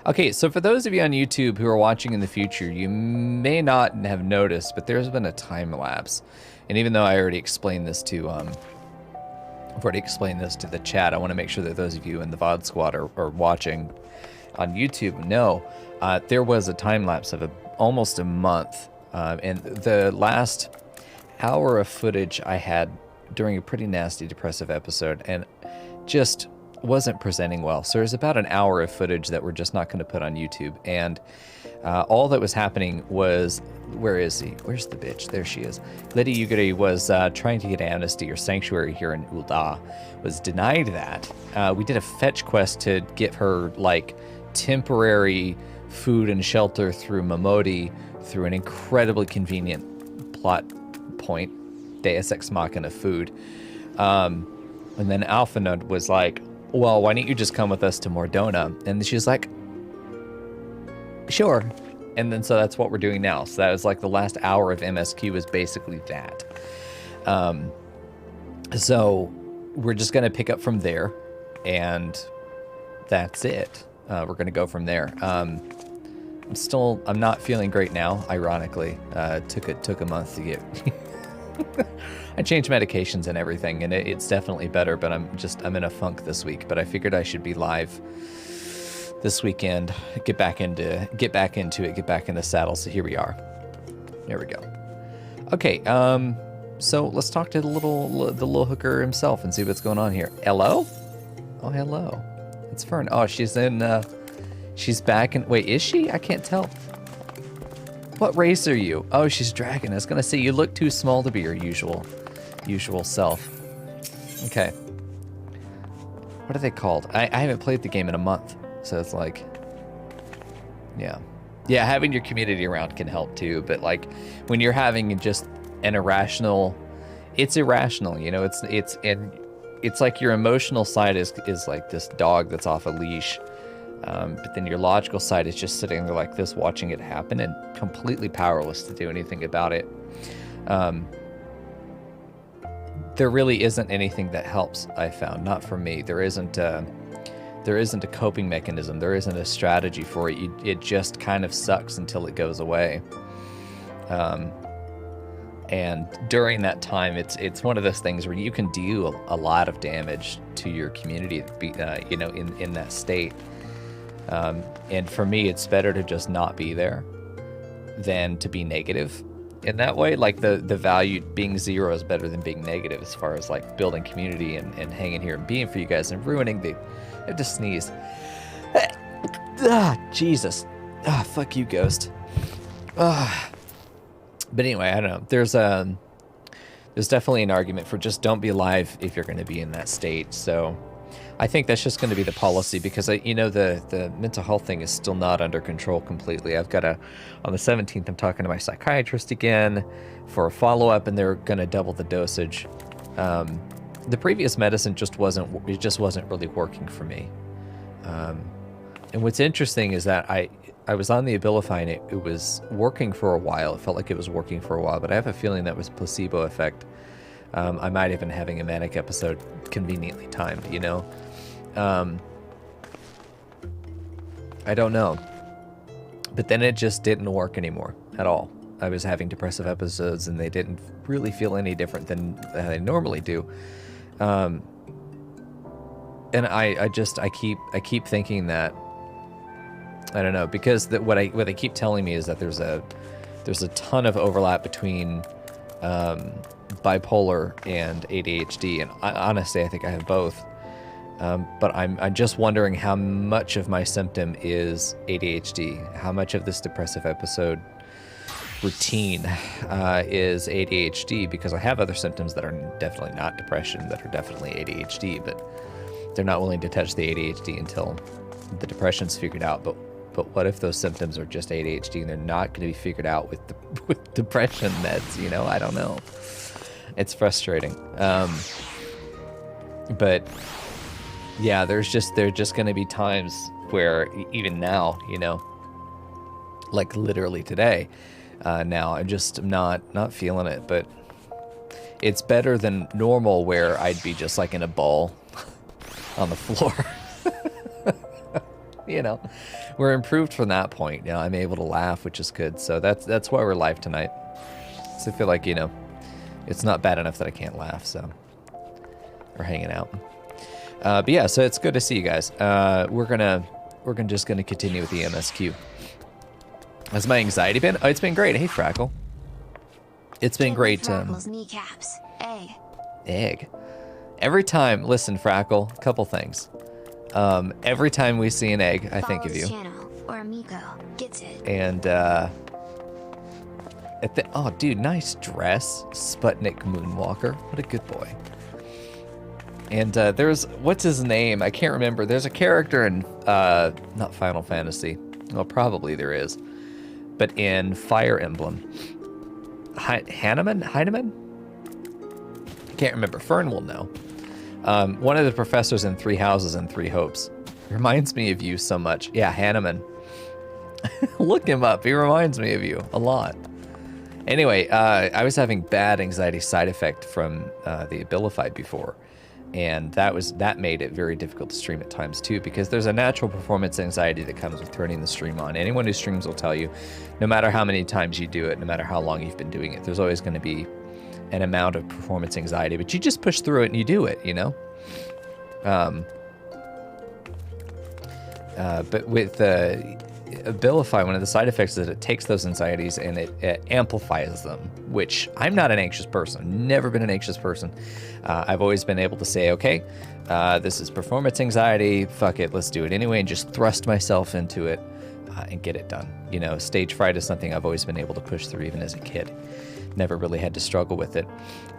Okay, so for those of you on YouTube who are watching in the future, you may not have noticed, but there's been a time lapse. And even though I already explained this to I've already explained this to the chat, I want to make sure that those of you in the VOD squad are watching on YouTube know there was a time lapse of almost a month. And the last hour of footage I had during a pretty nasty depressive episode and just wasn't presenting well. So there's about an hour of footage that we're just not going to put on YouTube. And all that was happening was, where is he? Where's the bitch? There she is. Lydia Yugiri was trying to get amnesty or sanctuary here in Ul'dah, was denied that. We did a fetch quest to give her like temporary food and shelter through Momodi through an incredibly convenient plot point, Deus Ex Machina food. And then Alpha Node was like, well, why don't you just come with us to Dhona? And she's like, sure. And then so that's what we're doing now. So that was like the last hour of MSQ was basically that. So we're just going to pick up from there, and that's it. We're going to go from there. I'm not feeling great now, ironically. Took a month to get... I changed medications and everything, and it's definitely better, but I'm in a funk this week. But I figured I should be live this weekend, get back into it, get back into saddle. So here we are. There we go. Okay, so let's talk to the little hooker himself and see what's going on here. Hello? Oh, hello. It's Fern. Oh, she's back in, wait, is she? I can't tell. What race are you? Oh, she's dragon. I was gonna say, you look too small to be your usual self. Okay. What are they called? I haven't played the game in a month, so it's like, yeah, having your community around can help too. But like, when you're having just an irrational, it's irrational. You know, it's like your emotional side is like this dog that's off a leash. But then your logical side is just sitting there like this, watching it happen and completely powerless to do anything about it. There really isn't anything that helps, I found. Not for me. There isn't a coping mechanism. There isn't a strategy for it. It just kind of sucks until it goes away. And during that time, it's one of those things where you can do a lot of damage to your community, you know, in that state. And for me, it's better to just not be there than to be negative in that way. Like the value being 0 is better than being negative as far as like building community and hanging here and being for you guys and ruining I have to sneeze. Jesus. Fuck you, Ghost. But anyway, I don't know. There's definitely an argument for just don't be alive if you're going to be in that state. So I think that's just going to be the policy, because you know, the mental health thing is still not under control completely. I've got on the 17th, I'm talking to my psychiatrist again for a follow-up, and they're going to double the dosage. The previous medicine just wasn't really working for me. And what's interesting is that I was on the Abilify and it was working for a while. It felt like it was working for a while, but I have a feeling that was placebo effect. I might have been having a manic episode conveniently timed, you know? I don't know. But then it just didn't work anymore at all. I was having depressive episodes and they didn't really feel any different than they normally do. And I keep thinking that, I don't know, because what they keep telling me is that there's a ton of overlap between bipolar and ADHD, and honestly, I think I have both. But I'm just wondering how much of my symptom is ADHD, how much of this depressive episode routine is ADHD, because I have other symptoms that are definitely not depression, that are definitely ADHD, but they're not willing to touch the ADHD until the depression's figured out. But what if those symptoms are just ADHD and they're not going to be figured out with depression meds? You know, I don't know. It's frustrating. But yeah, there's just going to be times where even now, you know, like literally today, now I'm just not feeling it. But it's better than normal, where I'd be just like in a ball on the floor. You know, we're improved from that point. You know, I'm able to laugh, which is good. So that's why we're live tonight. So I feel like, you know, it's not bad enough that I can't laugh. So we're hanging out. But yeah, so it's good to see you guys. We're just gonna continue with the MSQ. Has my anxiety been? Oh, it's been great. Hey, Frackle. It's been great. Kneecaps. Egg. Egg. Every time, listen, Frackle, a couple things. Every time we see an egg, I think of you. Channel, or Mico gets it. And oh, dude, nice dress, Sputnik Moonwalker. What a good boy. And there's, what's his name? I can't remember. There's a character in not Final Fantasy. Well, probably there is. But in Fire Emblem, Heinemann? I can't remember. Fern will know. One of the professors in Three Houses and Three Hopes. Reminds me of you so much. Yeah, Heinemann. Look him up. He reminds me of you a lot. Anyway, I was having bad anxiety side effect from the Abilify before. And that made it very difficult to stream at times too, because there's a natural performance anxiety that comes with turning the stream on. Anyone who streams will tell you, no matter how many times you do it, no matter how long you've been doing it, there's always going to be an amount of performance anxiety, but you just push through it and you do it, you know? But with Abilify, one of the side effects is that it takes those anxieties and it amplifies them, which I'm not an anxious person, never been an anxious person. I've always been able to say, okay, this is performance anxiety, fuck it, let's do it anyway, and just thrust myself into it and get it done. You know, stage fright is something I've always been able to push through even as a kid. Never really had to struggle with it,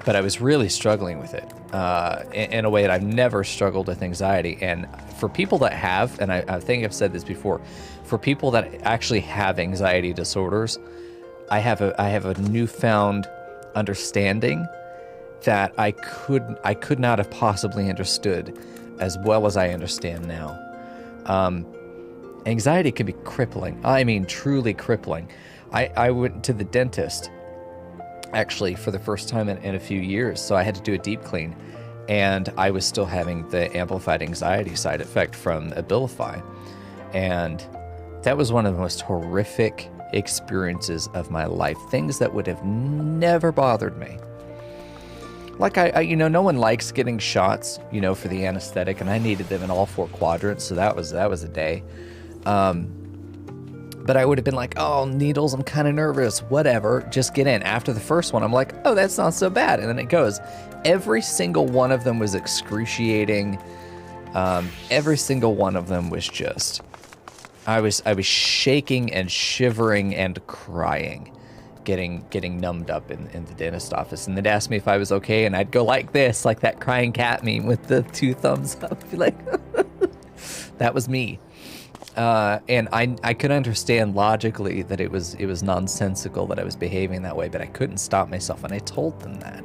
but I was really struggling with it in a way that I've never struggled with anxiety. And for people that have, and I think I've said this before, for people that actually have anxiety disorders, I have a newfound understanding that I could not have possibly understood as well as I understand now. Anxiety can be crippling. I mean, truly crippling. I went to the dentist actually for the first time in a few years, so I had to do a deep clean, and I was still having the amplified anxiety side effect from Abilify, and that was one of the most horrific experiences of my life. Things that would have never bothered me. Like I you know, no one likes getting shots, you know, for the anesthetic, and I needed them in all 4 quadrants, so that was a day. But I would have been like, oh, needles, I'm kind of nervous, whatever, just get in. After the first one, I'm like, oh, that's not so bad. And then it goes. Every single one of them was excruciating. Every single one of them was just, I was shaking and shivering and crying, getting numbed up in the dentist office. And they'd ask me if I was okay, and I'd go like this, like that crying cat meme with the 2 thumbs up, like, that was me. And I could understand logically that it was nonsensical that I was behaving that way, but I couldn't stop myself, and I told them that.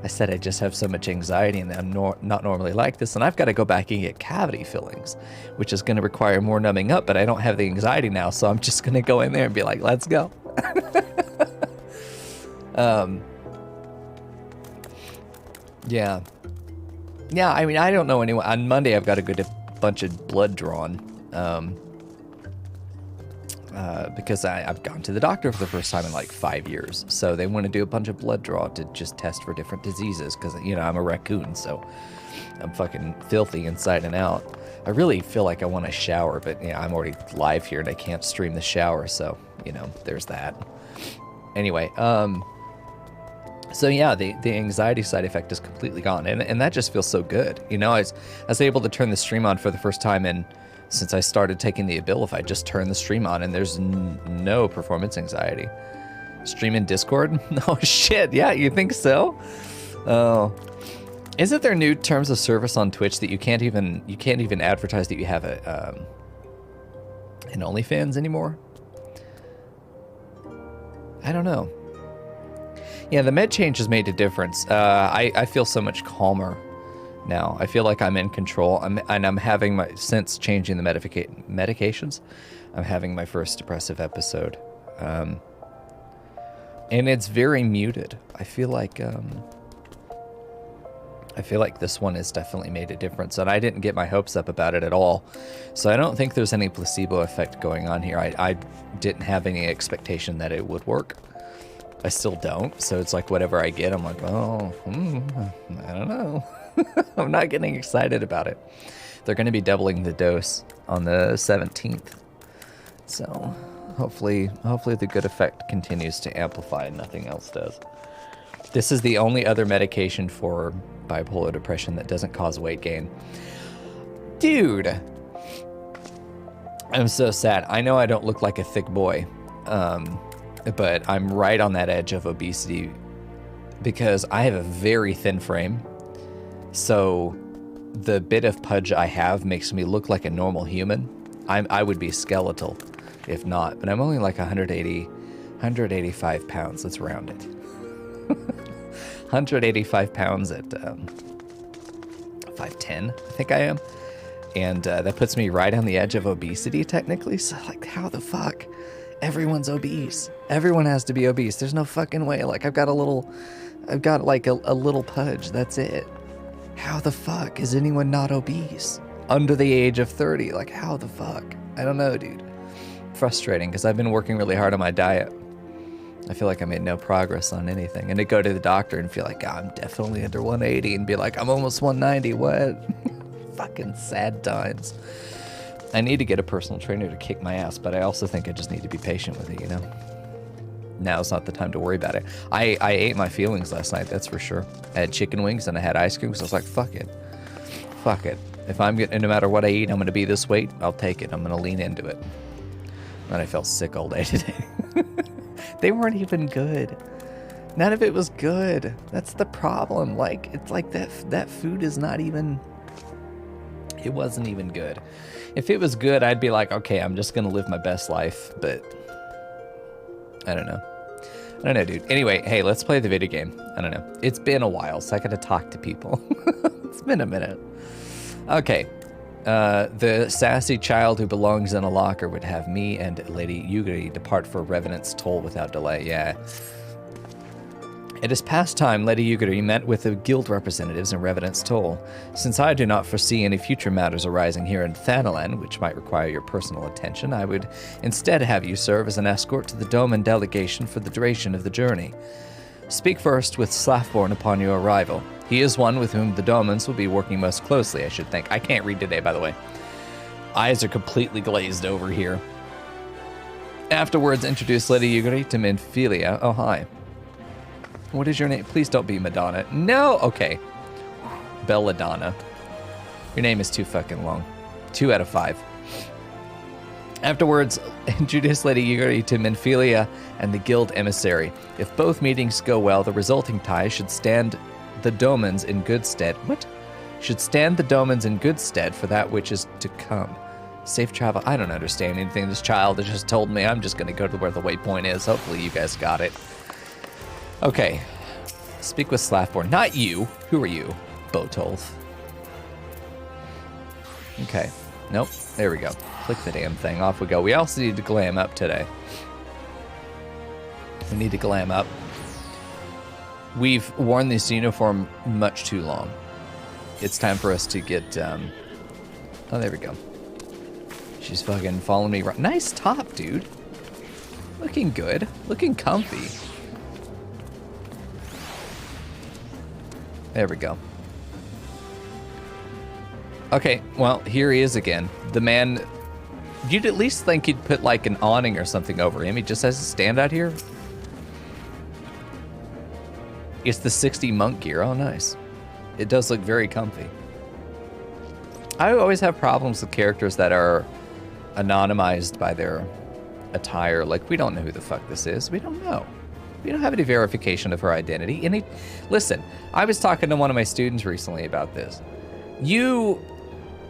I said I just have so much anxiety, and I'm not normally like this, and I've got to go back and get cavity fillings, which is going to require more numbing up, but I don't have the anxiety now, so I'm just going to go in there and be like, let's go. Yeah. Yeah, I mean, I don't know anyone. On Monday, I've got a good bunch of blood drawn. Because I've gone to the doctor for the first time in like 5 years. So they want to do a bunch of blood draw to just test for different diseases. Because, you know, I'm a raccoon, so I'm fucking filthy inside and out. I really feel like I want to shower, but, you know, I'm already live here and I can't stream the shower. So, you know, there's that. Anyway, so yeah, the anxiety side effect is completely gone. And that just feels so good. You know, I was able to turn the stream on for the first time since I started taking the Abilify. Just turn the stream on and there's no performance anxiety. Stream in Discord? Oh shit, yeah, you think so? Oh. Isn't there new terms of service on Twitch that you can't even advertise that you have an OnlyFans anymore? I don't know. Yeah, the med change has made a difference. I feel so much calmer now. I feel like I'm in control. I'm having since changing the medications, I'm having my first depressive episode. And it's very muted. I feel like I feel like this one has definitely made a difference, and I didn't get my hopes up about it at all. So I don't think there's any placebo effect going on here. I didn't have any expectation that it would work. I still don't. So it's like whatever I get, I'm like, oh, I don't know. I'm not getting excited about it. They're going to be doubling the dose on the 17th. So hopefully the good effect continues to amplify and nothing else does. This is the only other medication for bipolar depression that doesn't cause weight gain. Dude, I'm so sad. I know I don't look like a thick boy, but I'm right on that edge of obesity because I have a very thin frame. So the bit of pudge I have makes me look like a normal human. I would be skeletal if not, but I'm only like 185 pounds. Let's round it. 185 pounds at 5'10", I think I am. And that puts me right on the edge of obesity, technically. So, like, how the fuck? Everyone's obese. Everyone has to be obese. There's no fucking way. Like, I've got like a little pudge. That's it. How the fuck is anyone not obese? Under the age of 30. Like, how the fuck? I don't know, dude. Frustrating, because I've been working really hard on my diet. I feel like I made no progress on anything. And to go to the doctor and feel like, I'm definitely under 180 and be like, I'm almost 190. What? Fucking sad times. I need to get a personal trainer to kick my ass, but I also think I just need to be patient with it, you know? Now's not the time to worry about it. I ate my feelings last night, that's for sure. I had chicken wings and I had ice cream, so I was like, fuck it. Fuck it. If I'm getting, no matter what I eat, I'm going to be this weight, I'll take it. I'm going to lean into it. And I felt sick all day today. They weren't even good. None of it was good. That's the problem. Like, it's like that food is not even... It wasn't even good. If it was good, I'd be like, okay, I'm just going to live my best life. But I don't know. I don't know, dude. Anyway, hey, let's play the video game. I don't know. It's been a while, so I got to talk to people. It's been a minute. Okay. The sassy child who belongs in a locker would have me and Lady Yugiri depart for Revenant's Toll without delay. Yeah. It is past time Lady Yugiri met with the guild representatives in Revenant's Toll. Since I do not foresee any future matters arising here in Thanalan, which might require your personal attention, I would instead have you serve as an escort to the Doman delegation for the duration of the journey. Speak first with Slafborn upon your arrival. He is one with whom the Domans will be working most closely, I should think. I can't read today, by the way. Eyes are completely glazed over here. Afterwards, introduce Lady Yugiri to Minfilia. Oh, hi. What is your name? Please don't be Madonna. No! Okay. Belladonna. Your name is too fucking long. 2 out of 5. Afterwards, introduce Lady Yugiri to Minfilia and the guild emissary. If both meetings go well, the resulting tie should stand the Domans in good stead. What? Should stand the Domans in good stead for that which is to come. Safe travel. I don't understand anything this child has just told me. I'm just going to go to where the waypoint is. Hopefully you guys got it. Okay. Speak with Slafborn. Not you. Who are you? Botolf. Okay. Nope. There we go. Click the damn thing. Off we go. We also need to glam up today. We need to glam up. We've worn this uniform much too long. It's time for us to get... Oh, there we go. She's fucking following me. Nice top, dude. Looking good. Looking comfy. There we go. Okay, well, here he is again. The man... You'd at least think he'd put, like, an awning or something over him. He just has to stand out here. It's the 60 monk gear. Oh, nice. It does look very comfy. I always have problems with characters that are anonymized by their attire. Like, we don't know who the fuck this is. We don't know. We don't have any verification of her identity. Listen, I was talking to one of my students recently about this.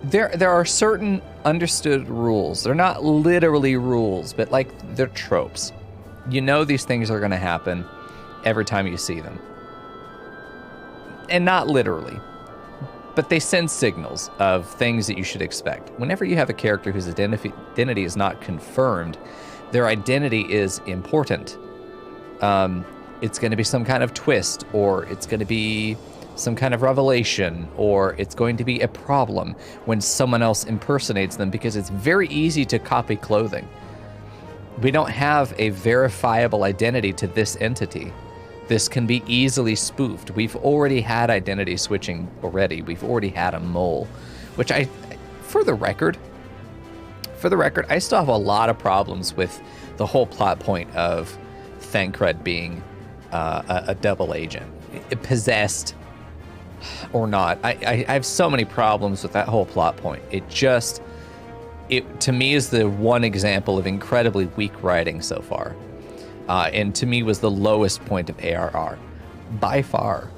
There are certain understood rules. They're not literally rules, but like they're tropes. You know these things are going to happen every time you see them. And not literally, but they send signals of things that you should expect. Whenever you have a character whose identity is not confirmed, their identity is important. It's going to be some kind of twist, or it's going to be some kind of revelation, or it's going to be a problem when someone else impersonates them, because it's very easy to copy clothing. We don't have a verifiable identity to this entity. This can be easily spoofed. We've already had identity switching already. We've already had a mole, which for the record, I still have a lot of problems with the whole plot point of Thancred being a double agent, possessed or not. I have so many problems with that whole plot point. It to me is the one example of incredibly weak writing so far, and to me was the lowest point of ARR by far.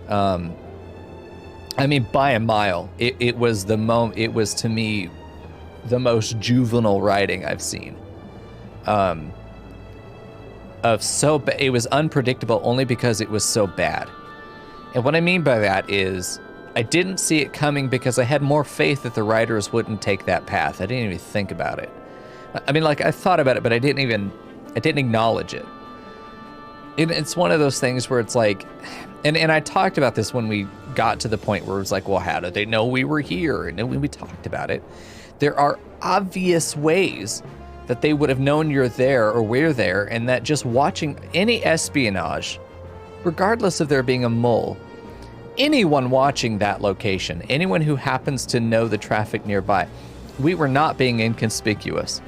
I mean, by a mile. It was to me the most juvenile writing I've seen. It was unpredictable only because it was so bad. And what I mean by that is I didn't see it coming because I had more faith that the writers wouldn't take that path. I didn't even think about it. I mean, like, I thought about it, but I didn't acknowledge it. It's one of those things where it's like, and I talked about this when we got to the point where it was like, well, how did they know we were here? And when we talked about it, there are obvious ways that they would have known you're there or we're there, and that just watching any espionage, regardless of there being a mole, anyone watching that location, anyone who happens to know the traffic nearby, we were not being inconspicuous.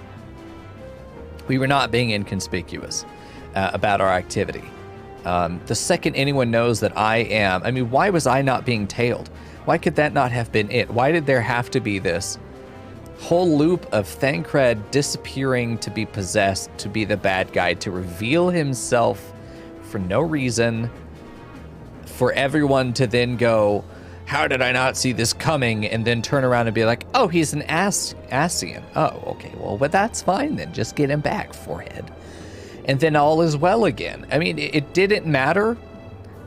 We were not being inconspicuous about our activity. The second anyone knows that I mean, why was I not being tailed? Why could that not have been it? Why did there have to be this whole loop of Thancred disappearing to be possessed, to be the bad guy, to reveal himself for no reason, for everyone to then go, how did I not see this coming? And then turn around and be like, oh, he's an Asian. Oh, okay, well, but that's fine then. Just get him back, forehead. And then all is well again. I mean, it didn't matter.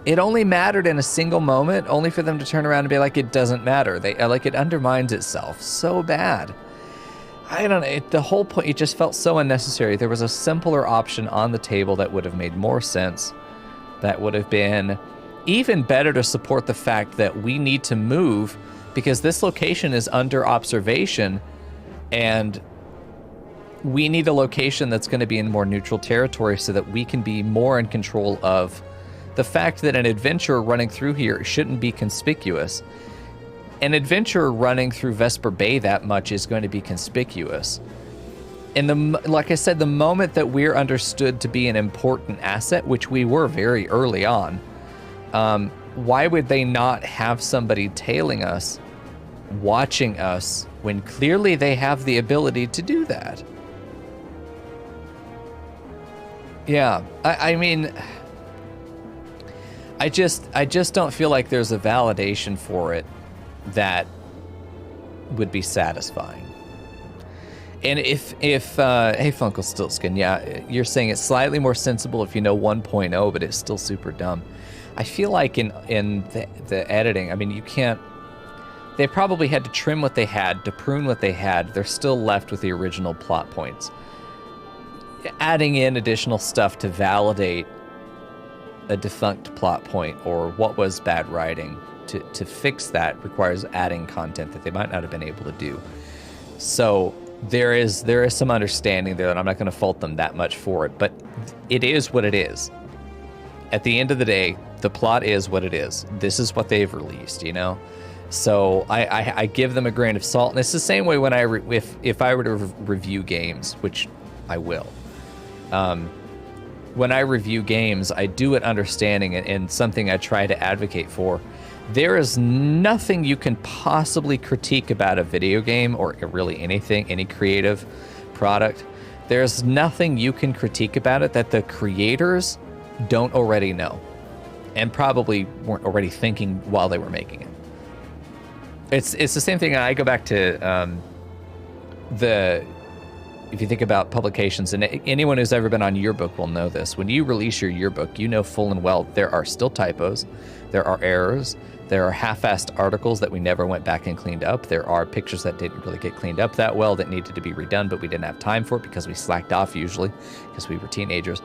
It only mattered in a single moment, only for them to turn around and be like, it doesn't matter. It undermines itself so bad. I don't know. The whole point, it just felt so unnecessary. There was a simpler option on the table that would have made more sense. That would have been even better to support the fact that we need to move because this location is under observation, and we need a location that's going to be in more neutral territory so that we can be more in control of the fact that an adventurer running through here shouldn't be conspicuous. An adventurer running through Vesper Bay that much is going to be conspicuous. And like I said, the moment that we're understood to be an important asset, which we were very early on, why would they not have somebody tailing us, watching us, when clearly they have the ability to do that? Yeah, I mean, I just don't feel like there's a validation for it that would be satisfying. And if hey Funkle Stiltskin, yeah, you're saying it's slightly more sensible if you know 1.0, but it's still super dumb. I feel like in the editing, I mean, you can't. They probably had to trim what they had, to prune what they had. They're still left with the original plot points. Adding in additional stuff to validate a defunct plot point or what was bad writing to fix that requires adding content that they might not have been able to do. So there is some understanding there, and I'm not going to fault them that much for it, but it is what it is. At the end of the day, the plot is what it is. This is what they've released, you know? So I give them a grain of salt, and it's the same way when if I were to review games, which I will. When I review games, I do it understanding and something I try to advocate for. There is nothing you can possibly critique about a video game or really anything, any creative product. There's nothing you can critique about it that the creators don't already know and probably weren't already thinking while they were making it. It's the same thing. I go back to if you think about publications, and anyone who's ever been on yearbook will know this. When you release your yearbook, you know full and well there are still typos, there are errors, there are half-assed articles that we never went back and cleaned up, there are pictures that didn't really get cleaned up that well that needed to be redone, but we didn't have time for it because we slacked off usually because we were teenagers.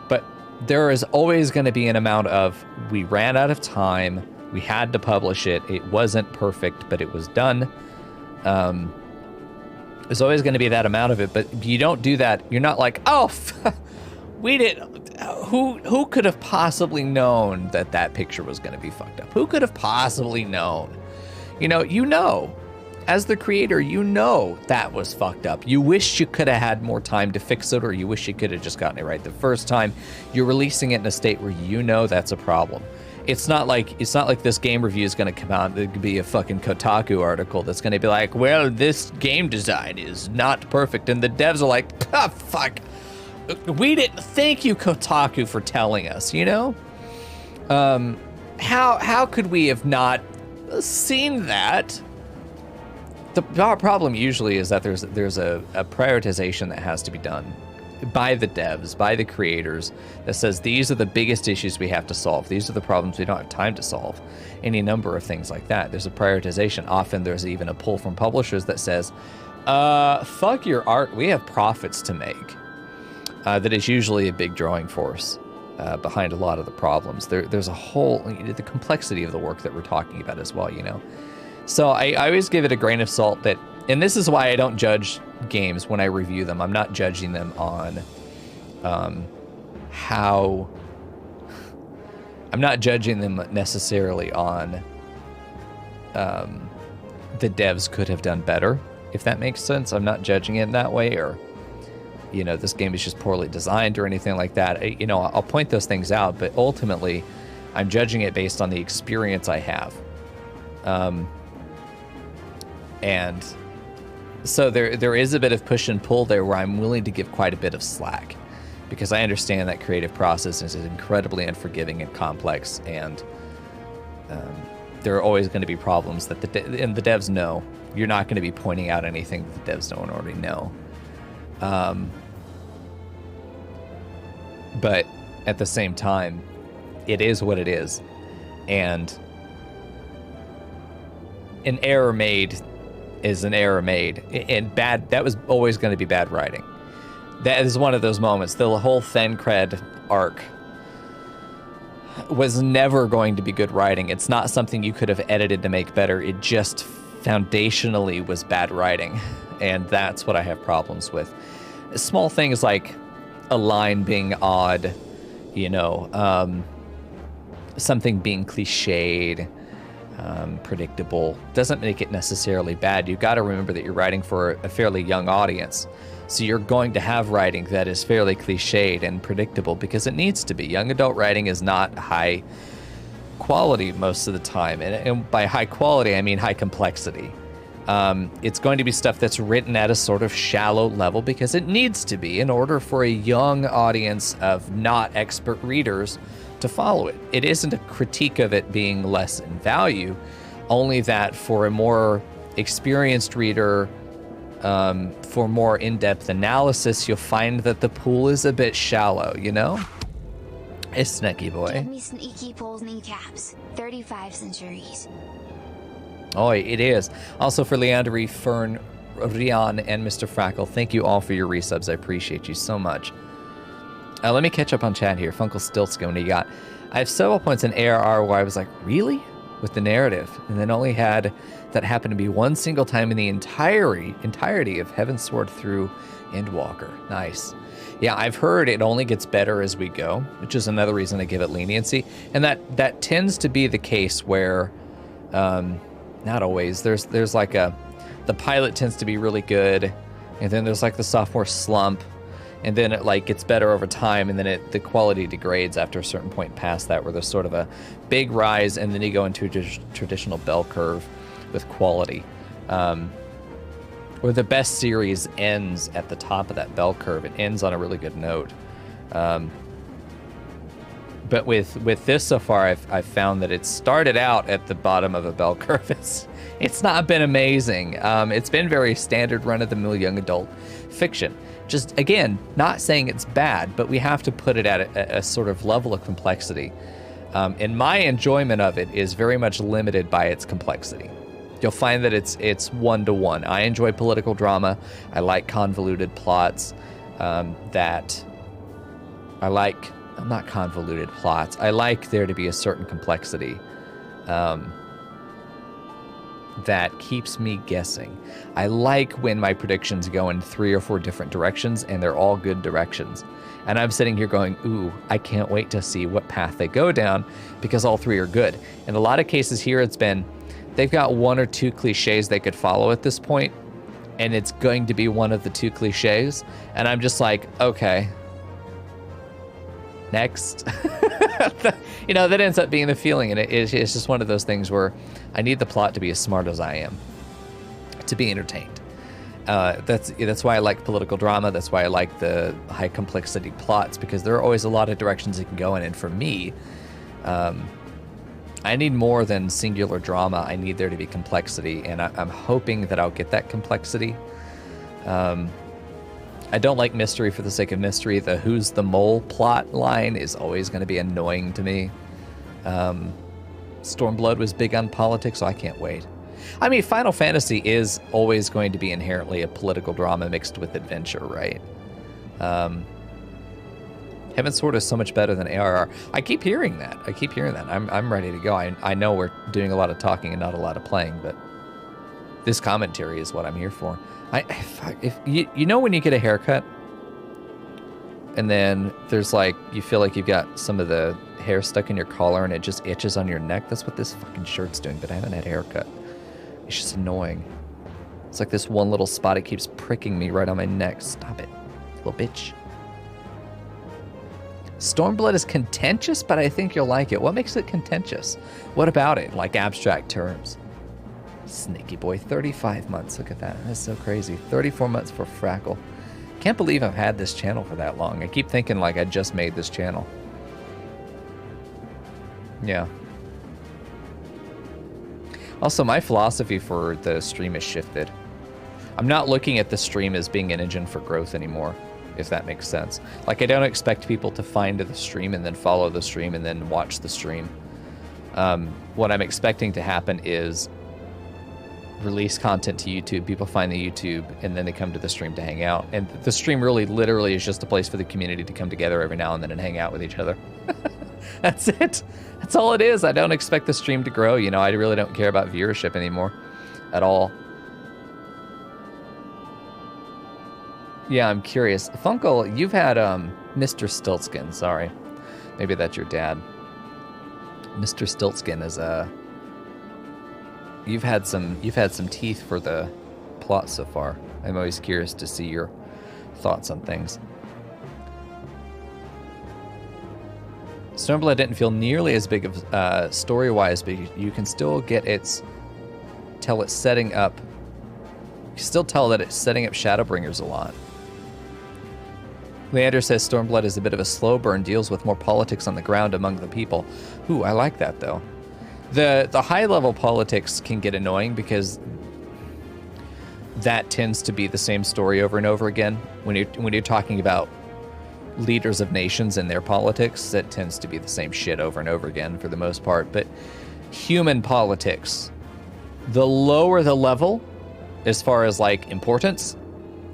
But there is always going to be an amount of we ran out of time, We had to publish it. It wasn't perfect, but it was done. There's always going to be that amount of it, but you don't do that. You're not like, oh, we didn't. Who could have possibly known that that picture was going to be fucked up? Who could have possibly known? You know, as the creator, you know that was fucked up. You wish you could have had more time to fix it, or you wish you could have just gotten it right the first time. You're releasing it in a state where you know that's a problem. It's not like this game review is going to come out. It could be a fucking Kotaku article that's going to be like, well, this game design is not perfect, and the devs are like, ah, fuck. We didn't. Thank you, Kotaku, for telling us. You know, how could we have not seen that? The problem usually is that there's a prioritization that has to be done by the devs, by the creators, that says these are the biggest issues we have to solve. These are the problems we don't have time to solve. Any number of things like that. There's a prioritization. Often there's even a pull from publishers that says, fuck your art, we have profits to make. That is usually a big drawing force behind a lot of the problems. There's a whole, the complexity of the work that we're talking about as well, you know. So I always give it a grain of salt that, and this is why I don't judge games when I review them. I'm not judging them on how, I'm not judging them necessarily on the devs could have done better, if that makes sense. I'm not judging it in that way, or, you know, this game is just poorly designed or anything like that. You know, I'll point those things out, but ultimately I'm judging it based on the experience I have. And so there is a bit of push and pull there where I'm willing to give quite a bit of slack, because I understand that creative process is incredibly unforgiving and complex, and there are always going to be problems that the devs know. You're not going to be pointing out anything that the devs don't already know. But at the same time, it is what it is, and an error made is an error made, and bad. That was always going to be bad writing. That is one of those moments. The whole Thancred arc was never going to be good writing. It's not something you could have edited to make better. It just foundationally was bad writing, and that's what I have problems with. Small things like a line being odd, you know, something being cliched, predictable, doesn't make it necessarily bad. You got to remember that you're writing for a fairly young audience, so you're going to have writing that is fairly cliched and predictable because it needs to be. Young adult writing is not high quality most of the time, and by high quality I mean high complexity. It's going to be stuff that's written at a sort of shallow level because it needs to be in order for a young audience of not expert readers to follow it. It isn't a critique of it being less in value, only that for a more experienced reader, for more in-depth analysis, you'll find that the pool is a bit shallow, you know? It's Sneaky Boy. Give me sneaky pulls kneecaps. 35 centuries. Oh, it is. Also for Leandri, Fern, Rian, and Mr. Frackle, thank you all for your resubs. I appreciate you so much. Let me catch up on chat here. Funkle Stiltskin, what do you got? I have several points in ARR where I was like, really? With the narrative. And then only had that happen to be one single time in the entirety of Heaven's Sword through Endwalker. Nice. Yeah, I've heard it only gets better as we go, which is another reason I give it leniency. And that tends to be the case where, not always, there's like the pilot tends to be really good, and then there's like the sophomore slump, and then it like gets better over time, and then the quality degrades after a certain point past that, where there's sort of a big rise, and then you go into a traditional bell curve with quality. Where the best series ends at the top of that bell curve. It ends on a really good note. But with this so far, I've found that it started out at the bottom of a bell curve. It's not been amazing. It's been very standard run-of-the-mill young adult fiction. Just, again, not saying it's bad, but we have to put it at a sort of level of complexity. And my enjoyment of it is very much limited by its complexity. You'll find that it's one-to-one. I enjoy political drama. I like convoluted plots. Not convoluted plots. I like there to be a certain complexity that keeps me guessing. I like when my predictions go in 3 or 4 different directions and they're all good directions. And I'm sitting here going, ooh, I can't wait to see what path they go down because all 3 are good. In a lot of cases here, it's been, they've got 1 or 2 cliches they could follow at this point, and it's going to be one of the 2 cliches. And I'm just like, okay, next. That ends up being the feeling. And it's just one of those things where I need the plot to be as smart as I am to be entertained. That's why I like political drama. That's why I like the high complexity plots, because there are always a lot of directions it can go in. And for me, I need more than singular drama. I need there to be complexity, and I'm hoping that I'll get that complexity. I don't like mystery for the sake of mystery. The who's the mole plot line is always going to be annoying to me. Stormblood was big on politics, so I can't wait. I mean, Final Fantasy is always going to be inherently a political drama mixed with adventure, right? Heaven's Sword is so much better than ARR. I keep hearing that. I'm ready to go. I know we're doing a lot of talking and not a lot of playing, but this commentary is what I'm here for. If you know when you get a haircut and then there's like, you feel like you've got some of the hair stuck in your collar and it just itches on your neck? That's what this fucking shirt's doing, but I haven't had a haircut. It's just annoying. It's like this one little spot, it keeps pricking me right on my neck. Stop it, little bitch. Stormblood is contentious, but I think you'll like it. What makes it contentious? What about it? Like abstract terms. Sneaky boy, 35 months. Look at that. That's so crazy. 34 months for Frackle. Can't believe I've had this channel for that long. I keep thinking like I just made this channel. Yeah. Also, my philosophy for the stream has shifted. I'm not looking at the stream as being an engine for growth anymore, if that makes sense. Like, I don't expect people to find the stream and then follow the stream and then watch the stream. What I'm expecting to happen is release content to YouTube, people find the YouTube, and then they come to the stream to hang out. And the stream really literally is just a place for the community to come together every now and then and hang out with each other. That's it. That's all it is. I don't expect the stream to grow. You know, I really don't care about viewership anymore at all. Yeah, I'm curious. Funkle, you've had Mr. Stiltskin. Sorry. Maybe that's your dad. Mr. Stiltskin is you've had some teeth for the plot so far. I'm always curious to see your thoughts on things. Stormblood didn't feel nearly as big of story-wise, but you can still get tell it's setting up. You can still tell that it's setting up Shadowbringers a lot. Leander says Stormblood is a bit of a slow burn, deals with more politics on the ground among the people. Ooh, I like that though. The high-level politics can get annoying because that tends to be the same story over and over again. When you're talking about leaders of nations and their politics, that tends to be the same shit over and over again for the most part. But human politics, the lower the level, as far as like importance,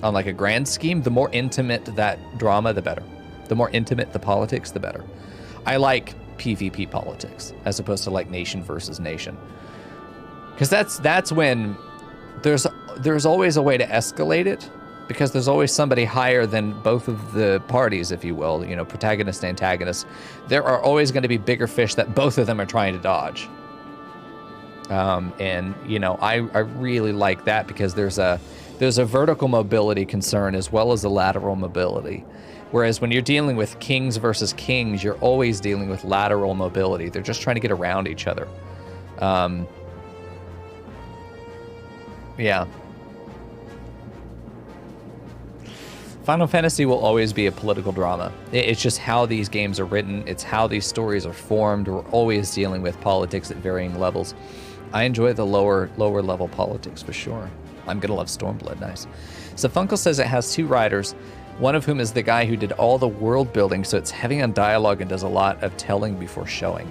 on like a grand scheme, the more intimate that drama, the better. The more intimate the politics, the better. I like PvP politics as opposed to like nation versus nation, because that's when there's always a way to escalate it, because there's always somebody higher than both of the parties, if you will, you know, protagonist, antagonist. There are always going to be bigger fish that both of them are trying to dodge. And you know, I really like that, because there's a vertical mobility concern as well as a lateral mobility. Whereas when you're dealing with kings versus kings, you're always dealing with lateral mobility. They're just trying to get around each other. Yeah. Final Fantasy will always be a political drama. It's just how these games are written. It's how these stories are formed. We're always dealing with politics at varying levels. I enjoy the lower level politics for sure. I'm gonna love Stormblood, nice. So Funkle says it has 2 writers, one of whom is the guy who did all the world building, so it's heavy on dialogue and does a lot of telling before showing.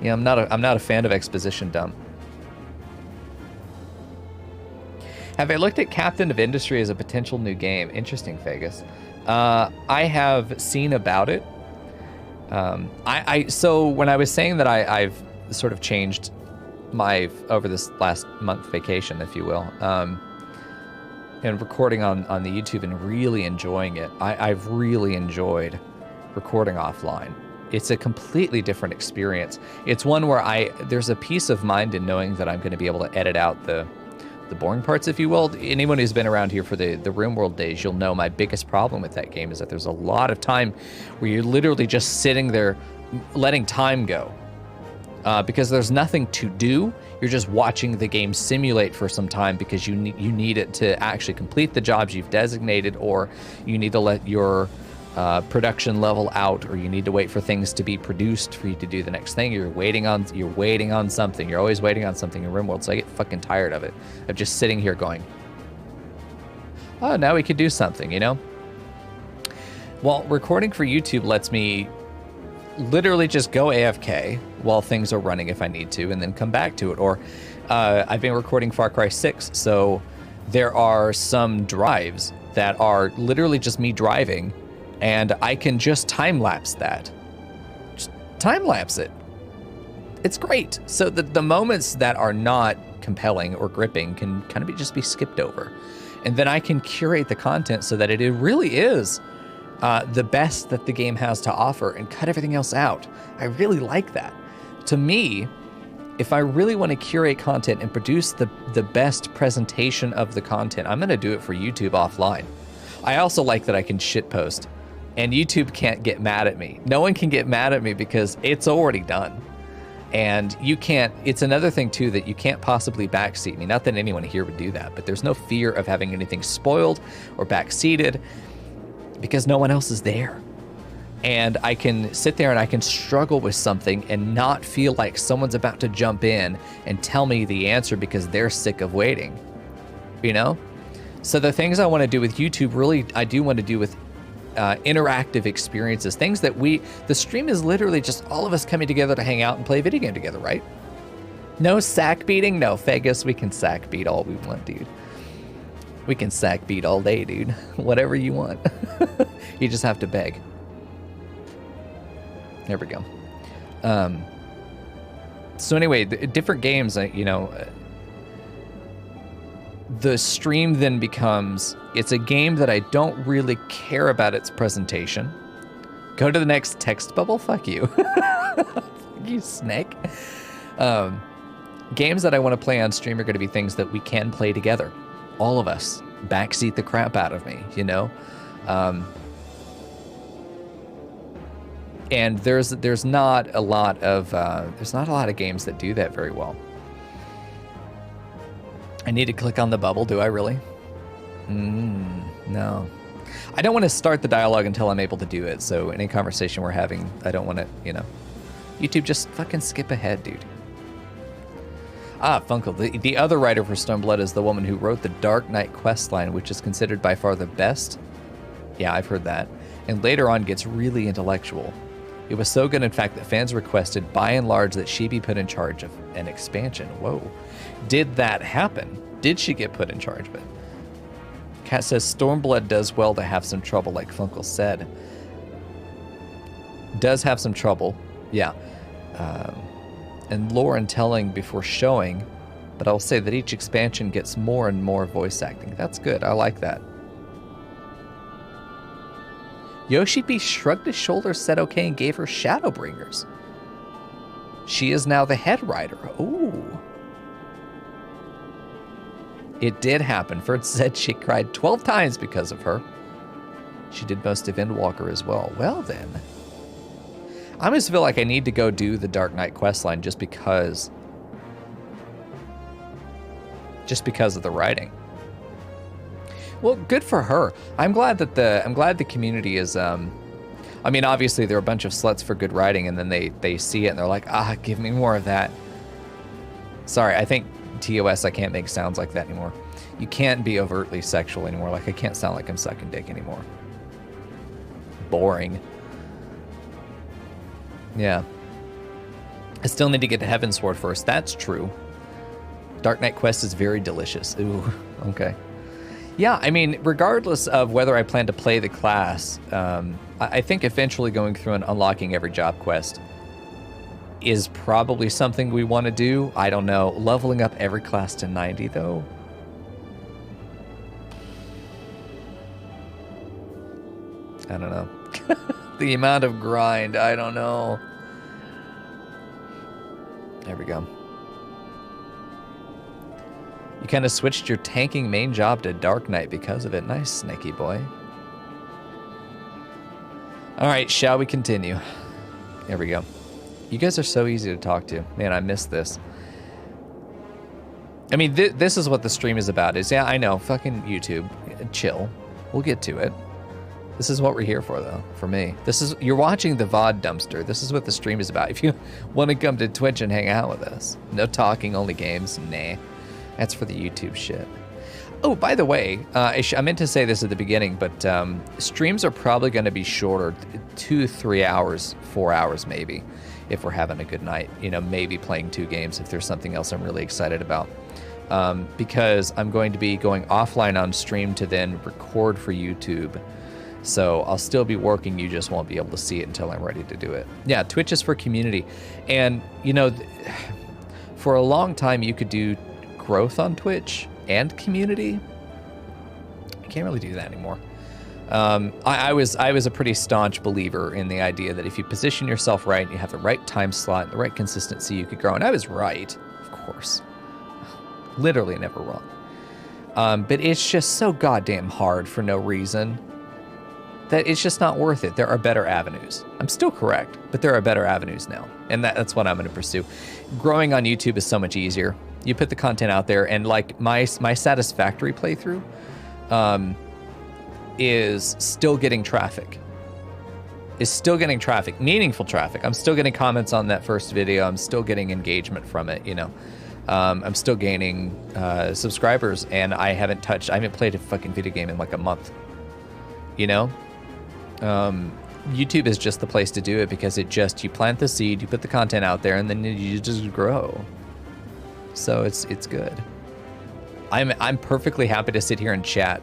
Yeah, I'm not a fan of exposition dump. Have I looked at Captain of Industry as a potential new game? Interesting, Vegas. I have seen about it. So when I was saying that I've sort of changed over this last month vacation, if you will, and recording on the YouTube and really enjoying it, I've really enjoyed recording offline. It's a completely different experience. It's one where there's a peace of mind in knowing that I'm going to be able to edit out the boring parts, if you will. Anyone who's been around here for the RimWorld days, you'll know my biggest problem with that game is that there's a lot of time where you're literally just sitting there letting time go. Because there's nothing to do. You're just watching the game simulate for some time because you need it to actually complete the jobs you've designated, or you need to let your production level out, or you need to wait for things to be produced for you to do the next thing. You're waiting on something. You're always waiting on something in RimWorld, so I get fucking tired of it. Of just sitting here going, oh, now we could do something, you know? Well, recording for YouTube lets me literally just go AFK while things are running if I need to, and then come back to it. Or I've been recording Far Cry 6, so there are some drives that are literally just me driving, and I can just time-lapse that. Just time-lapse it. It's great. So the moments that are not compelling or gripping can kind of just be skipped over. And then I can curate the content so that it really is the best that the game has to offer and cut everything else out. I really like that. To me, if I really want to curate content and produce the best presentation of the content, I'm going to do it for YouTube offline. I also like that I can shitpost, and YouTube can't get mad at me. No one can get mad at me because it's already done. And you can't, it's another thing too that you can't possibly backseat me. Not that anyone here would do that, but there's no fear of having anything spoiled or backseated because no one else is there. And I can sit there and I can struggle with something and not feel like someone's about to jump in and tell me the answer because they're sick of waiting, you know? So the things I want to do with YouTube, really, I do want to do with interactive experiences, things that the stream is literally just all of us coming together to hang out and play a video game together, right? No sack beating? No, Fegus, we can sack beat all we want, dude. We can sack beat all day, dude. Whatever you want. You just have to beg. There we go. So anyway, different games, you know, the stream then becomes, it's a game that I don't really care about its presentation. Go to the next text bubble? Fuck you. Fuck you, snake. Games that I want to play on stream are going to be things that we can play together. All of us. Backseat the crap out of me, you know? And there's not a lot of games that do that very well. I need to click on the bubble, do I really? No. I don't want to start the dialogue until I'm able to do it, so any conversation we're having, I don't want to, you know. YouTube, just fucking skip ahead, dude. Ah, Funkle, the other writer for Stormblood is the woman who wrote the Dark Knight questline, which is considered by far the best. Yeah, I've heard that. And later on gets really intellectual. It was so good, in fact, that fans requested, by and large, that she be put in charge of an expansion. Whoa. Did that happen? Did she get put in charge of it? Kat says, Stormblood does well to have some trouble, like Funkle said. Does have some trouble, yeah. And lore and telling before showing, but I'll say that each expansion gets more and more voice acting. That's good, I like that. Yoshi B shrugged his shoulders, said okay, and gave her Shadowbringers. She is now the head writer. Ooh. It did happen. Ferd said she cried 12 times because of her. She did most of Endwalker as well. Well then. I almost feel like I need to go do the Dark Knight questline just because of the writing. Well, good for her. I'm glad the community is I mean, obviously there are a bunch of sluts for good writing, and then they see it and they're like, give me more of that. Sorry, I think TOS, I can't make sounds like that anymore. You can't be overtly sexual anymore. Like, I can't sound like I'm sucking dick anymore. Boring. Yeah. I still need to get to Heavensward first. That's true. Dark Knight Quest is very delicious. Ooh, okay. Yeah, I mean, regardless of whether I plan to play the class, I think eventually going through and unlocking every job quest is probably something we want to do. I don't know. Leveling up every class to 90, though? I don't know. The amount of grind, I don't know. There we go. You kind of switched your tanking main job to Dark Knight because of it. Nice, Snaky boy. All right, shall we continue? There we go. You guys are so easy to talk to. Man, I miss this. I mean, this is what the stream is about. Is, yeah, I know, fucking YouTube. Chill. We'll get to it. This is what we're here for, though, for me. You're watching the VOD dumpster. This is what the stream is about. If you want to come to Twitch and hang out with us. No talking, only games. Nah. That's for the YouTube shit. Oh, by the way, I meant to say this at the beginning, but streams are probably going to be shorter, 2, 3 hours, 4 hours maybe, if we're having a good night. You know, maybe playing 2 games if there's something else I'm really excited about. Because I'm going to be going offline on stream to then record for YouTube. So I'll still be working, you just won't be able to see it until I'm ready to do it. Yeah, Twitch is for community. And, you know, for a long time you could do growth on Twitch and community. I can't really do that anymore. I was a pretty staunch believer in the idea that if you position yourself right and you have the right time slot, the right consistency, you could grow. And I was right, of course. Literally never wrong. But it's just so goddamn hard for no reason that it's just not worth it. There are better avenues. I'm still correct, but there are better avenues now. And that's what I'm going to pursue. Growing on YouTube is so much easier. You put the content out there, and like my Satisfactory playthrough is still getting traffic. Is still getting traffic, meaningful traffic. I'm still getting comments on that first video. I'm still getting engagement from it, you know. I'm still gaining subscribers, and I haven't played a fucking video game in like a month. You know? YouTube is just the place to do it because you plant the seed, you put the content out there, and then you just grow. So it's good. I'm perfectly happy to sit here and chat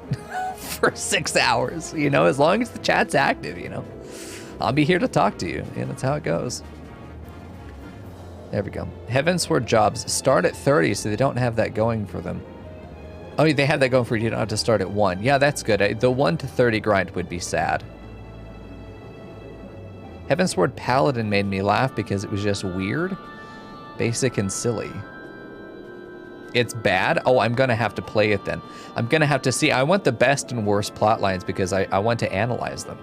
for 6 hours, you know, as long as the chat's active, you know. I'll be here to talk to you, and that's how it goes. There we go. Heavensward jobs start at 30, so they don't have that going for them. Oh, they have that going for you. You don't have to start at 1. Yeah, that's good. The 1 to 30 grind would be sad. Heavensward Paladin made me laugh because it was just weird, basic, and silly. It's bad? Oh, I'm going to have to play it then. I'm going to have to see. I want the best and worst plot lines because I want to analyze them.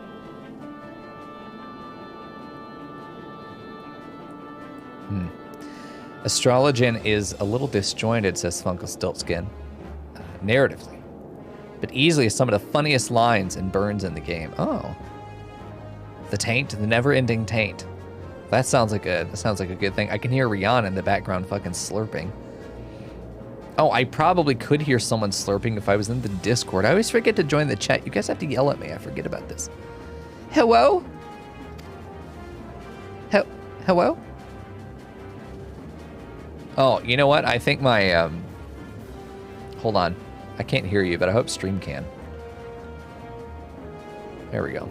Astrologian is a little disjointed, says Funkle Stiltskin, narratively, but easily some of the funniest lines and burns in the game. Oh. The taint, the never-ending taint. That sounds like a good thing. I can hear Rihanna in the background fucking slurping. Oh, I probably could hear someone slurping if I was in the Discord. I always forget to join the chat. You guys have to yell at me. I forget about this. Hello? Hello? Oh, you know what? I think my, hold on. I can't hear you, but I hope stream can. There we go.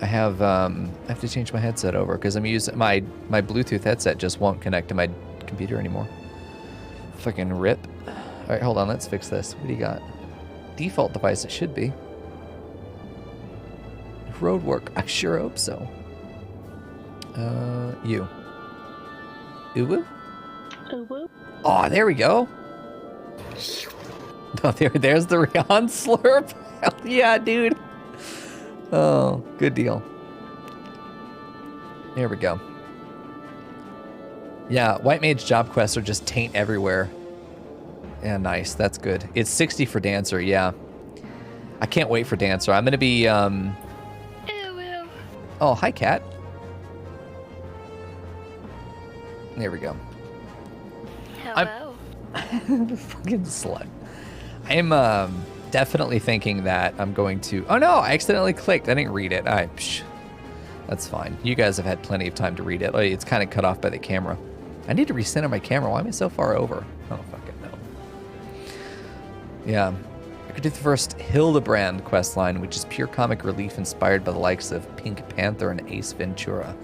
I have to change my headset over because I'm using my Bluetooth headset just won't connect to my computer anymore. Fucking rip. All right, hold on. Let's fix this. What do you got? Default device. It should be. Road work. I sure hope so. You. Uwu? Uwu? Oh, there we go. Oh, there's the Rihanna slurp. Hell yeah, dude. Oh, good deal. There we go. Yeah, White Mage job quests are just taint everywhere. Yeah, nice. That's good. It's 60 for Dancer, yeah. I can't wait for Dancer. I'm going to be, Ew. Oh, hi, Cat. There we go. Hello. Fucking slut. I'm definitely thinking that I'm going to... Oh, no, I accidentally clicked. I didn't read it. That's fine. You guys have had plenty of time to read it. Oh, it's kind of cut off by the camera. I need to recenter my camera. Why am I so far over? I don't fucking know. Yeah. I could do the first Hildebrand questline, which is pure comic relief inspired by the likes of Pink Panther and Ace Ventura.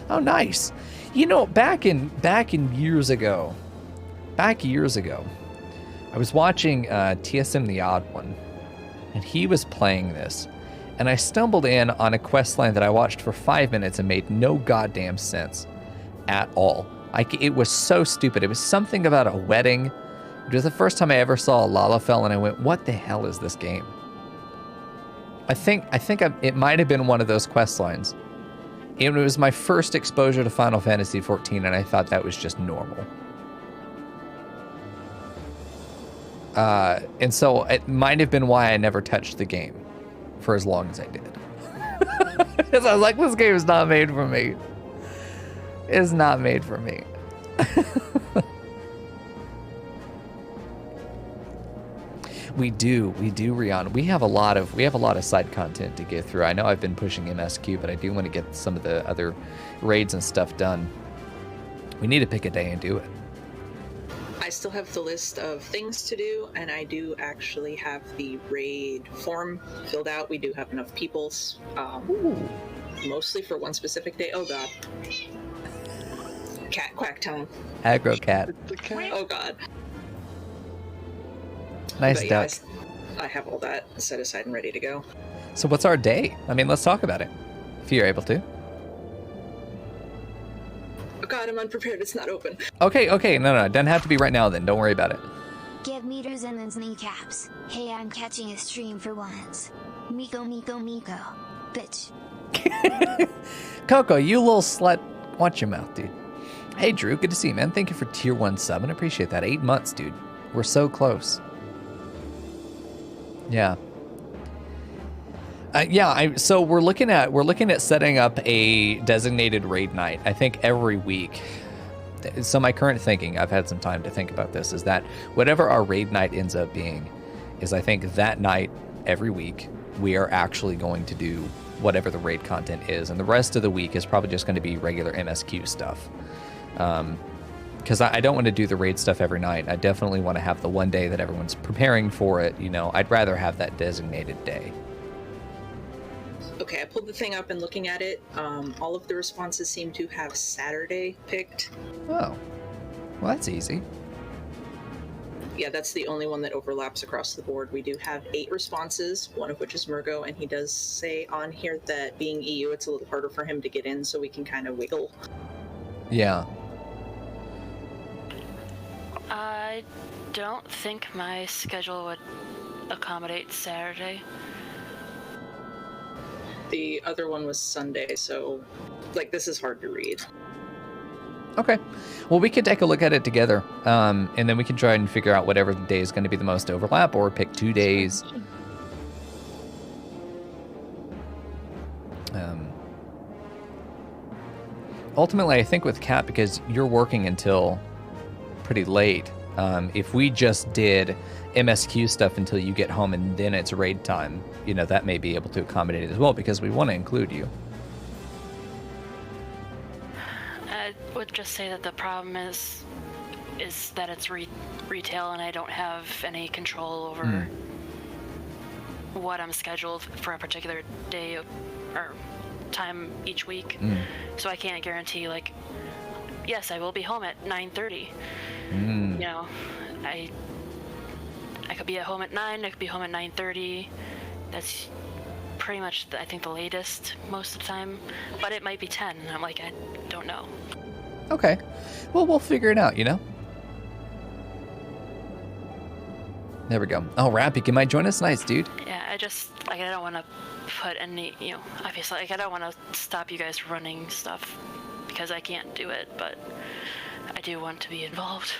Oh, nice. You know, back in years ago, I was watching TSM The Odd One, and he was playing this, and I stumbled in on a questline that I watched for 5 minutes and made no goddamn sense at all. It was so stupid. It was something about a wedding. It was the first time I ever saw a Lalafell, and I went, what the hell is this game? I think it might have been one of those quest lines. It was my first exposure to Final Fantasy XIV, and I thought that was just normal. And so it might have been why I never touched the game for as long as I did. Because I was like, this game is not made for me. It's not made for me. We do, Rihanna. We have a lot of side content to get through. I know I've been pushing MSQ, but I do want to get some of the other raids and stuff done. We need to pick a day and do it. I still have the list of things to do, and I do actually have the raid form filled out. We do have enough people, mostly for one specific day. Oh god. Cat quack time. Aggro cat. Oh god. Nice but duck. Yeah, I have all that set aside and ready to go. So what's our day? I mean, let's talk about it, if you're able to. Oh god, I'm unprepared. It's not open. Okay. No. It doesn't have to be right now then. Don't worry about it. Give meters and then kneecaps. Hey, I'm catching a stream for once. Mico. Bitch. Coco, you little slut. Watch your mouth, dude. Hey, Drew. Good to see you, man. Thank you for tier 1 sub. I appreciate that. 8 months, dude. We're so close. Yeah. So we're looking at setting up a designated raid night. I think every week. So my current thinking, I've had some time to think about this, is that whatever our raid night ends up being, is I think that night every week we are actually going to do whatever the raid content is, and the rest of the week is probably just going to be regular MSQ stuff. Because I don't want to do the raid stuff every night. I definitely want to have the one day that everyone's preparing for it. You know, I'd rather have that designated day. Okay, I pulled the thing up and looking at it, all of the responses seem to have Saturday picked. Oh, well, that's easy. Yeah, that's the only one that overlaps across the board. We do have 8 responses, one of which is Murgo, and he does say on here that being EU, it's a little harder for him to get in, so we can kind of wiggle. Yeah. I don't think my schedule would accommodate Saturday. The other one was Sunday, so, like, this is hard to read. Okay. Well, we could take a look at it together, and then we can try and figure out whatever day is going to be the most overlap, or pick 2 days. Ultimately, I think with Kat, because you're working until pretty late, if we just did MSQ stuff until you get home and then it's raid time, you know, that may be able to accommodate it as well, because we want to include you. I would just say that the problem is that it's retail, and I don't have any control over what I'm scheduled for a particular day or time each week. So I can't guarantee, like, yes, I will be home at 9:30. You know, I could be at home at 9, I could be home at 9:30. That's pretty much, I think, the latest most of the time. But it might be 10, and I'm like, I don't know. Okay. Well, we'll figure it out, you know? There we go. Oh, Rapik, you might join us? Nice, dude. Yeah, I don't want to put any, you know, obviously, like, I don't want to stop you guys running stuff because I can't do it, but I do want to be involved.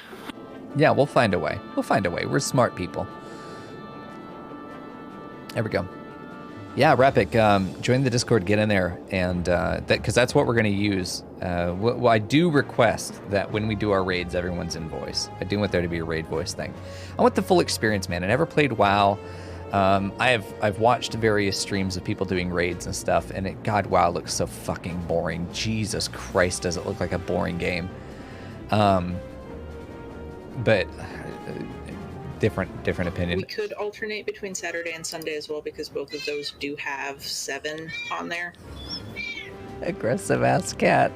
Yeah, we'll find a way. We're smart people. There we go. Yeah, Rapik, join the Discord, get in there, and because that's what we're going to use. Well, I do request that when we do our raids, everyone's in voice. I do want there to be a raid voice thing. I want the full experience, man. I never played WoW. I've watched various streams of people doing raids and stuff, and God, WoW looks so fucking boring. Jesus Christ, does it look like a boring game. But different opinion. We could alternate between Saturday and Sunday as well, because both of those do have 7 on there. Aggressive ass cat.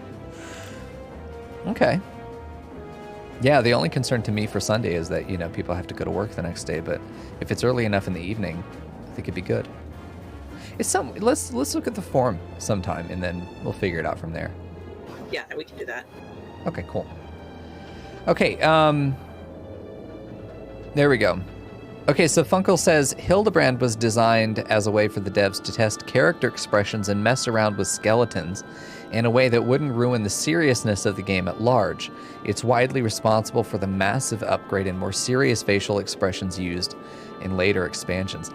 Okay. Yeah, the only concern to me for Sunday is that, people have to go to work the next day, but if it's early enough in the evening, I think it'd be good. Let's look at the forum sometime, and then we'll figure it out from there. Yeah, we can do that. Okay, cool. Okay, there we go. Okay, so Funkel says, Hildebrand was designed as a way for the devs to test character expressions and mess around with skeletons in a way that wouldn't ruin the seriousness of the game at large. It's widely responsible for the massive upgrade and more serious facial expressions used in later expansions.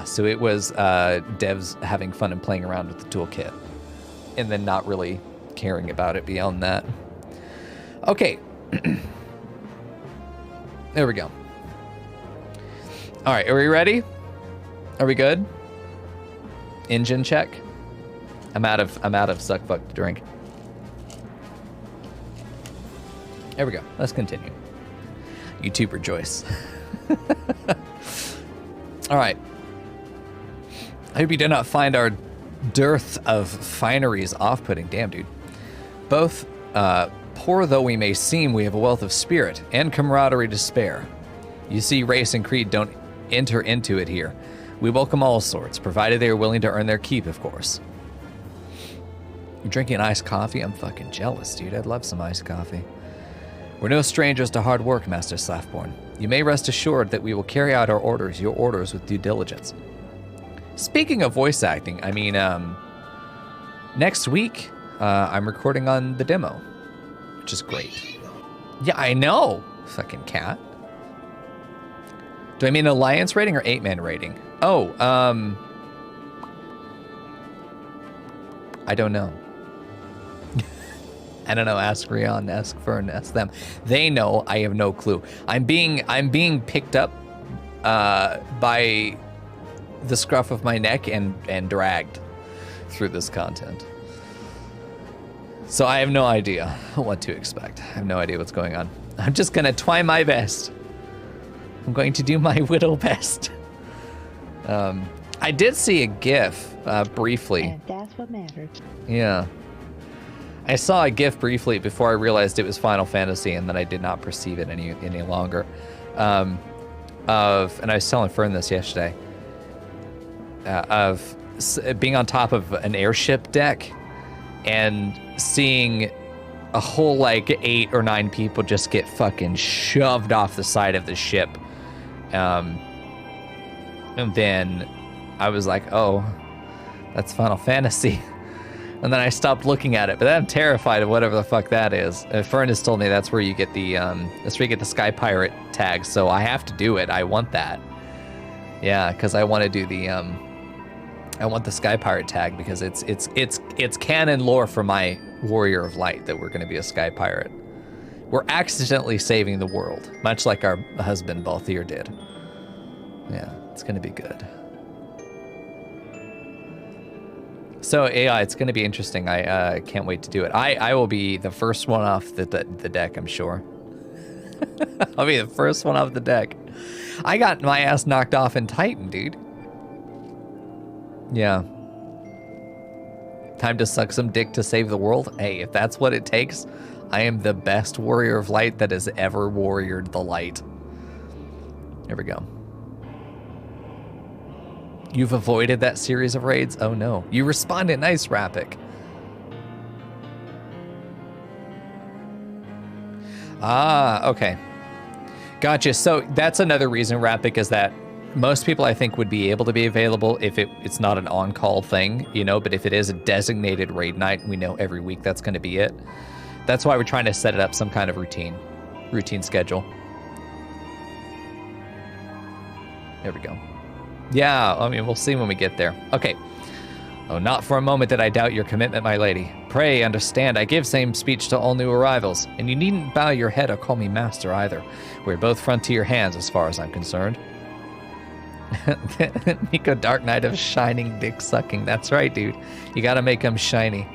So it was devs having fun and playing around with the toolkit, and then not really caring about it beyond that. Okay. There we go. All right, are we ready? Are we good? Engine check. I'm out of suck fuck to drink. There we go. Let's continue. YouTube rejoice. All right. I hope you do not find our dearth of fineries off-putting. Damn, dude. Both poor though we may seem, we have a wealth of spirit and camaraderie to spare. You see, race and creed don't enter into it here. We welcome all sorts, provided they are willing to earn their keep, of course. You're drinking iced coffee? I'm fucking jealous, dude. I'd love some iced coffee. We're no strangers to hard work, Master Slaffborn. You may rest assured that we will carry out your orders with due diligence. Speaking of voice acting, I mean, next week, I'm recording on the demo, which is great. Yeah, I know. Fucking cat. Do I mean alliance rating or 8-man rating? Oh, I don't know. I don't know. Ask Rion, ask Fern, ask them. They know. I have no clue. I'm being picked up by the scruff of my neck and dragged through this content. So I have no idea what to expect. I have no idea what's going on. I'm just gonna try my best. I'm going to do my whittle best. I did see a GIF briefly. And that's what matters. Yeah. I saw a GIF briefly before I realized it was Final Fantasy, and then I did not perceive it any longer. And I was telling Fern this yesterday, of being on top of an airship deck and seeing a whole 8 or 9 people just get fucking shoved off the side of the ship. And then I was like, oh, that's Final Fantasy. And then I stopped looking at it, but I'm terrified of whatever the fuck that is. Fern has told me that's where you get the Sky Pirate tag, so I have to do it. I want that. Yeah, because I want to do the I want the Sky Pirate tag because it's canon lore for my Warrior of Light that we're going to be a Sky Pirate. We're accidentally saving the world, much like our husband Balthier did. Yeah, it's going to be good. So yeah, it's going to be interesting. I can't wait to do it. I will be the first one off the deck, I'm sure. I'll be the first one off the deck. I got my ass knocked off in Titan, dude. Yeah. Time to suck some dick to save the world? Hey, if that's what it takes, I am the best Warrior of Light that has ever warriored the light. There we go. You've avoided that series of raids? Oh no. You responded. Nice, Rapik. Ah, okay. Gotcha. So that's another reason, Rapik, is that most people I think would be able to be available if it's not an on-call thing, but if it is a designated raid night, we know every week that's going to be it. That's why we're trying to set it up some kind of routine schedule. There we go. Yeah, I mean, we'll see when we get there. Okay. Oh, not for a moment did I doubt your commitment, my lady. Pray, understand, I give same speech to all new arrivals, and you needn't bow your head or call me master either. We're both frontier hands as far as I'm concerned. Mico Dark Knight of shining dick sucking. That's right, dude. You gotta make them shiny.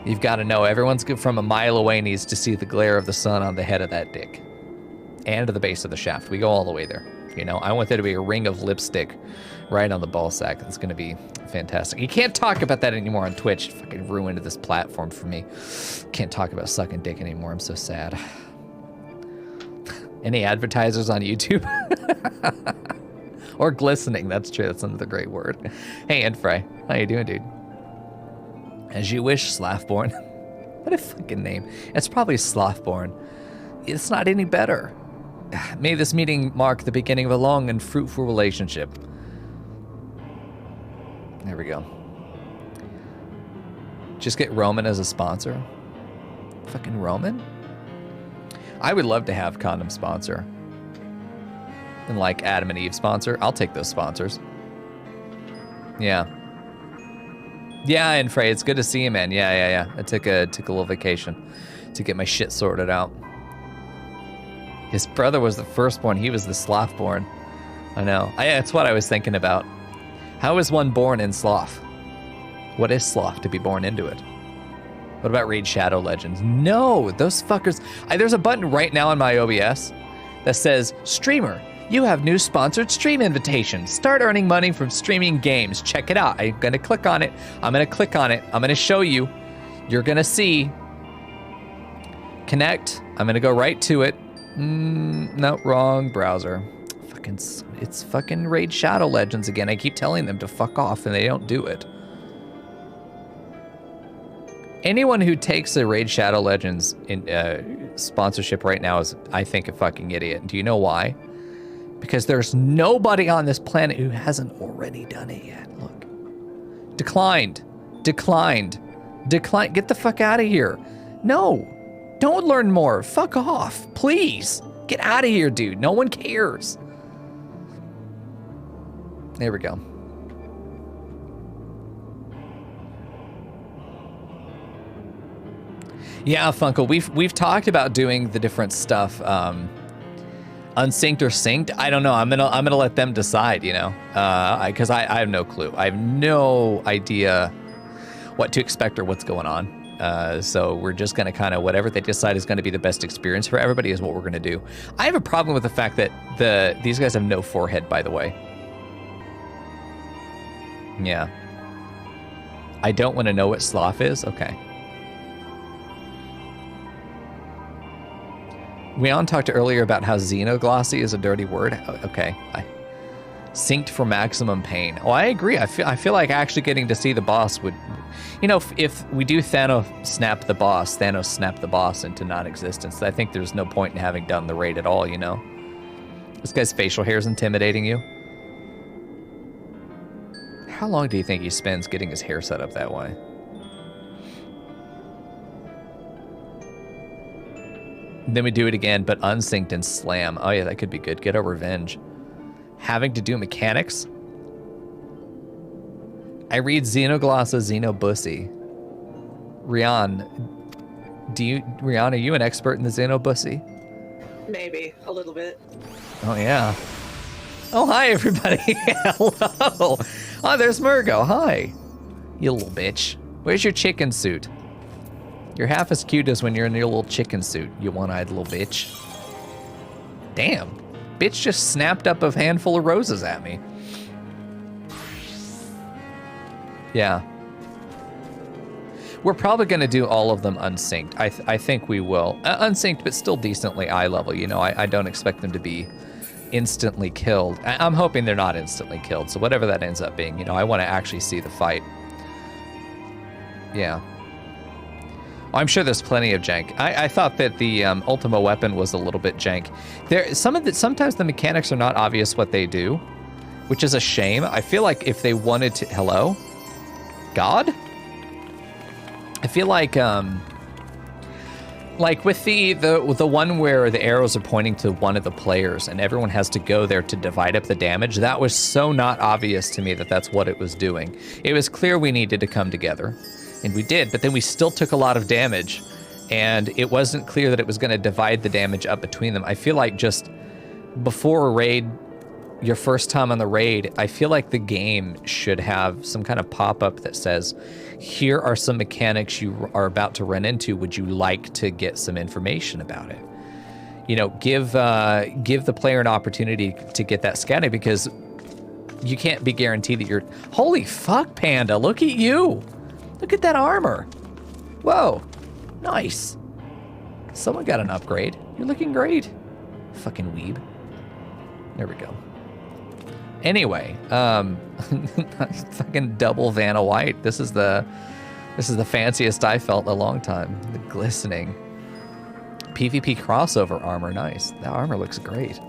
You've got to know everyone's good from a mile away needs to see the glare of the sun on the head of that dick. and to the base of the shaft. We go all the way there. You know, I want there to be a ring of lipstick right on the ball sack. It's going to be fantastic. You can't talk about that anymore on Twitch. It fucking ruined this platform for me. Can't talk about sucking dick anymore. I'm so sad. Any advertisers on YouTube? Or glistening. That's true. That's another great word. Hey, Endfry. How you doing, dude? As you wish, Slothborn. What a fucking name. It's probably Slothborn. It's not any better. May this meeting mark the beginning of a long and fruitful relationship. There we go. Just get Roman as a sponsor. Fucking Roman? I would love to have Condom sponsor. And like Adam and Eve sponsor. I'll take those sponsors. Yeah. Yeah, and Frey, it's good to see you, man. Yeah. I took a little vacation to get my shit sorted out. His brother was the firstborn. He was the slothborn. I know. That's what I was thinking about. How is one born in sloth? What is sloth to be born into it? What about Raid Shadow Legends? No, those fuckers. There's a button right now on my OBS that says, Streamer, you have new sponsored stream invitations. Start earning money from streaming games. Check it out. I'm going to click on it. I'm going to show you. You're going to see. Connect. I'm going to go right to it. No, wrong browser. It's fucking Raid Shadow Legends again. I keep telling them to fuck off and they don't do it. Anyone who takes a Raid Shadow Legends in sponsorship right now is, I think, a fucking idiot. Do you know why? Because there's nobody on this planet who hasn't already done it yet. Look. Declined. Get the fuck out of here. No. Don't learn more. Fuck off. Please. Get out of here, dude. No one cares. There we go. Yeah, Funko, we've talked about doing the different stuff, unsynced or synced. I don't know. I'm gonna let them decide. You know, because I have no clue. I have no idea what to expect or what's going on. So we're just gonna kind of whatever they decide is going to be the best experience for everybody is what we're gonna do. I have a problem with the fact that these guys have no forehead, by the way. Yeah. I don't want to know what sloth is. Okay. Leon talked earlier about how xenoglossy is a dirty word. Okay. Synced for maximum pain. Oh, I agree. I feel like actually getting to see the boss would... You know, if we do Thanos snap the boss into non-existence, I think there's no point in having done the raid at all, you know? This guy's facial hair is intimidating you. How long do you think he spends getting his hair set up that way? Then we do it again, but unsynced and slam. Oh yeah, that could be good. Get a revenge. Having to do mechanics. I read Xenoglossa, Xenobussy. Rian, are you an expert in the Xenobussy? Maybe, a little bit. Oh yeah. Oh, hi everybody. Hello. Oh, there's Murgo. Hi. You little bitch. Where's your chicken suit? You're half as cute as when you're in your little chicken suit, you one-eyed little bitch. Damn. Bitch just snapped up a handful of roses at me. Yeah. We're probably going to do all of them unsynced. I think we will. Unsynced, but still decently eye level. You know, I don't expect them to be instantly killed. I'm hoping they're not instantly killed. So whatever that ends up being, you know, I want to actually see the fight. Yeah. I'm sure there's plenty of jank. I thought that the Ultima weapon was a little bit jank. Sometimes the mechanics are not obvious what they do, which is a shame. I feel like if they wanted to... Hello? God? I feel like with the one where the arrows are pointing to one of the players and everyone has to go there to divide up the damage, that was so not obvious to me that that's what it was doing. It was clear we needed to come together. And we did, but then we still took a lot of damage, and it wasn't clear that it was going to divide the damage up between them. I feel like just before a raid, your first time on the raid, I feel like the game should have some kind of pop-up that says, here are some mechanics you are about to run into. Would you like to get some information about it? you know, give the player an opportunity to get that scouting, because you can't be guaranteed that you're... Holy fuck, Panda, look at you. Look at that armor. Whoa, nice. Someone got an upgrade. You're looking great. Fucking weeb. There we go. Anyway, fucking double Vanna White. This is the fanciest I felt in a long time. The glistening PvP crossover armor. Nice. That armor looks great.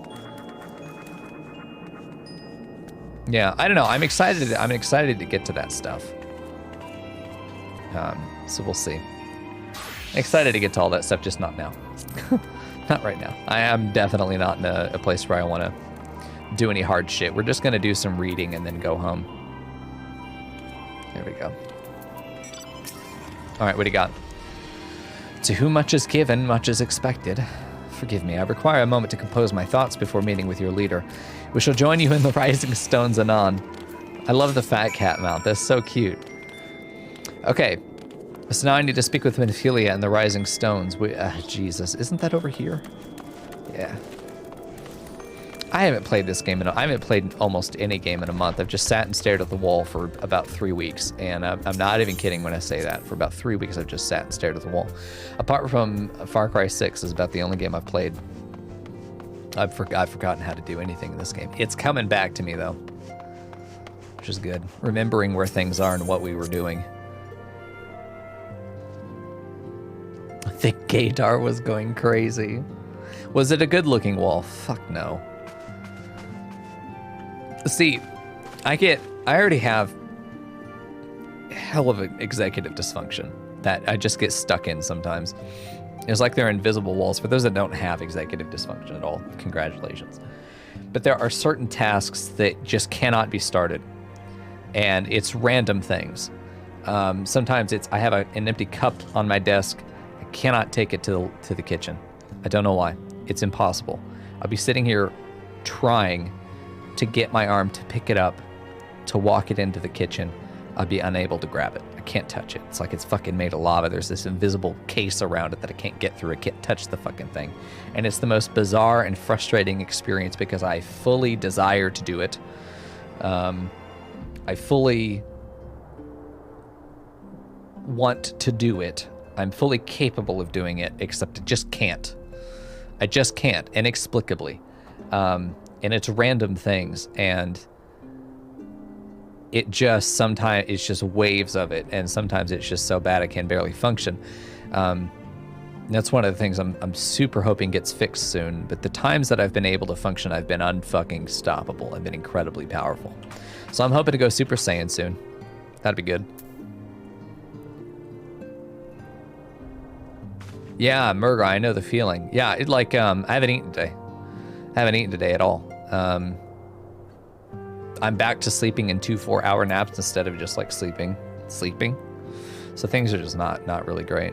Yeah, I don't know. I'm excited to get to that stuff. So we'll see. Excited to get to all that stuff, just not now. Not right now. I am definitely not in a place where I want to do any hard shit. We're just going to do some reading and then go home. There we go. All right, what do you got? To whom much is given, much is expected. Forgive me, I require a moment to compose my thoughts before meeting with your leader. We shall join you in the Rising Stones anon. I love the fat cat mount. That's so cute. Okay. So now I need to speak with Minfilia and the Rising Stones. Jesus, isn't that over here? Yeah. I haven't played this game I haven't played almost any game in a month. I've just sat and stared at the wall for about 3 weeks, and I'm not even kidding when I say that. For about 3 weeks, I've just sat and stared at the wall. Apart from Far Cry 6 is about the only game I've played. I've forgotten how to do anything in this game. It's coming back to me though, which is good. Remembering where things are and what we were doing. The gaydar was going crazy. Was it a good-looking wall? Fuck no. See, I already have hell of an executive dysfunction that I just get stuck in sometimes. It's like they're invisible walls. For those that don't have executive dysfunction at all, congratulations. But there are certain tasks that just cannot be started, and it's random things. Sometimes I have an empty cup on my desk. I cannot take it to the kitchen. I don't know why. It's impossible. I'll be sitting here trying to get my arm to pick it up, to walk it into the kitchen. I'll be unable to grab it. I can't touch it. It's like it's fucking made of lava. There's this invisible case around it that I can't get through. I can't touch the fucking thing. And it's the most bizarre and frustrating experience because I fully desire to do it. I fully want to do it. I'm fully capable of doing it, except I just can't. I just can't, inexplicably. And it's random things, and it just sometimes it's just waves of it, and sometimes it's just so bad I can barely function. That's one of the things I'm super hoping gets fixed soon. But the times that I've been able to function, I've been unfucking stoppable. I've been incredibly powerful. So I'm hoping to go Super Saiyan soon. That'd be good. Yeah, Murga, I know the feeling. Yeah, I haven't eaten today. I haven't eaten today at all. I'm back to sleeping in 2 4-hour naps instead of just like sleeping. So things are just not really great.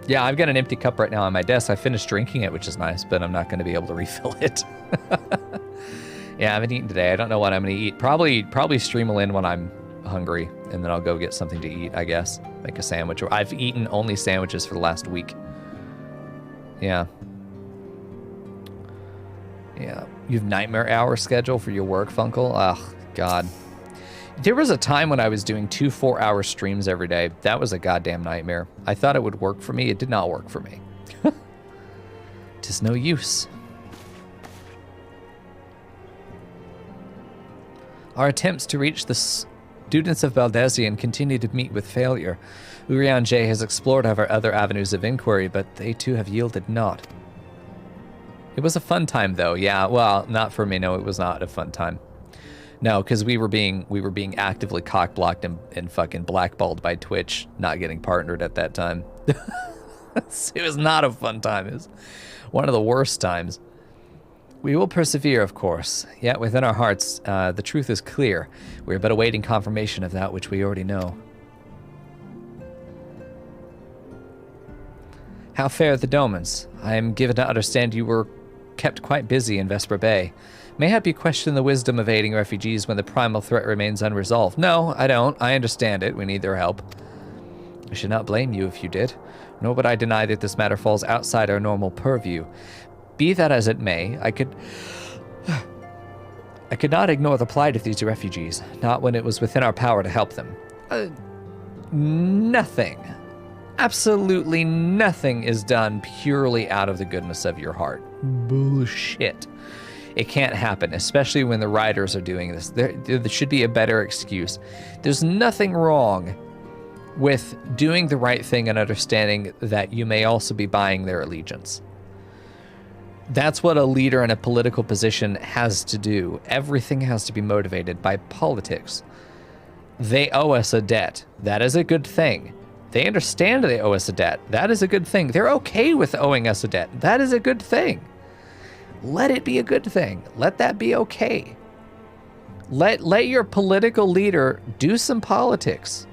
Yeah, I've got an empty cup right now on my desk. I finished drinking it, which is nice, but I'm not going to be able to refill it. Yeah, I haven't eaten today. I don't know what I'm going to eat. Probably stream in when I'm hungry, and then I'll go get something to eat, I guess. Make a sandwich. Or I've eaten only sandwiches for the last week. Yeah. Yeah. You have nightmare hour schedule for your work, Funkle? Oh, God. There was a time when I was doing 2 4-hour streams every day. That was a goddamn nightmare. I thought it would work for me. It did not work for me. Tis no use. Our attempts to reach the students of Baldesion continue to meet with failure. Urian J has explored our other avenues of inquiry, but they too have yielded naught. It was a fun time, though. Yeah, well, not for me. No, it was not a fun time. No, because we were being actively cock-blocked and fucking blackballed by Twitch, not getting partnered at that time. It was not a fun time. It was one of the worst times. We will persevere, of course. Yet within our hearts, the truth is clear. We are but awaiting confirmation of that which we already know. How fare the Domans? I am given to understand you were kept quite busy in Vesper Bay. Mayhap you question the wisdom of aiding refugees when the primal threat remains unresolved. No, I don't. I understand it. We need their help. I should not blame you if you did. nor would I deny that this matter falls outside our normal purview. Be that as it may, I could not ignore the plight of these refugees, not when it was within our power to help them. Nothing, absolutely nothing is done purely out of the goodness of your heart. Bullshit. It can't happen, especially when the writers are doing this. There should be a better excuse. There's nothing wrong with doing the right thing and understanding that you may also be buying their allegiance. That's what a leader in a political position has to do. Everything has to be motivated by politics. They owe us a debt. That is a good thing. They understand they owe us a debt. That is a good thing. They're okay with owing us a debt. That is a good thing. Let it be a good thing. Let that be okay. Let your political leader do some politics.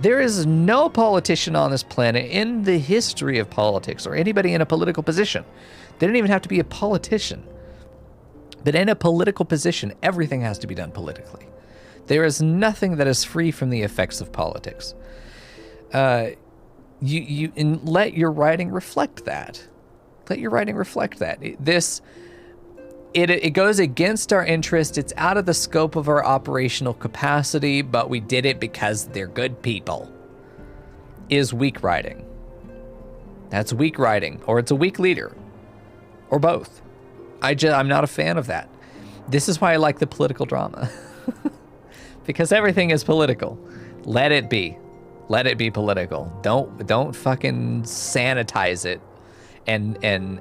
There is no politician on this planet in the history of politics or anybody in a political position. They don't even have to be a politician. But in a political position, everything has to be done politically. There is nothing that is free from the effects of politics. Let your writing reflect that. Let your writing reflect that. It goes against our interest. It's out of the scope of our operational capacity, but we did it because they're good people. Is weak writing. That's weak writing, or it's a weak leader, or both. I'm not a fan of that. This is why I like the political drama. Because everything is political. Let it be. Let it be political. Don't fucking sanitize it and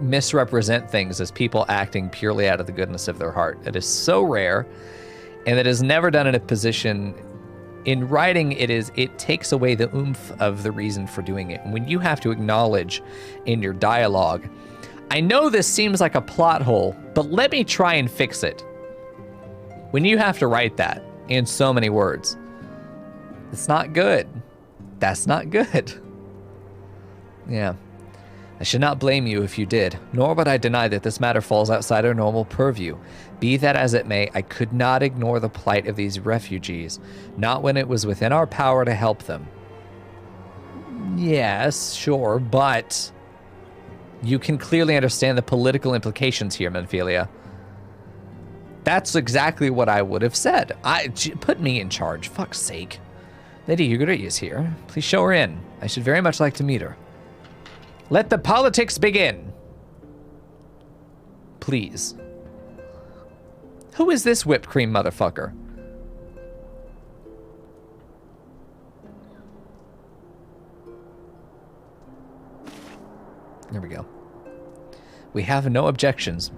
misrepresent things as people acting purely out of the goodness of their heart. It is so rare, and it is never done in a position. In writing, it takes away the oomph of the reason for doing it. And when you have to acknowledge in your dialogue, I know this seems like a plot hole, but let me try and fix it. When you have to write that in so many words, it's not good. That's not good. Yeah. I should not blame you if you did, nor would I deny that this matter falls outside our normal purview. Be that as it may, I could not ignore the plight of these refugees, not when it was within our power to help them. Yes, sure, but you can clearly understand the political implications here, Menphelia. That's exactly what I would have said. Put me in charge, fuck's sake. Lady Ugari is here. Please show her in. I should very much like to meet her. Let the politics begin. Please. Who is this whipped cream motherfucker? There we go. We have no objections.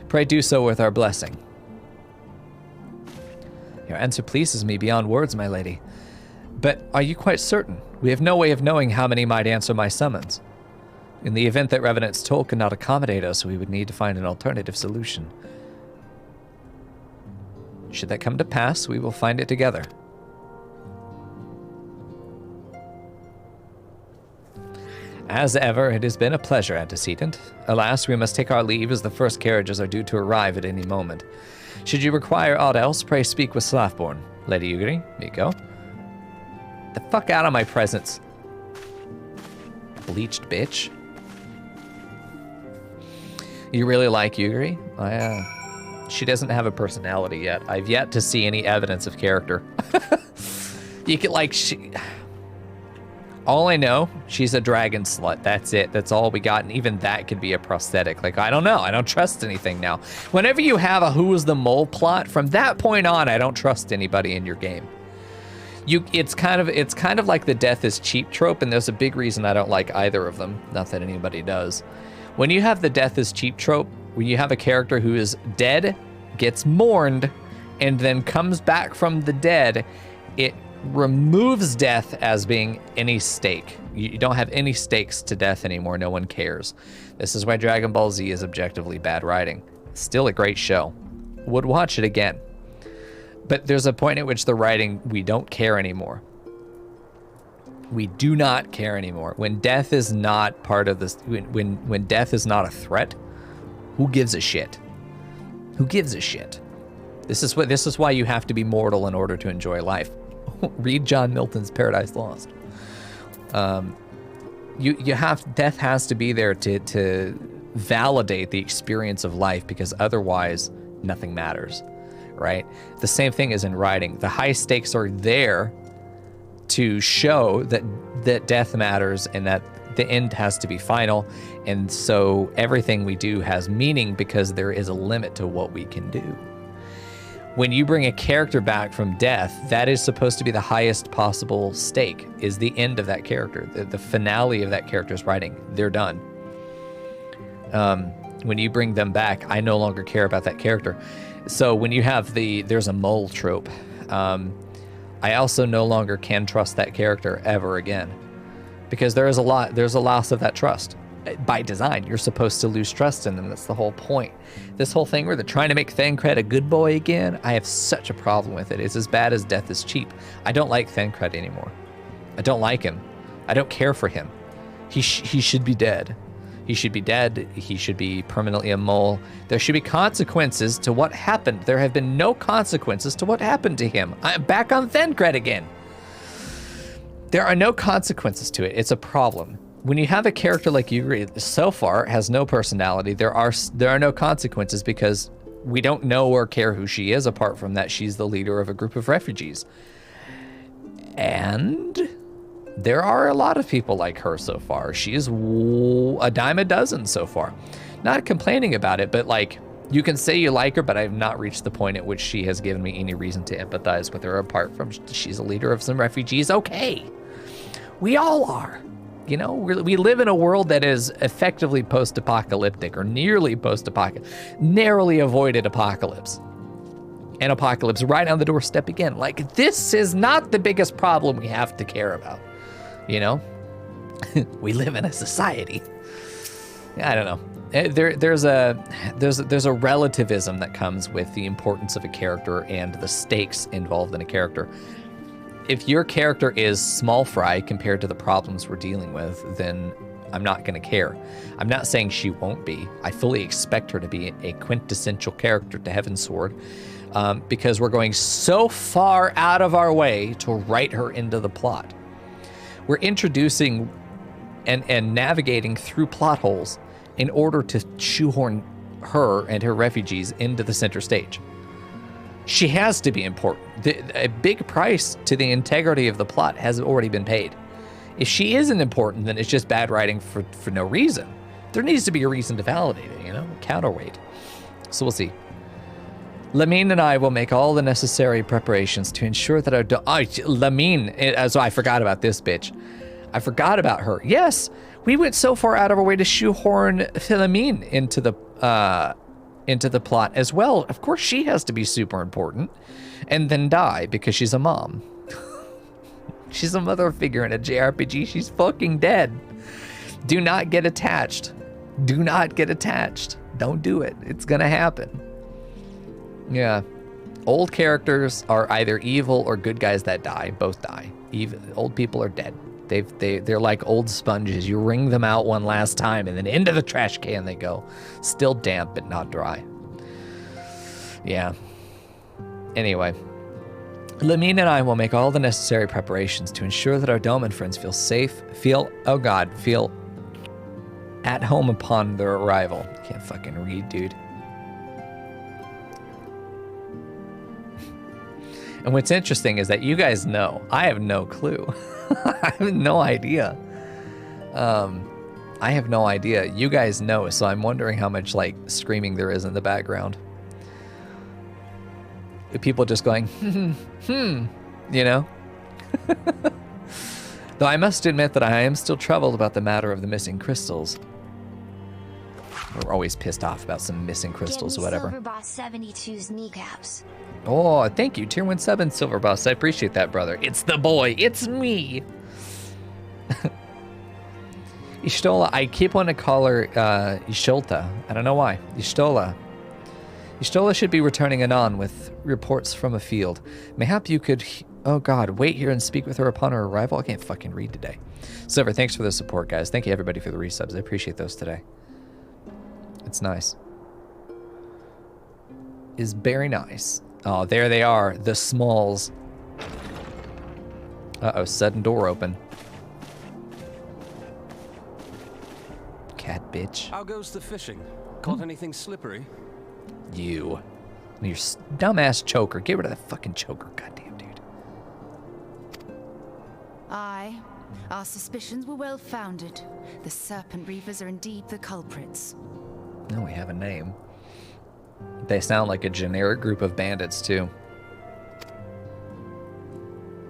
Pray do so with our blessing. Your answer pleases me beyond words, my lady. But are you quite certain? We have no way of knowing how many might answer my summons. In the event that Revenant's toll cannot accommodate us, we would need to find an alternative solution. Should that come to pass, we will find it together. As ever, it has been a pleasure, antecedent. Alas, we must take our leave as the first carriages are due to arrive at any moment. Should you require aught else, pray speak with Slathborn. Lady Ugari, Mico. The fuck out of my presence. Bleached bitch. You really like Ugari? She doesn't have a personality yet. I've yet to see any evidence of character. You could all I know, she's a dragon slut. That's it. That's all we got. And even that could be a prosthetic. Like, I don't know. I don't trust anything now. Whenever you have a who is the mole plot, from that point on, I don't trust anybody in your game. It's kind of like the death is cheap trope, and there's a big reason I don't like either of them. Not that anybody does. When you have the death is cheap trope, when you have a character who is dead, gets mourned, and then comes back from the dead, it removes death as being any stake. You don't have any stakes to death anymore. No one cares. This is why Dragon Ball Z is objectively bad writing. Still a great show. Would watch it again. But there's a point at which the writing, we don't care anymore. We do not care anymore. When death is not part of this, when death is not a threat, who gives a shit? Who gives a shit? This is why you have to be mortal in order to enjoy life. Read John Milton's Paradise Lost. death has to be there to validate the experience of life, because otherwise nothing matters, right? The same thing is in writing. The high stakes are there to show that death matters and that the end has to be final. And so everything we do has meaning because there is a limit to what we can do. When you bring a character back from death, that is supposed to be the highest possible stake, is the end of that character, the finale of that character's writing. They're done. When you bring them back, I no longer care about that character. So when you have there's a mole trope, I also no longer can trust that character ever again, because there's a loss of that trust. By design, you're supposed to lose trust in them. That's the whole point. This whole thing where they're trying to make Thancred a good boy again, I have such a problem with it. It's as bad as Death is Cheap. I don't like Thancred anymore. I don't like him. I don't care for him. He should be dead. He should be dead. He should be permanently a mole. There should be consequences to what happened. There have been no consequences to what happened to him. I'm back on Thancred again. There are no consequences to it. It's a problem. When you have a character like Ygritte, so far has no personality, there are no consequences because we don't know or care who she is, apart from that she's the leader of a group of refugees. And there are a lot of people like her so far. She is a dime a dozen so far. Not complaining about it, but like, you can say you like her, but I've not reached the point at which she has given me any reason to empathize with her, apart from she's a leader of some refugees. Okay, we all are. You know, we live in a world that is effectively post-apocalyptic, or nearly post-apocalyptic, narrowly avoided apocalypse. And apocalypse right on the doorstep again. Like, this is not the biggest problem we have to care about. You know, we live in a society. I don't know. There's a relativism that comes with the importance of a character and the stakes involved in a character. If your character is small fry compared to the problems we're dealing with, then I'm not going to care. I'm not saying she won't be. I fully expect her to be a quintessential character to Heavensward, because we're going so far out of our way to write her into the plot. We're introducing and navigating through plot holes in order to shoehorn her and her refugees into the center stage. She has to be important. A big price to the integrity of the plot has already been paid. If she isn't important, then it's just bad writing for no reason. There needs to be a reason to validate it, you know, counterweight. So we'll see. Lamine and I will make all the necessary preparations to ensure that our Lamine, so I forgot about this bitch. I forgot about her. Yes, we went so far out of our way to shoehorn Philomene into the plot as well. Of course, she has to be super important and then die because she's a mom. She's a mother figure in a JRPG. She's fucking dead. Do not get attached. Do not get attached. Don't do it. It's gonna happen. Yeah. Old characters are either evil or good guys that die. Both die. Old people are dead. They're like old sponges. You wring them out one last time and then into the trash can they go. Still damp but not dry. Yeah. Anyway. Lamine and I will make all the necessary preparations to ensure that our Doman friends feel safe, feel at home upon their arrival. Can't fucking read, dude. And what's interesting is that you guys know. I have no clue. I have no idea. I have no idea. You guys know, so I'm wondering how much like screaming there is in the background. People just going, you know? Though I must admit that I am still troubled about the matter of the missing crystals. We're always pissed off about some missing crystals or whatever. Silver Boss 72's kneecaps. Oh, thank you, Tier 17 Silver Boss. I appreciate that, brother. It's the boy. It's me. Ishtola, I keep wanting to call her Isholta. I don't know why. Ishtola. Ishtola should be returning anon with reports from a field. Mayhap you could, oh god, wait here and speak with her upon her arrival. I can't fucking read today. Silver, thanks for the support, guys. Thank you, everybody, for the resubs. I appreciate those today. It's nice. Is very nice. Oh, there they are, the Smalls. Uh-oh, sudden door open. bitch. How goes the fishing? Caught anything slippery? You. Your dumbass choker. Get rid of that fucking choker. Goddamn, dude. Aye. Our suspicions were well founded. The Serpent Reavers are indeed the culprits. No, we have a name. They sound like a generic group of bandits, too.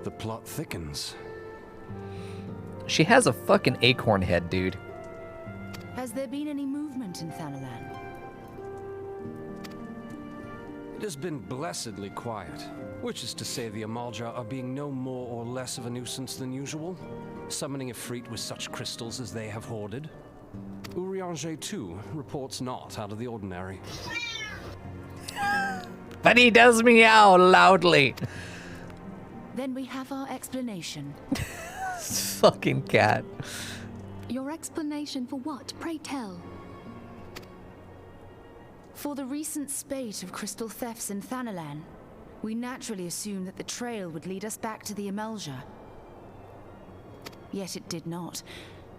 The plot thickens. She has a fucking acorn head, dude. Has there been any movement in Thanalan? It has been blessedly quiet, which is to say the Amalja are being no more or less of a nuisance than usual, summoning a Efreet with such crystals as they have hoarded. Urianger, too, reports not out of the ordinary. But he does meow loudly. Then we have our explanation. Fucking cat. Your explanation for what? Pray tell. For the recent spate of crystal thefts in Thanalan, we naturally assumed that the trail would lead us back to the Amalja. Yet it did not.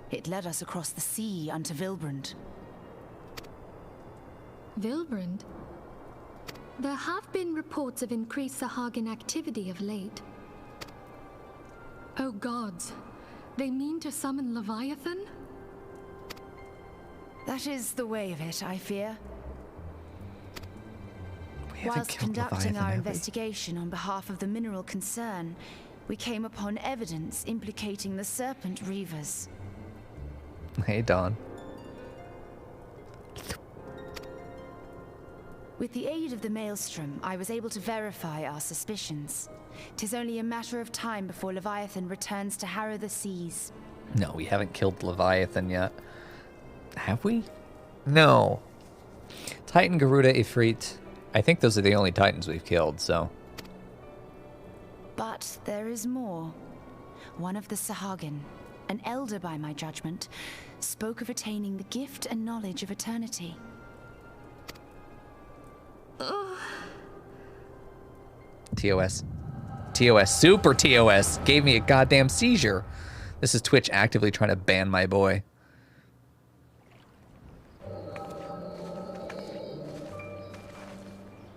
It led us across the sea unto Vilbrand. Vilbrand? There have been reports of increased Sahagin activity of late. Oh gods, they mean to summon Leviathan? That is the way of it, I fear. Whilst killed conducting Leviathan, our have we? investigation on behalf of the mineral concern, we came upon evidence implicating the Serpent Reavers. Hey, Dawn. With the aid of the Maelstrom, I was able to verify our suspicions. 'Tis only a matter of time before Leviathan returns to harrow the seas. No, we haven't killed Leviathan yet. Have we? No. Titan, Garuda, Ifrit. I think those are the only Titans we've killed, so. But there is more. One of the Sahagin, an elder by my judgment, spoke of attaining the gift and knowledge of eternity. TOS. TOS. Super TOS. Gave me a goddamn seizure. This is Twitch actively trying to ban my boy.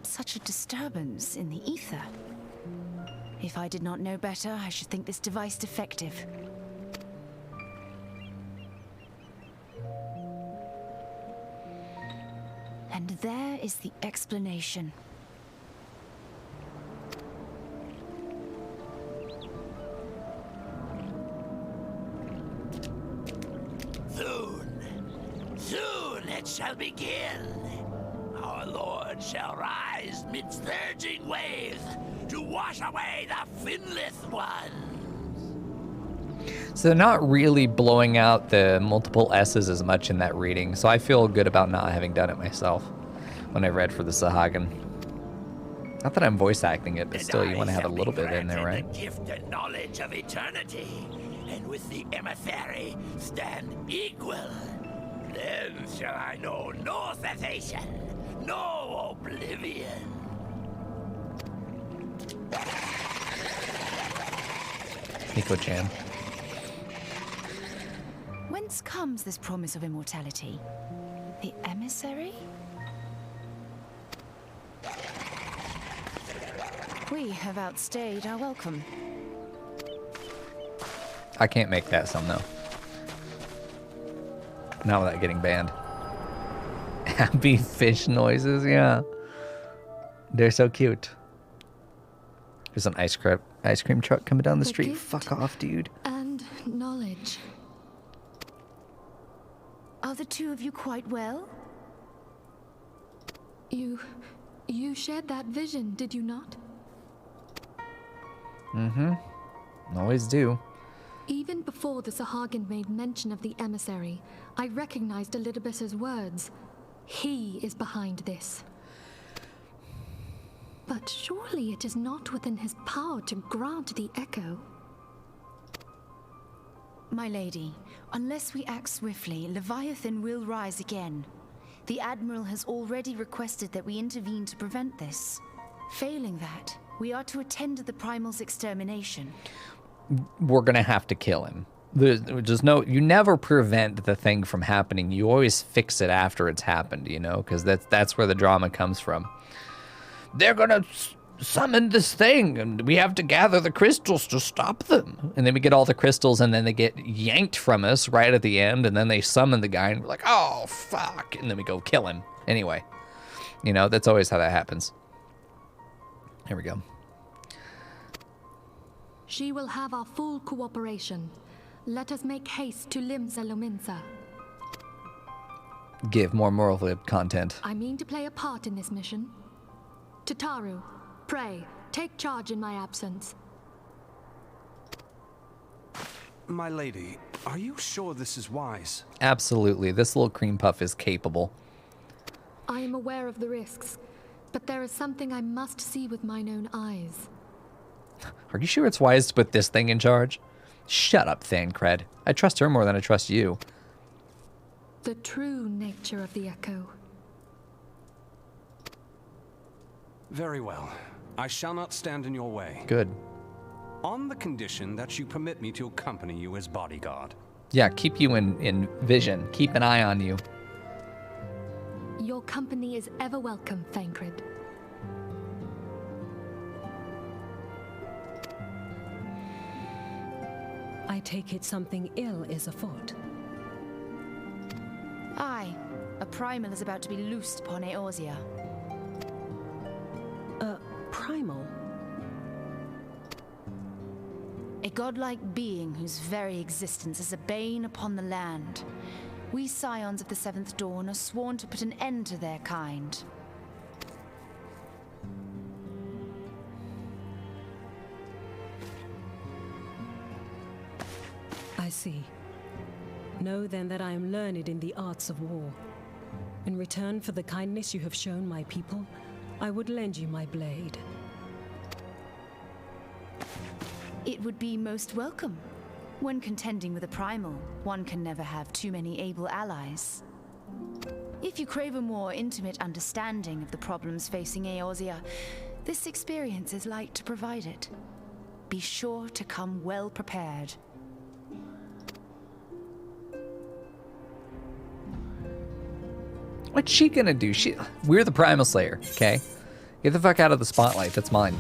Such a disturbance in the ether. If I did not know better, I should think this device defective. And there is the explanation. Soon it shall begin. Our Lord shall rise midst surging waves to wash away the finless ones. So they're not really blowing out the multiple S's as much in that reading, so I feel good about not having done it myself when I read for the Sahagin. Not that I'm voice acting it, but still, you want to have a little bit in there, right? The gift and knowledge of eternity, and with the emissary stand equal. Then shall I know no cessation, no oblivion. Mico-chan. Whence comes this promise of immortality? The emissary? We have outstayed our welcome. I can't make that sound though. Not without getting banned. Happy fish noises, yeah. They're so cute. There's an ice cream truck coming down the street. gift Fuck off, dude. And knowledge. Are the two of you quite well? You shared that vision, did you not? Mm-hmm. Always do. Even before the Sahagin made mention of the emissary, I recognized Elidibus's words. He is behind this. But surely it is not within his power to grant the echo. My lady, unless we act swiftly, Leviathan will rise again. The Admiral has already requested that we intervene to prevent this. Failing that, we are to attend to the Primal's extermination. We're gonna have to kill him. There's just no, you never prevent the thing from happening. You always fix it after it's happened, you know, because that's where the drama comes from. They're gonna summon this thing, and we have to gather the crystals to stop them. And then we get all the crystals, and then they get yanked from us right at the end, and then they summon the guy, and we're like, oh, fuck. And then we go kill him. Anyway, you know, that's always how that happens. Here we go. She will have our full cooperation. Let us make haste to Limsa Lominsa. Give more moral content. I mean to play a part in this mission. Tataru, pray, take charge in my absence. My lady, are you sure this is wise? Absolutely. This little cream puff is capable. I am aware of the risks, but there is something I must see with mine own eyes. Are you sure it's wise to put this thing in charge? Shut up, Thancred. I trust her more than I trust you. The true nature of the Echo. Very well. I shall not stand in your way. Good. On the condition that you permit me to accompany you as bodyguard. Yeah, keep you in vision. Keep an eye on you. Your company is ever welcome, Thancred. I take it something ill is afoot. Aye, a primal is about to be loosed upon Eorzea. A primal? A godlike being whose very existence is a bane upon the land. We scions of the Seventh Dawn are sworn to put an end to their kind. I see. Know then that I am learned in the arts of war. In return for the kindness you have shown my people, I would lend you my blade. It would be most welcome. When contending with a primal, one can never have too many able allies. If you crave a more intimate understanding of the problems facing Eorzea, this experience is like to provide it. Be sure to come well prepared. What's she gonna do? We're the Primal Slayer, okay? Get the fuck out of the spotlight. That's mine.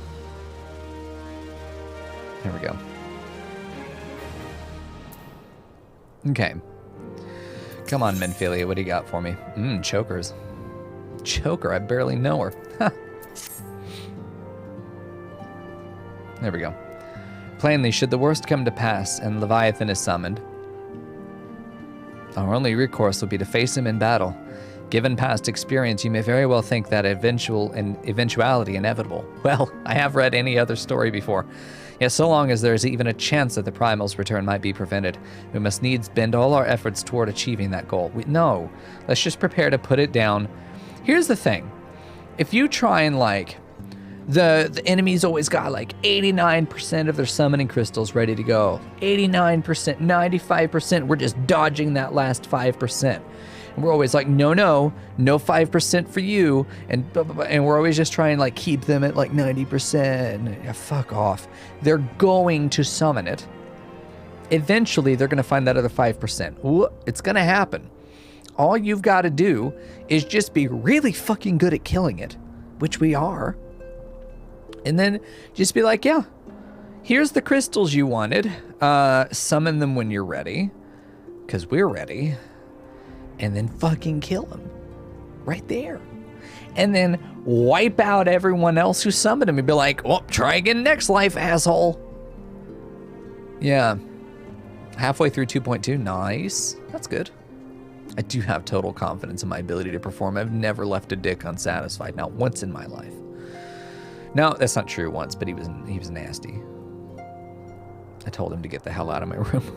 There we go. Okay. Come on, Menphilia. What do you got for me? Chokers. Choker. I barely know her. There we go. Plainly, should the worst come to pass and Leviathan is summoned, our only recourse will be to face him in battle. Given past experience, you may very well think that eventuality inevitable. Well, I have read any other story before. Yet so long as there is even a chance that the Primal's return might be prevented, we must needs bend all our efforts toward achieving that goal. No, let's just prepare to put it down. Here's the thing. If you try and the enemy's always got 89% of their summoning crystals ready to go. 89%, 95%, we're just dodging that last 5%. And we're always like, no 5% for you. And we're always just trying to keep them at 90%. Yeah, fuck off. They're going to summon it. Eventually, they're going to find that other 5%. It's going to happen. All you've got to do is just be really fucking good at killing it, which we are. And then just be like, yeah, here's the crystals you wanted. Summon them when you're ready, because we're ready. And then fucking kill him right there. And then wipe out everyone else who summoned him and be like, oh, try again next life, asshole. Yeah. Halfway through 2.2. Nice. That's good. I do have total confidence in my ability to perform. I've never left a dick unsatisfied, not once in my life. No, that's not true once, but he was nasty. I told him to get the hell out of my room.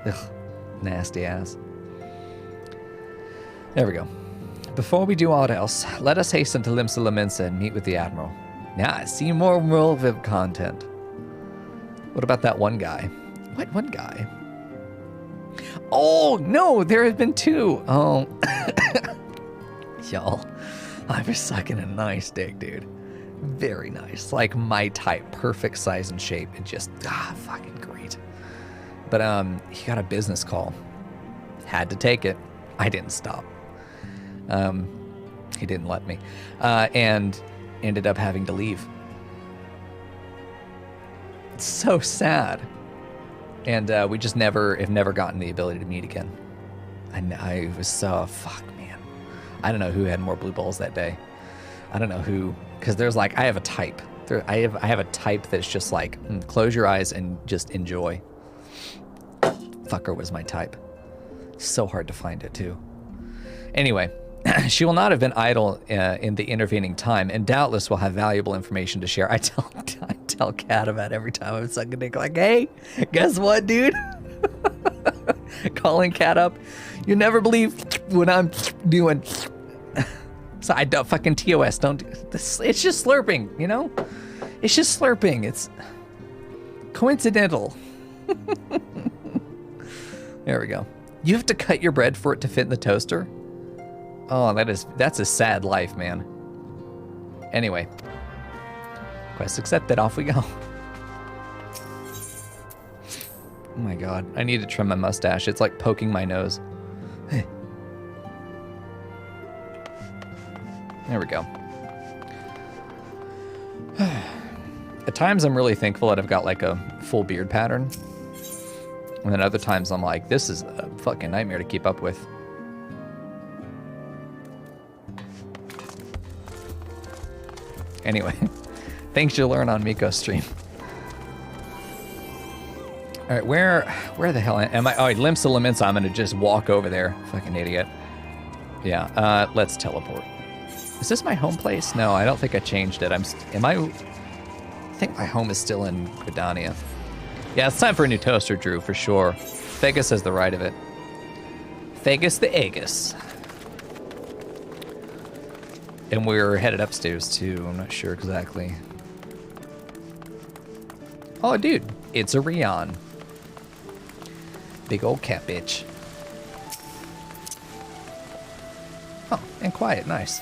Ugh. Nasty ass. There we go. Before we do aught else, let us hasten to Limsa Lominsa and meet with the Admiral. Now I see more relevant content. What about that one guy? What one guy? Oh, no, there have been two. Oh. Y'all, I was sucking a nice dick, dude. Very nice. Like my type. Perfect size and shape. And just, fucking great. But he got a business call. Had to take it. I didn't stop. He didn't let me. And ended up having to leave. It's so sad. And we just have never gotten the ability to meet again. I was so, fuck, man. I don't know who had more blue balls that day. I don't know who, because there's like, I have a type. I have a type that's just like, close your eyes and just enjoy. Fucker was my type. So hard to find it too. Anyway, she will not have been idle in the intervening time, and doubtless will have valuable information to share. I tell Kat about every time I'm sucking a dick, like, hey, guess what, dude? Calling Kat up. You never believe what I'm doing. So I don't fucking TOS. Don't do this. It's just slurping, you know? It's just slurping. It's coincidental. There we go. You have to cut your bread for it to fit in the toaster? Oh, that's a sad life, man. Anyway. Quest accepted. Off we go. Oh my god. I need to trim my mustache. It's like poking my nose. There we go. At times I'm really thankful that I've got like a full beard pattern. And then other times I'm like, this is a fucking nightmare to keep up with. Anyway, things you learn on Mico's stream. All right, where the hell am I? Oh, Limsa Lamenta, I'm gonna just walk over there. Fucking idiot. Yeah, let's teleport. Is this my home place? No, I don't think I changed it. I think my home is still in Gridania. Yeah, it's time for a new toaster, Drew, for sure. Thegus has the right of it. Thegus the Aegis. And we're headed upstairs, too. I'm not sure exactly. Oh, dude. It's a Rion. Big old cat bitch. Oh, and quiet. Nice.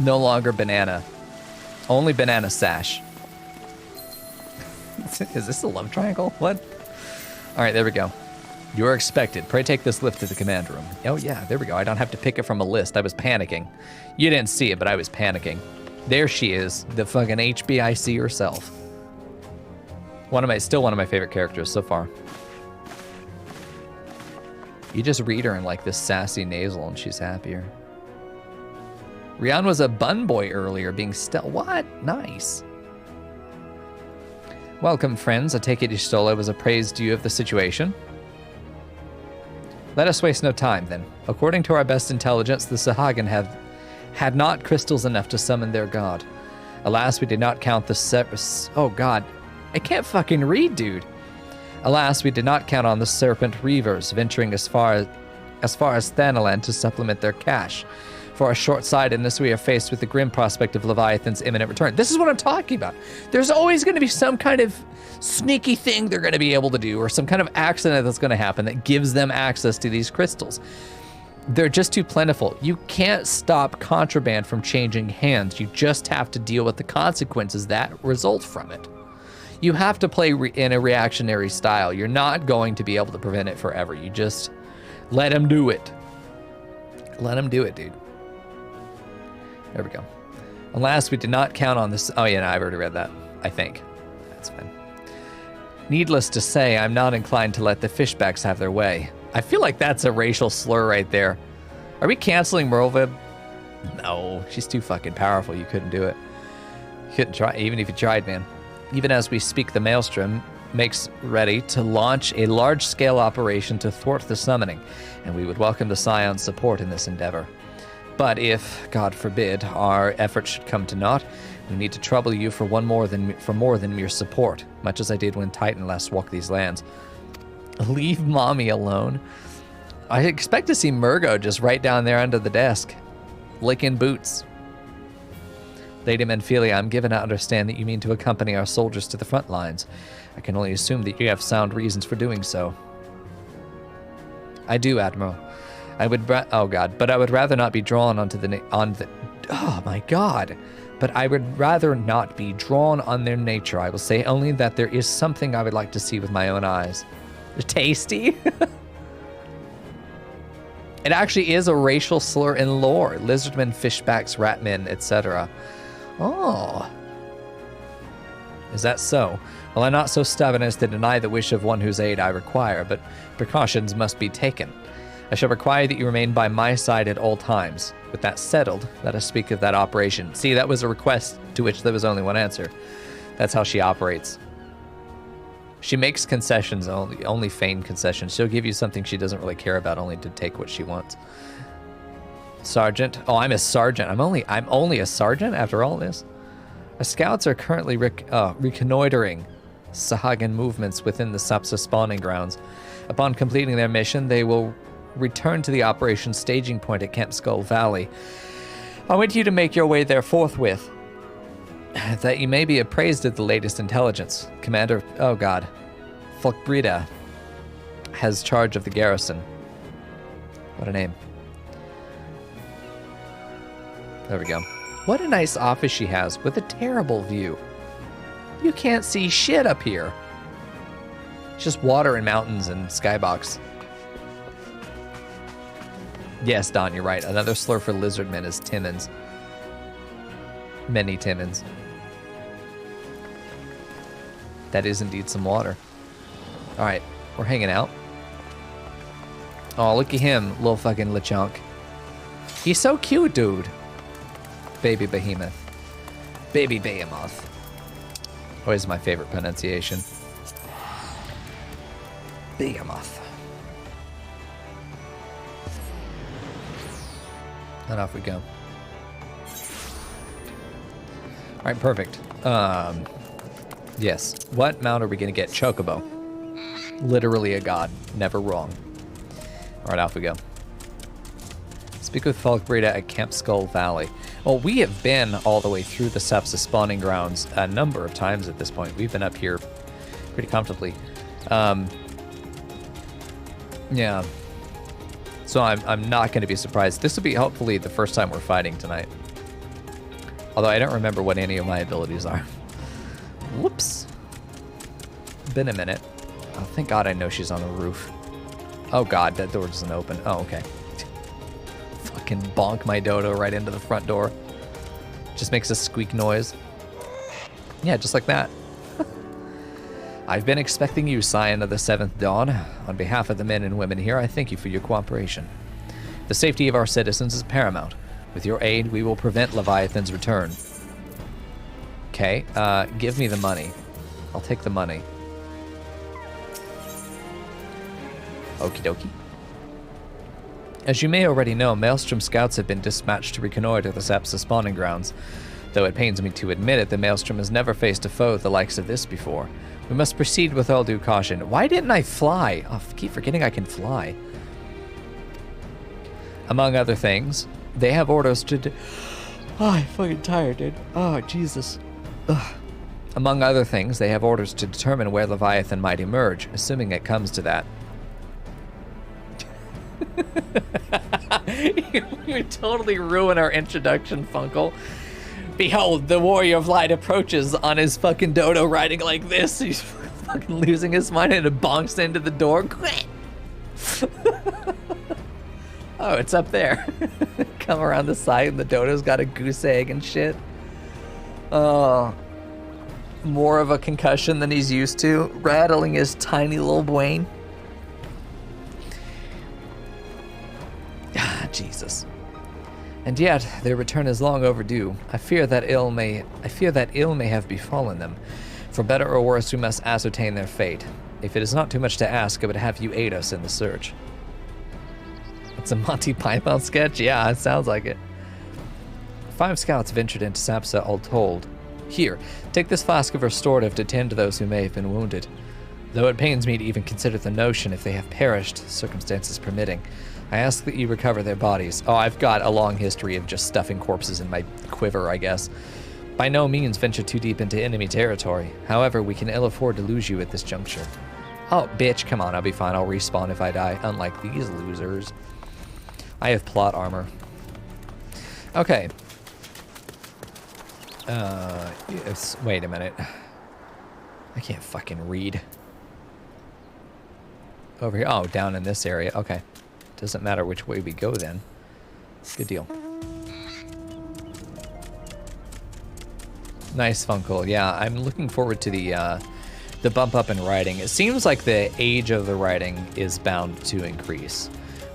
No longer banana. Only banana sash. Is this a love triangle? What? All right, there we go. You are expected. Pray take this lift to the command room. Oh, yeah, there we go. I don't have to pick it from a list. I was panicking. You didn't see it, but I was panicking. There she is, the fucking HBIC herself. Still one of my favorite characters so far. You just read her in like this sassy nasal and she's happier. Rian was a bun boy earlier, being what? Nice. Welcome, friends. I take it Istola was appraised to you of the situation. Let us waste no time, then. According to our best intelligence, the Sahagin had not crystals enough to summon their god. Alas, we did not count the oh god. I can't fucking read, dude. Alas, we did not count on the Serpent Reavers venturing as far as Thanalan to supplement their cache. For our short-sightedness, we are faced with the grim prospect of Leviathan's imminent return. This is what I'm talking about. There's always going to be some kind of sneaky thing they're going to be able to do, or some kind of accident that's going to happen that gives them access to these crystals. They're just too plentiful. You can't stop contraband from changing hands. You just have to deal with the consequences that result from it. You have to play in a reactionary style. You're not going to be able to prevent it forever. You just let them do it. Let them do it, dude. There we go. Alas, we did not count on this. Oh, yeah, no, I've already read that, I think. That's fine. Needless to say, I'm not inclined to let the fishbacks have their way. I feel like that's a racial slur right there. Are we canceling Merlvib? No, she's too fucking powerful. You couldn't do it. You couldn't try, even if you tried, man. Even as we speak, the Maelstrom makes ready to launch a large-scale operation to thwart the summoning, and we would welcome the Scion's support in this endeavor. But if, God forbid, our efforts should come to naught, we need to trouble you for more than mere support, much as I did when Titan last walked these lands. Leave mommy alone. I expect to see Murgo just right down there under the desk, licking boots. Lady Menphelia, I'm given to understand that you mean to accompany our soldiers to the front lines. I can only assume that you have sound reasons for doing so. I do, Admiral. But I would rather not be drawn onto Oh my god. But I would rather not be drawn on their nature. I will say only that there is something I would like to see with my own eyes. Tasty? It actually is a racial slur in lore. Lizardmen, fishbacks, ratmen, etc. Oh. Is that so? Well, I'm not so stubborn as to deny the wish of one whose aid I require, but precautions must be taken. I shall require that you remain by my side at all times. With that settled, let us speak of that operation. See, that was a request to which there was only one answer. That's how she operates. She makes concessions, only feigned concessions. She'll give you something she doesn't really care about, only to take what she wants. Sergeant. Oh, I'm a sergeant. I'm only a sergeant after all this. Our scouts are currently reconnoitering Sahagin movements within the Sapsa spawning grounds. Upon completing their mission, they will return to the operation staging point at Camp Skull Valley. I want you to make your way there forthwith, that you may be appraised of the latest intelligence. Commander, oh god, Folkbrida has charge of the garrison. What a name. There we go. What a nice office she has with a terrible view. You can't see shit up here. It's just water and mountains and skybox. Yes, Don, you're right. Another slur for lizardmen is Timmins. Many Timmins. That is indeed some water. Alright, we're hanging out. Oh, look at him, little fucking Lechonk. He's so cute, dude. Baby Behemoth. Baby Behemoth. Always my favorite pronunciation. Behemoth. And off we go. Alright, perfect. Yes. What mount are we going to get? Chocobo. Literally a god. Never wrong. Alright, off we go. Speak with Folkbrida at Camp Skull Valley. Well, we have been all the way through the Sapsa spawning grounds a number of times at this point. We've been up here pretty comfortably. Yeah. So I'm not going to be surprised. This will be hopefully the first time we're fighting tonight. Although I don't remember what any of my abilities are. Whoops. Been a minute. Oh, thank God I know she's on the roof. Oh God, that door doesn't open. Oh, okay. Fucking bonk my dodo right into the front door. Just makes a squeak noise. Yeah, just like that. I've been expecting you, Scion of the Seventh Dawn. On behalf of the men and women here, I thank you for your cooperation. The safety of our citizens is paramount. With your aid, we will prevent Leviathan's return. Okay, give me the money. I'll take the money. Okie dokie. As you may already know, Maelstrom scouts have been dispatched to reconnoiter the Sapsa spawning grounds. Though it pains me to admit it, the Maelstrom has never faced a foe the likes of this before. We must proceed with all due caution. Why didn't I fly? Oh, I keep forgetting I can fly. Among other things, they have orders to... Oh, I'm fucking tired, dude. Oh, Jesus. Ugh. Among other things, they have orders to determine where Leviathan might emerge, assuming it comes to that. You totally ruin our introduction, Funkle. Behold, the warrior of light approaches on his fucking dodo riding like this. He's fucking losing his mind and it bonks into the door. Oh, it's up there. Come around the side and the dodo's got a goose egg and shit. Oh, more of a concussion than he's used to. Rattling his tiny little brain. Ah, Jesus. And yet, their return is long overdue. I fear that ill may have befallen them. For better or worse, we must ascertain their fate. If it is not too much to ask, I would have you aid us in the search. It's a Monty Python sketch? Yeah, it sounds like it. 5 scouts ventured into Sapsa all told. Here, take this flask of restorative to tend to those who may have been wounded. Though it pains me to even consider the notion if they have perished, circumstances permitting. I ask that you recover their bodies. Oh, I've got a long history of just stuffing corpses in my quiver, I guess. By no means venture too deep into enemy territory. However, we can ill afford to lose you at this juncture. Oh, bitch, come on, I'll be fine. I'll respawn if I die, unlike these losers. I have plot armor. Okay. Yes, wait a minute. I can't fucking read. Over here. Oh, down in this area. Okay. Doesn't matter which way we go then. Good deal. Nice Funkle. Yeah, I'm looking forward to the bump up in writing. It seems like the age of the writing is bound to increase,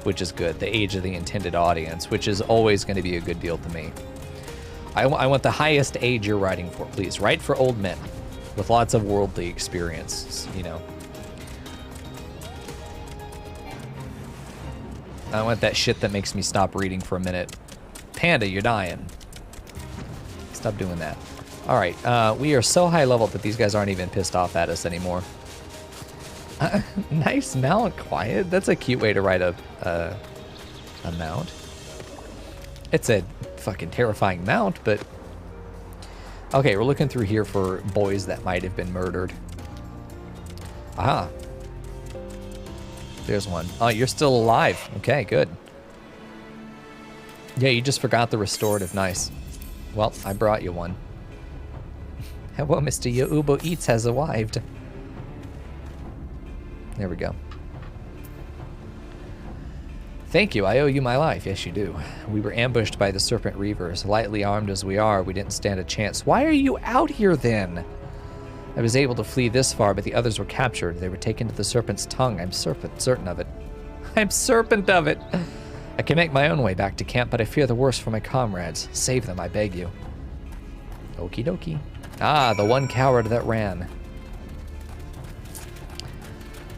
which is good. The age of the intended audience, which is always going to be a good deal to me. I want the highest age you're writing for, please. Write for old men with lots of worldly experience, you know. I want that shit that makes me stop reading for a minute. Panda, you're dying. Stop doing that. All right, we are so high level that these guys aren't even pissed off at us anymore. Nice mount, Quiet. That's a cute way to write a mount. It's a fucking terrifying mount, but... Okay, we're looking through here for boys that might have been murdered. Ah. There's one. Oh, you're still alive. Okay, good. Yeah, you just forgot the restorative. Nice. Well, I brought you one. Hello, Mr. Your Uber Eats has arrived. There we go. Thank you, I owe you my life. Yes, you do. We were ambushed by the Serpent Reavers. Lightly armed as we are, we didn't stand a chance. Why are you out here then? I was able to flee this far, but the others were captured. They were taken to the Serpent's Tongue. I'm certain of it. I'm certain of it. I can make my own way back to camp, but I fear the worst for my comrades. Save them, I beg you. Okie dokie. Ah, the one coward that ran.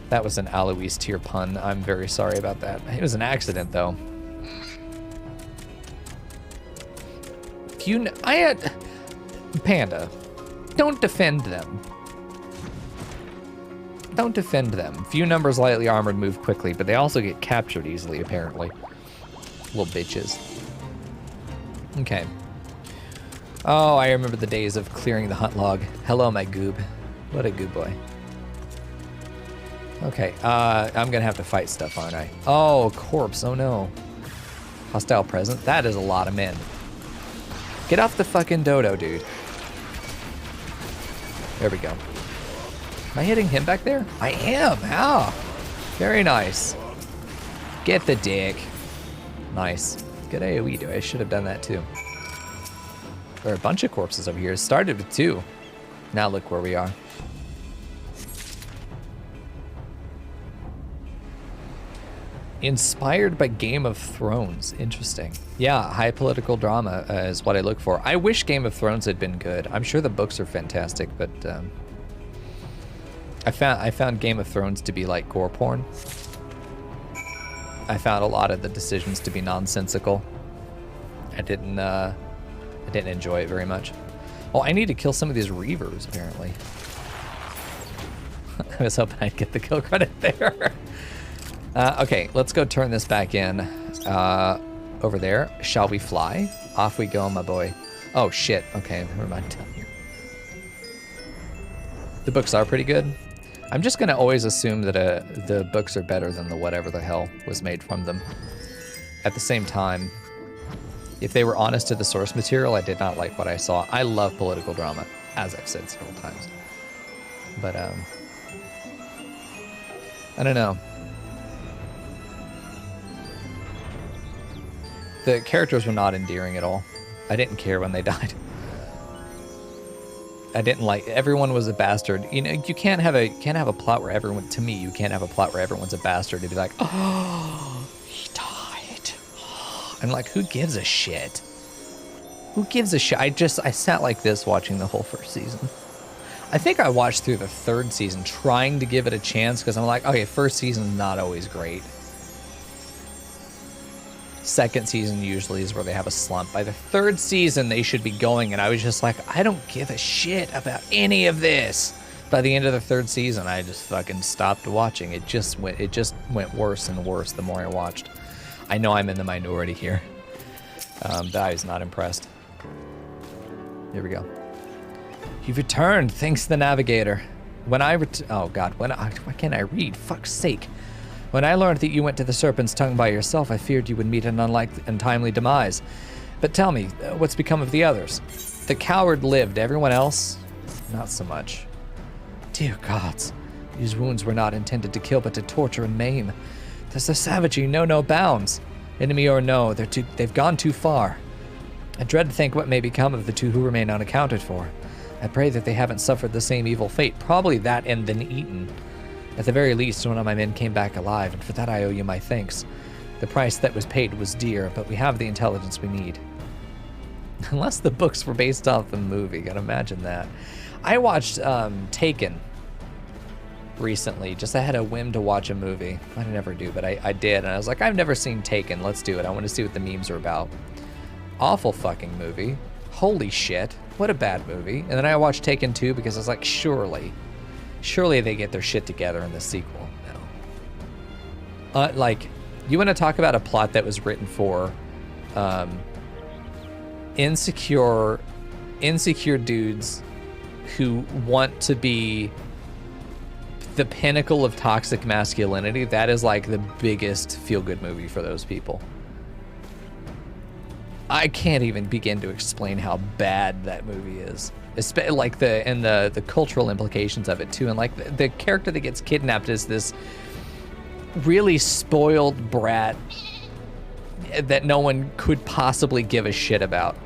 That was an Alois tier pun. I'm very sorry about that. It was an accident, though. Panda, don't defend them. Don't defend them. Few numbers lightly armored move quickly, but they also get captured easily, apparently. Little bitches. Okay. Oh, I remember the days of clearing the hunt log. Hello, my goob. What a good boy. Okay, I'm gonna have to fight stuff, aren't I? Oh, corpse, oh no. Hostile present? That is a lot of men. Get off the fucking dodo, dude. There we go. Am I hitting him back there? I am, how? Very nice. Get the dick. Nice. Good AoE, dude. I should have done that too. There are a bunch of corpses over here. It started with 2. Now look where we are. Inspired by Game of Thrones. Interesting. Yeah, high political drama is what I look for. I wish Game of Thrones had been good. I'm sure the books are fantastic, but I found Game of Thrones to be like gore porn. I found a lot of the decisions to be nonsensical. I didn't enjoy it very much. Oh, I need to kill some of these Reavers, apparently. I was hoping I'd get the kill credit there. Okay, let's go turn this back in. Over there. Shall we fly? Off we go, my boy. Oh, shit. Okay, never mind. The books are pretty good. I'm just going to always assume that the books are better than the whatever the hell was made from them. At the same time, if they were honest to the source material, I did not like what I saw. I love political drama, as I've said several times. But, I don't know. The characters were not endearing at all. I didn't care when they died. I didn't like, everyone was a bastard. You know, you can't have a plot where everyone, to me, you can't have a plot where everyone's a bastard to be like, oh, he died. I'm like, who gives a shit? Who gives a shit? I sat like this watching the whole first season. I think I watched through the 3rd season trying to give it a chance because I'm like, okay, first season's not always great. 2nd season usually is where they have a slump. By the 3rd season, they should be going, and I was just like, I don't give a shit about any of this. By the end of the 3rd season, I just fucking stopped watching. It just went worse and worse the more I watched. I know I'm in the minority here, but I was not impressed. Here we go. You've returned, thanks to the navigator. When I oh god, why can't I read? Fuck's sake. When I learned that you went to the Serpent's Tongue by yourself, I feared you would meet an untimely demise. But tell me, what's become of the others? The coward lived. Everyone else, not so much. Dear gods, these wounds were not intended to kill, but to torture and maim. There's the savagery, no bounds. Enemy or no, they've gone too far. I dread to think what may become of the two who remain unaccounted for. I pray that they haven't suffered the same evil fate. Probably that and then eaten. At the very least, one of my men came back alive, and for that I owe you my thanks. The price that was paid was dear, but we have the intelligence we need. Unless the books were based off the movie, gotta imagine that. I watched Taken recently. Just I had a whim to watch a movie. I never do, but I did, and I was like, I've never seen Taken. Let's do it. I want to see what the memes are about. Awful fucking movie. Holy shit. What a bad movie. And then I watched Taken 2 because I was like, surely they get their shit together in the sequel. No. Like, you want to talk about a plot that was written for insecure dudes who want to be the pinnacle of toxic masculinity. That is like the biggest feel-good movie for those people. I can't even begin to explain how bad that movie is. Like the cultural implications of it too, and like the character that gets kidnapped is this really spoiled brat that no one could possibly give a shit about.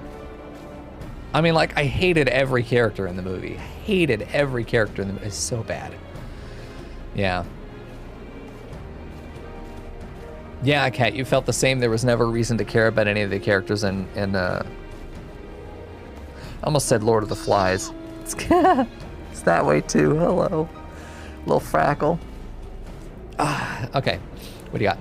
I mean, like, I hated every character in the movie. Hated every character in the movie. It's so bad. Yeah. Yeah, Kat, you felt the same. There was never a reason to care about any of the characters in I almost said Lord of the Flies. It's that way too. Hello. Little Frackle. Okay. What do you got?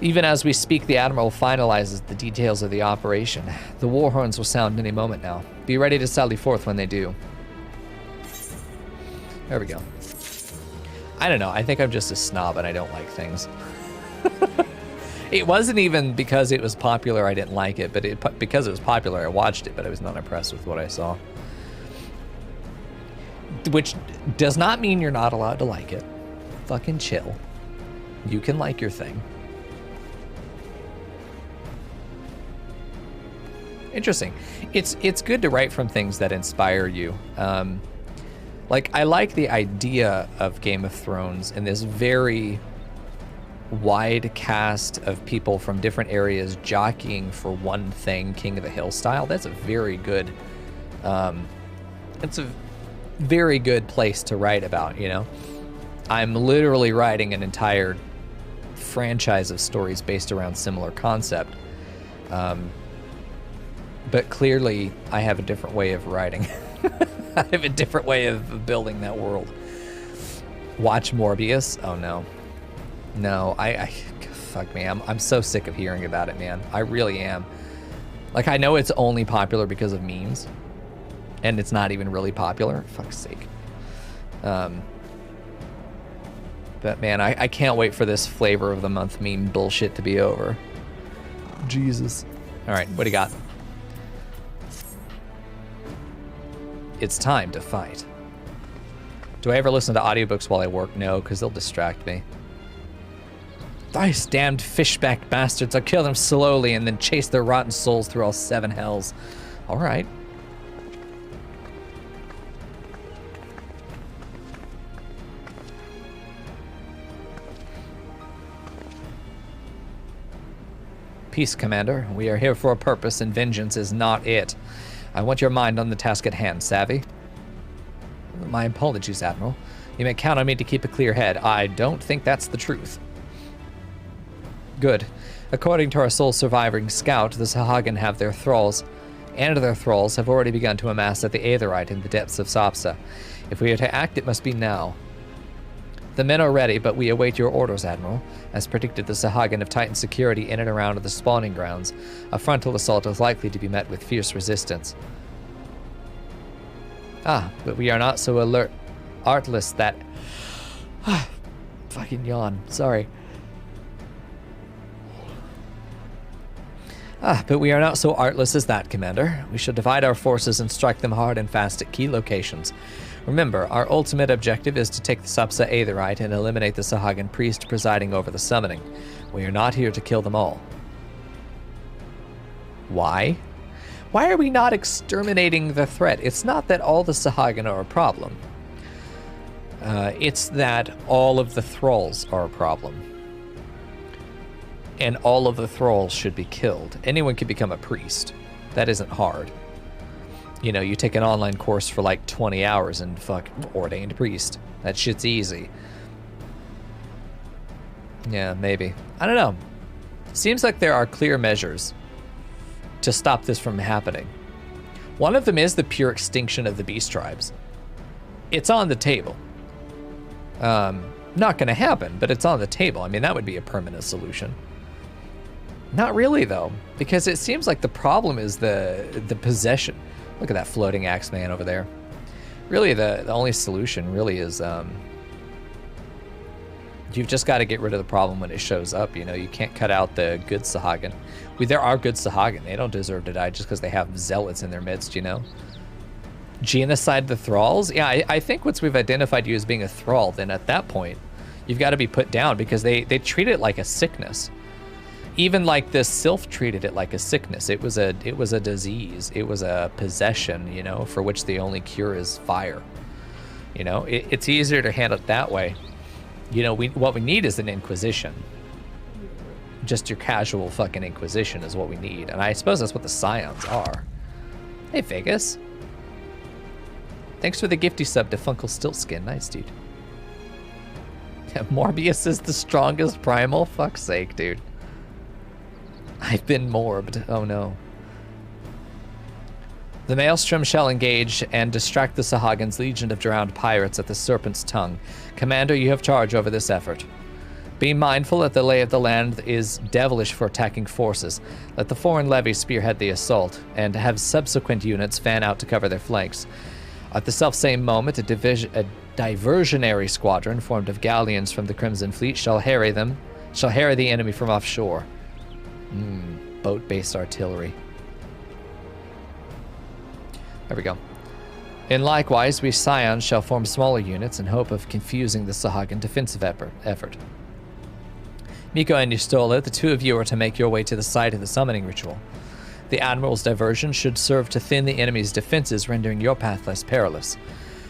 Even as we speak, the Admiral finalizes the details of the operation. The war horns will sound any moment now. Be ready to sally forth when they do. There we go. I don't know. I think I'm just a snob and I don't like things. It wasn't even because it was popular I didn't like it, but because it was popular I watched it, but I was not impressed with what I saw. Which does not mean you're not allowed to like it. Fucking chill. You can like your thing. Interesting. It's good to write from things that inspire you. Like, I like the idea of Game of Thrones and this very wide cast of people from different areas jockeying for one thing, King of the Hill style. That's a very good, it's a very good place to write about, you know? I'm literally writing an entire franchise of stories based around similar concept. But clearly I have a different way of writing. I have a different way of building that world. Watch Morbius? Oh no. No, fuck me. I'm so sick of hearing about it, man. I really am. Like, I know it's only popular because of memes, and it's not even really popular. Fuck's sake. But man, I can't wait for this flavor of the month meme bullshit to be over. Jesus. All right, what do you got? It's time to fight. Do I ever listen to audiobooks while I work? No, because they'll distract me. These damned fishback bastards. I'll kill them slowly and then chase their rotten souls through all 7 hells. All right. Peace, Commander. We are here for a purpose, and vengeance is not it. I want your mind on the task at hand, savvy? My apologies, Admiral. You may count on me to keep a clear head. I don't think that's the truth. Good. According to our sole surviving scout, the Sahagin have their thralls, and their thralls have already begun to amass at the Aetherite in the depths of Sapsa. If we are to act, it must be now. The men are ready, but we await your orders, Admiral. As predicted, the Sahagin have tightened security in and around the spawning grounds. A frontal assault is likely to be met with fierce resistance. But we are not so artless that... Fucking yawn. Sorry. But we are not so artless as that, Commander. We shall divide our forces and strike them hard and fast at key locations. Remember, our ultimate objective is to take the Sapsa Aetherite and eliminate the Sahagin priest presiding over the summoning. We are not here to kill them all. Why? Why are we not exterminating the threat? It's not that all the Sahagin are a problem. It's that all of the thralls are a problem. And all of the thralls should be killed. Anyone can become a priest. That isn't hard. You know, you take an online course for like 20 hours and fuck, ordained priest. That shit's easy. Yeah, maybe. I don't know. Seems like there are clear measures to stop this from happening. One of them is the pure extinction of the beast tribes. It's on the table. Not gonna happen, but it's on the table. I mean, that would be a permanent solution. Not really, though, because it seems like the problem is the possession. Look at that floating axe man over there. Really, the only solution really is you've just got to get rid of the problem when it shows up. You know, you can't cut out the good Sahagin. There are good Sahagin. They don't deserve to die just because they have zealots in their midst, you know? Genocide the thralls? Yeah, I think once we've identified you as being a thrall, then at that point, you've got to be put down because they treat it like a sickness. Even like the Sylph treated it like a sickness. It was a disease. It was a possession, you know, for which the only cure is fire. You know, it's easier to handle it that way. You know, what we need is an inquisition. Just your casual fucking inquisition is what we need. And I suppose that's what the Scions are. Hey, Vegas. Thanks for the gifty sub to Funkle Stiltskin. Nice, dude. Yeah, Morbius is the strongest primal? Fuck's sake, dude. I've been morbed. Oh no. The Maelstrom shall engage and distract the Sahagin's legion of drowned pirates at the Serpent's Tongue. Commander, you have charge over this effort. Be mindful that the lay of the land is devilish for attacking forces. Let the foreign levy spearhead the assault, and have subsequent units fan out to cover their flanks. At the selfsame moment, a diversionary squadron formed of galleons from the Crimson Fleet shall harry the enemy from offshore. Boat-based artillery. There we go. And likewise, we Scions shall form smaller units in hope of confusing the Sahagin defensive effort. Mico and Yustola, the two of you are to make your way to the site of the summoning ritual. The Admiral's diversion should serve to thin the enemy's defenses, rendering your path less perilous.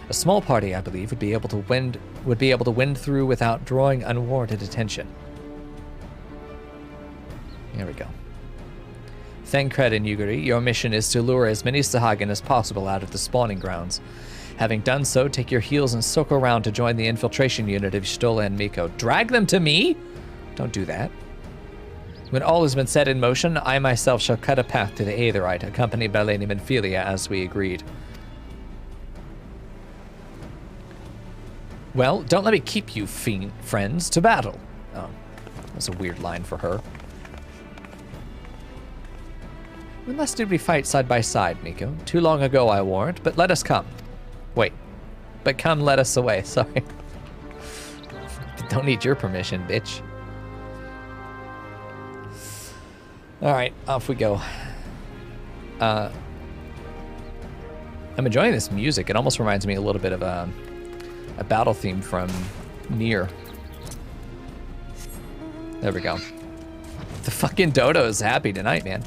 A small party, I believe, would be able to win through without drawing unwarranted attention. There we go. Thencred and Yuguri, your mission is to lure as many Sahagin as possible out of the spawning grounds. Having done so, take your heels and circle around to join the infiltration unit of Stola and Mico. Drag them to me? Don't do that. When all has been set in motion, I myself shall cut a path to the Aetherite, accompanied by Lady Menphilia as we agreed. Well, don't let me keep you friends to battle. Oh, that's a weird line for her. When last did we fight side by side, Mico? Too long ago, I warrant, but let us come. Wait, but come let us away, sorry. Don't need your permission, bitch. Alright, off we go. I'm enjoying this music. It almost reminds me a little bit of a battle theme from Nier. There we go. The fucking dodo is happy tonight, man.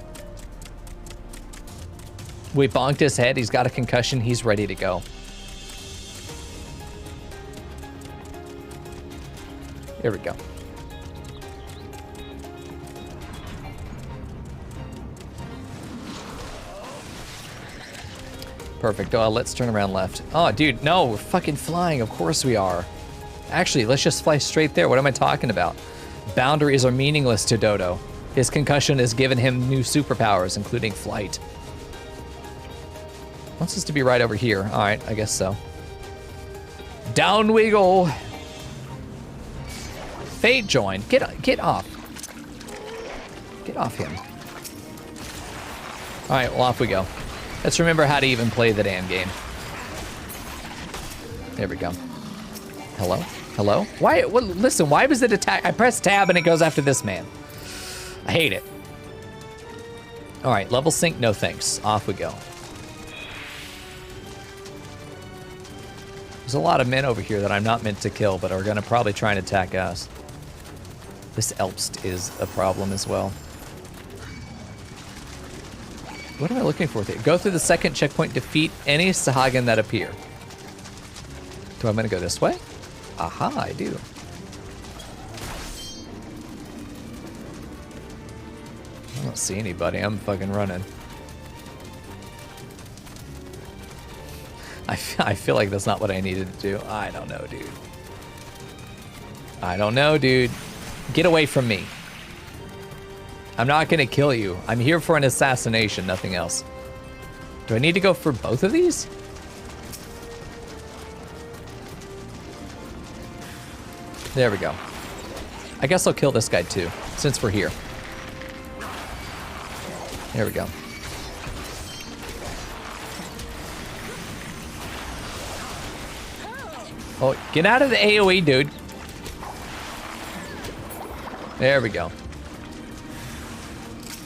We bonked his head. He's got a concussion. He's ready to go. Here we go. Perfect. Oh, let's turn around left. Oh, dude, no, we're fucking flying. Of course we are. Actually, let's just fly straight there. What am I talking about? Boundaries are meaningless to Dodo. His concussion has given him new superpowers, including flight. Wants us to be right over here. All right, I guess so. Down we go. Fate join. Get off. Get off him. All right, well, off we go. Let's remember how to even play the damn game. There we go. Hello? Hello? Why? Well, listen, why was it attack? I press tab and it goes after this man. I hate it. All right, level sync, no thanks. Off we go. There's a lot of men over here that I'm not meant to kill, but are gonna probably try and attack us. This Elpst is a problem as well. What am I looking for here? Go through the second checkpoint, defeat any Sahagin that appear. Do I want to go this way? Aha, I do. I don't see anybody. I'm fucking running. I feel like that's not what I needed to do. I don't know, dude. I don't know, dude. Get away from me. I'm not gonna kill you. I'm here for an assassination, nothing else. Do I need to go for both of these? There we go. I guess I'll kill this guy too, since we're here. There we go. Oh, get out of the AoE, dude. There we go.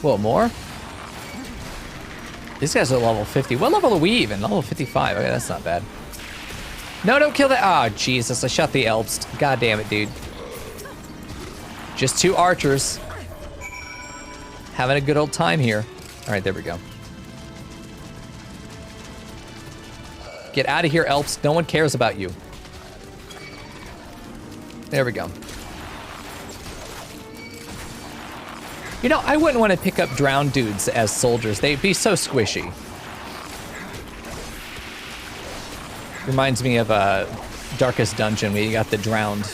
Whoa, more? These guys are level 50. What level are we even? Level 55. Okay, that's not bad. No, don't kill that. Oh, Jesus. I shot the elves. God damn it, dude. Just 2 archers. Having a good old time here. All right, there we go. Get out of here, elves. No one cares about you. There we go. You know, I wouldn't want to pick up drowned dudes as soldiers. They'd be so squishy. Reminds me of Darkest Dungeon, where you got the drowned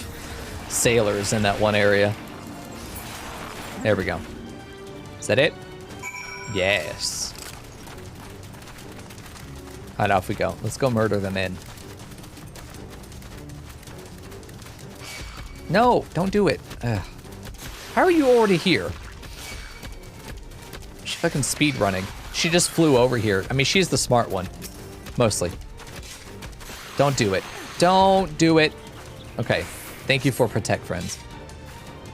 sailors in that one area. There we go. Is that it? Yes. All right, off we go. Let's go murder them in. No, don't do it. Ugh. How are you already here? She's fucking speed running. She just flew over here. I mean, she's the smart one. Mostly. Don't do it. Don't do it. Okay. Thank you for protect, friends.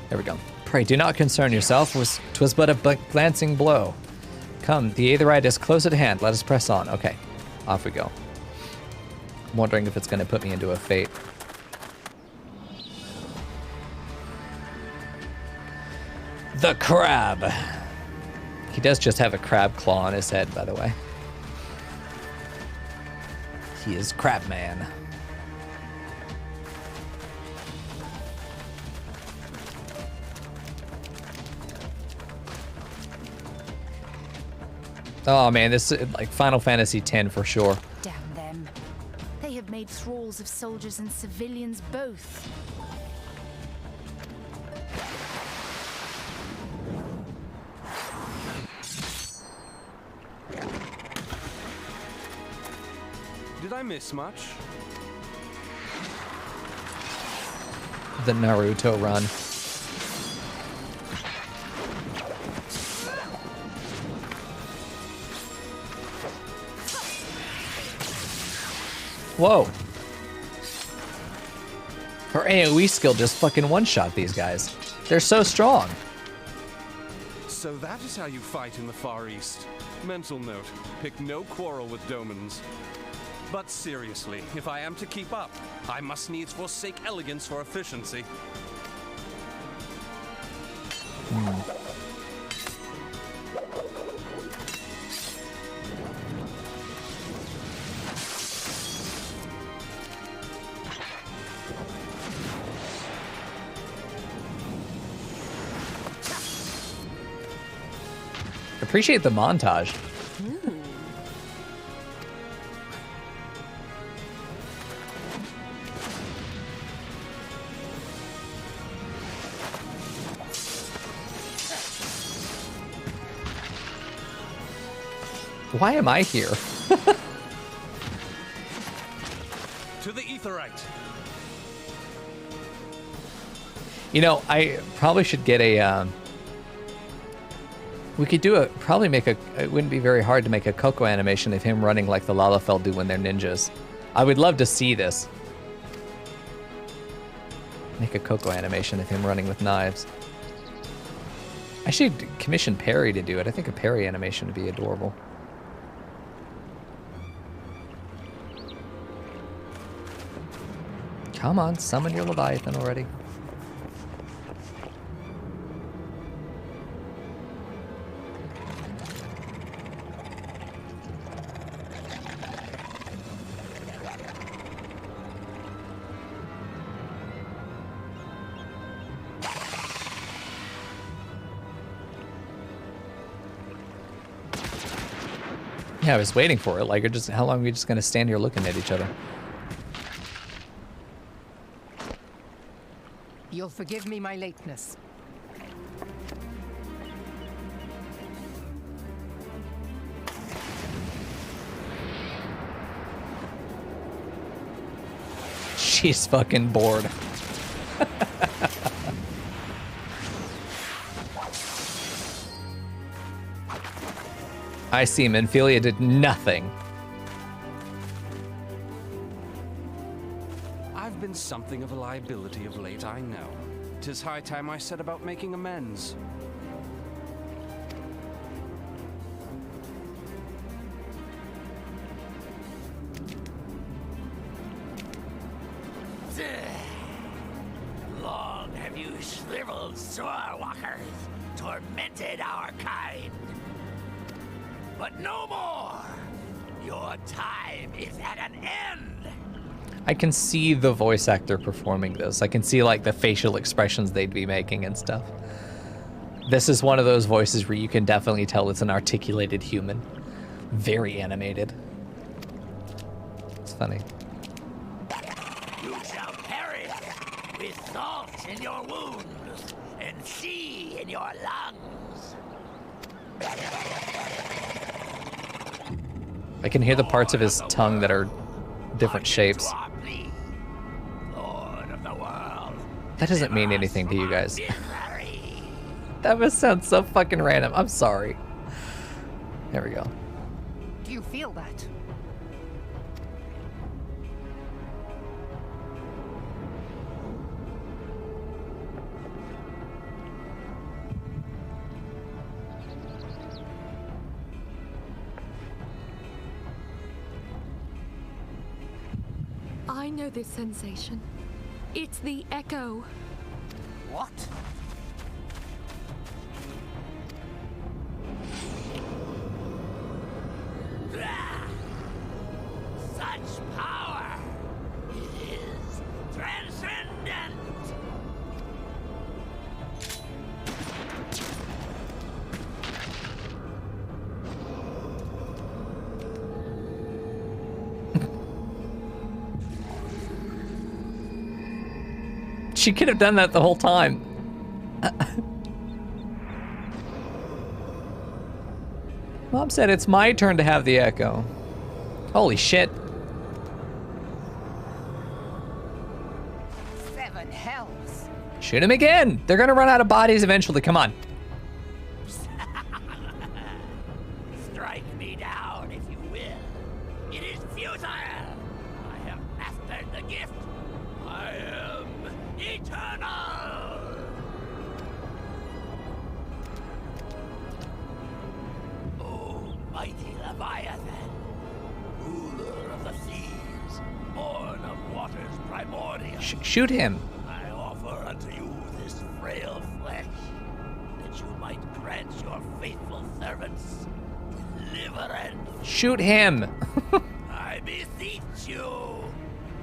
There we go. Pray, do not concern yourself. 'Twas but a glancing blow. Come, the Aetherite is close at hand. Let us press on. Okay. Off we go. I'm wondering if it's going to put me into a fate. The crab. He does just have a crab claw on his head, by the way. He is Crab Man. Oh man, this is like Final Fantasy X for sure. Damn them. They have made thralls of soldiers and civilians both. Did I miss much? The Naruto run. Whoa. Her AoE skill just fucking one-shot these guys. They're so strong. So that is how you fight in the Far East. Mental note, pick no quarrel with Domans. But seriously, if I am to keep up, I must needs forsake elegance for efficiency. Appreciate the montage. Why am I here? To the Aetherite. You know, I probably should get a, we could do probably make a, it wouldn't be very hard to make a Coco animation of him running like the Lalafell do when they're ninjas. I would love to see this. Make a Coco animation of him running with knives. I should commission Perry to do it. I think a Perry animation would be adorable. Come on, summon your Leviathan already. Yeah, I was waiting for it. Like, how long are we just gonna stand here looking at each other? You'll forgive me my lateness. She's fucking bored. I see, Menphilia did nothing. I've been something of a liability of late, I know. 'Tis high time I set about making amends. Long have you shriveled Swordwalkers tormented our kind. But no more! Your time is at an end! I can see the voice actor performing this. I can see like the facial expressions they'd be making and stuff. This is one of those voices where you can definitely tell it's an articulated human. Very animated. It's funny. You shall perish with salt in your wounds and sea in your lungs. I can hear the parts of his tongue that are different shapes. Lord of the world. That doesn't mean anything to you guys. That must sound so fucking random. I'm sorry. There we go. Do you feel that? I know this sensation. It's the echo. What? Such power! It is transcendent! She could have done that the whole time. Mom said it's my turn to have the echo. Holy shit. 7 hells. Shoot him again. They're gonna run out of bodies eventually. Come on. Strike me down if you will. It is futile. I have mastered the gift. I am eternal. Oh, mighty Leviathan, ruler of the seas, born of waters primordial. Shoot him. I offer unto you this frail flesh, that you might grant your faithful servants deliverance. Shoot him. I beseech you,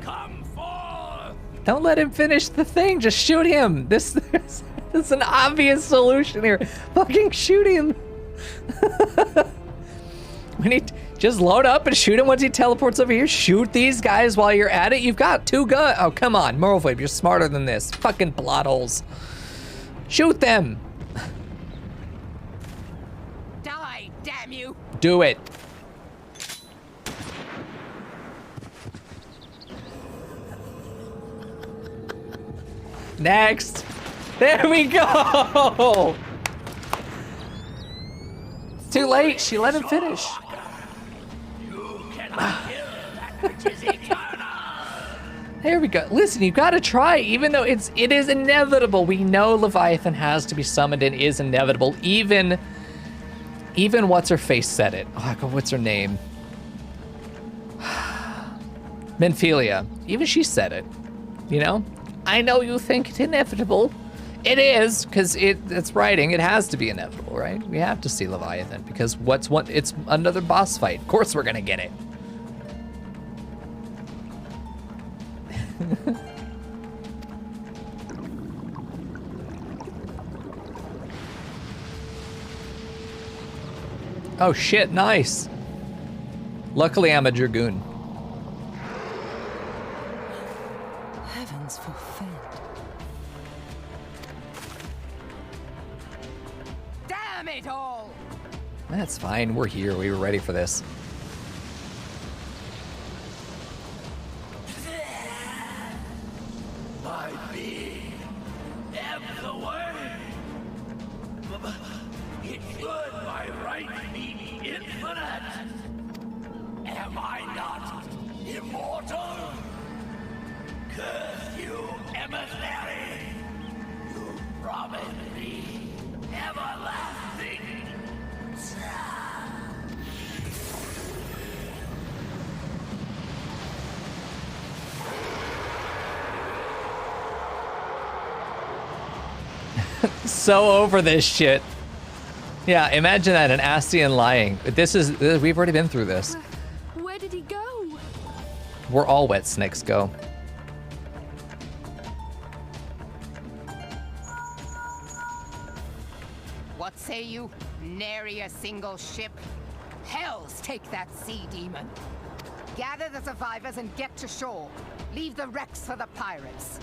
come forth. Don't let him finish the thing. Just shoot him. This is an obvious solution here. Fucking shoot him. We need just load up and shoot him once he teleports over here. Shoot these guys while you're at it. You've got 2 guns. Oh, come on. Moralflame, you're smarter than this. Fucking plot holes. Shoot them. Die, damn you! Do it. Next. There we go. It's too late. She let him finish. You cannot kill that which is eternal. There we go. Listen, you gotta try, even though it is inevitable. We know Leviathan has to be summoned and is inevitable. Even what's her face said it. Oh God, what's her name? Menphilia. Even she said it. You know? I know you think it's inevitable. It is, because it's writing. It has to be inevitable, right? We have to see Leviathan because it's another boss fight. Of course we're gonna get it. Oh shit, nice. Luckily, I'm a Dragoon. Heavens forfend. Damn it all! That's fine. We're here. We were ready for this. My being ebb the way. It should by right be infinite. Am I not immortal? Curse you, emissary! You promised me everlasting. So over this shit. Yeah, imagine that, an Astian lying. We've already been through this. Where did he go? We're all wet snakes go. What say you? Nary a single ship? Hells take that sea demon. Gather the survivors and get to shore. Leave the wrecks for the pirates.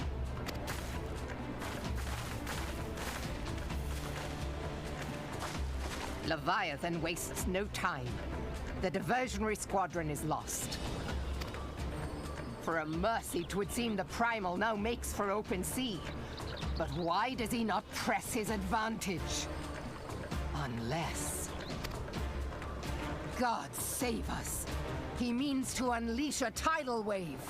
Leviathan wastes no time. The diversionary squadron is lost. For a mercy, 'twould seem the Primal now makes for open sea. But why does he not press his advantage? Unless... God save us. He means to unleash a tidal wave.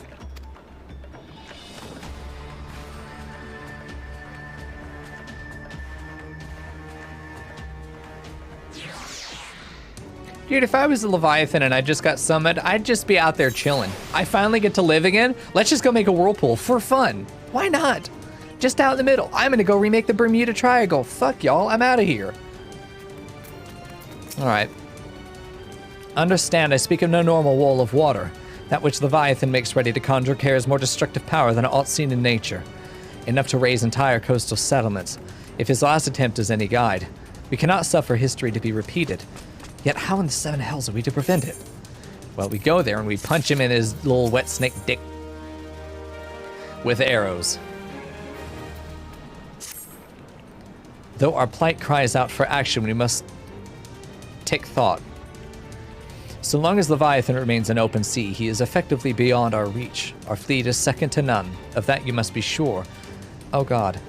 Dude, if I was a Leviathan and I just got summoned, I'd just be out there chilling. I finally get to live again. Let's just go make a whirlpool for fun. Why not? Just out in the middle. I'm gonna go remake the Bermuda Triangle. Fuck y'all, I'm out of here. All right. Understand, I speak of no normal wall of water. That which Leviathan makes ready to conjure carries more destructive power than aught seen in nature. Enough to raise entire coastal settlements, if his last attempt is any guide. We cannot suffer history to be repeated. Yet how in the seven hells are we to prevent it? Well, we go there and we punch him in his little wet snake dick with arrows. Though our plight cries out for action, we must take thought. So long as Leviathan remains an open sea, he is effectively beyond our reach. Our fleet is second to none. Of that you must be sure. Oh God.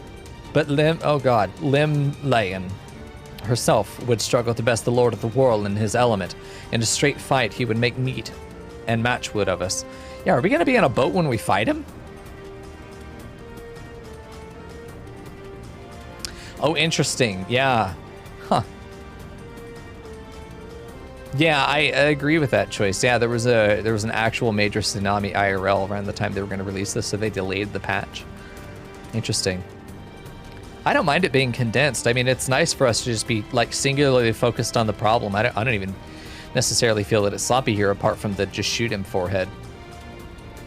But Limlayan herself would struggle to best the Lord of the Whorl in his element. In a straight fight, he would make meat and matchwood of us. Yeah, are we gonna be on a boat when we fight him? Oh, interesting. Yeah. Huh. Yeah, I agree with that choice. Yeah, there was an actual major tsunami IRL around the time they were going to release this, so they delayed the patch. Interesting. I don't mind it being condensed. I mean, it's nice for us to just be like singularly focused on the problem. I don't even necessarily feel that it's sloppy here, apart from the just shoot him forehead.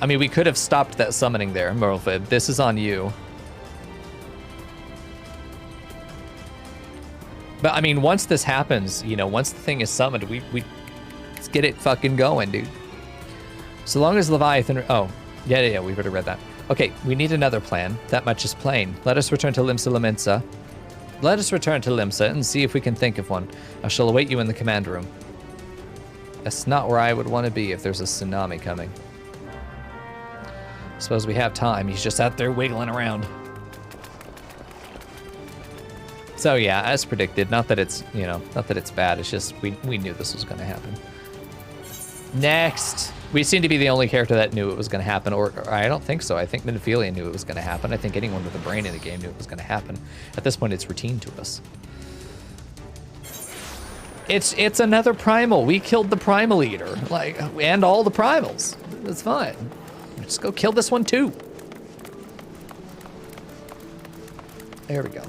I mean, we could have stopped that summoning there, Merlfib. This is on you. But I mean, once this happens, you know, once the thing is summoned, we let's get it fucking going, dude. So long as Leviathan, oh, yeah, we've already read that. Okay, we need another plan. That much is plain. Let us return to Limsa. Let us return to Limsa and see if we can think of one. I shall await you in the command room. That's not where I would want to be if there's a tsunami coming. Suppose we have time. He's just out there wiggling around. So yeah, as predicted, not that it's, you know, not that it's bad, it's just we knew this was going to happen. Next. We seem to be the only character that knew it was going to happen, or I don't think so. I think Minophilia knew it was going to happen. I think anyone with a brain in the game knew it was going to happen. At this point, it's routine to us. It's another primal. We killed the primal eater, like, and all the primals. It's fine. Just go kill this one too. There we go.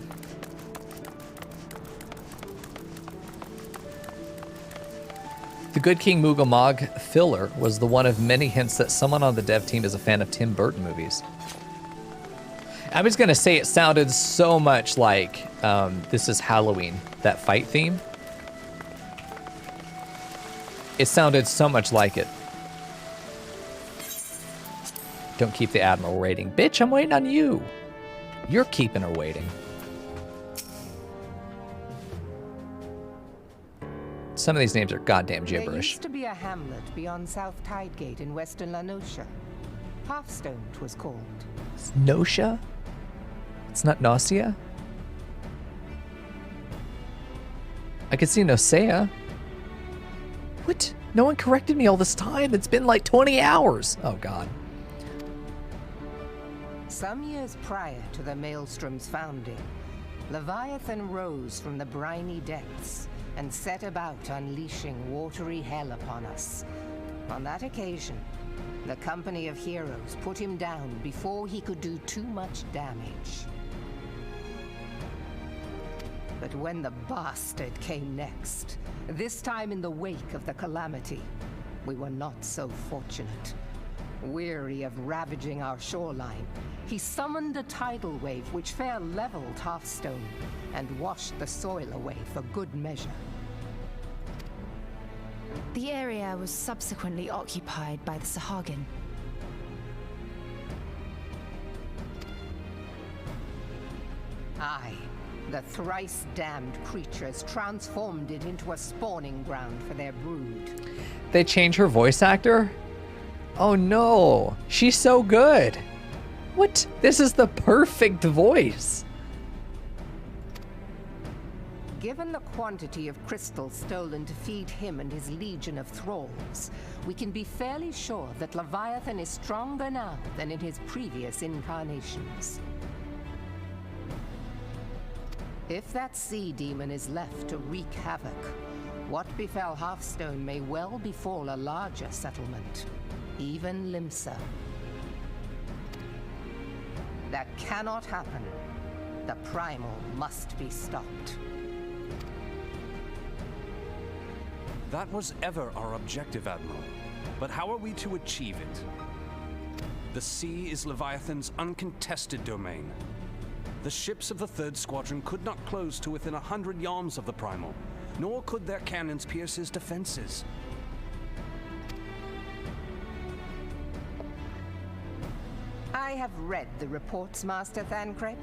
The Good King Mugamog filler was the one of many hints that someone on the dev team is a fan of Tim Burton movies. I was gonna say it sounded so much like This Is Halloween, that fight theme. It sounded so much like it. Don't keep the Admiral waiting. Bitch, I'm waiting on you. You're keeping her waiting. Some of these names are goddamn There gibberish. used to be a hamlet beyond South Tidegate in western Lanosha. Hearthstone, 'twas called. It's Nosha? It's not Nausea? I could see Nosea. What? No one corrected me all this time. It's been like 20 hours. Oh, God. Some years prior to the Maelstrom's founding, Leviathan rose from the briny depths and set about unleashing watery hell upon us. On that occasion, the Company of Heroes put him down before he could do too much damage. But when the bastard came next, this time in the wake of the calamity, we were not so fortunate. Weary of ravaging our shoreline, he summoned a tidal wave which fair leveled Hearthstone and washed the soil away for good measure. The area was subsequently occupied by the Sahagin. Aye, the thrice-damned creatures transformed it into a spawning ground for their brood. They changed her voice actor? Oh no, she's so good. What? This is the perfect voice. Given the quantity of crystals stolen to feed him and his legion of thralls, we can be fairly sure that Leviathan is stronger now than in his previous incarnations. If that sea demon is left to wreak havoc, what befell Hearthstone may well befall a larger settlement, even Limsa. That cannot happen. The Primal must be stopped. That was ever our objective, Admiral. But how are we to achieve it? The sea is Leviathan's uncontested domain. The ships of the 3rd Squadron could not close to within 100 yards of the Primal, nor could their cannons pierce his defenses. I have read the reports, Master Thancred.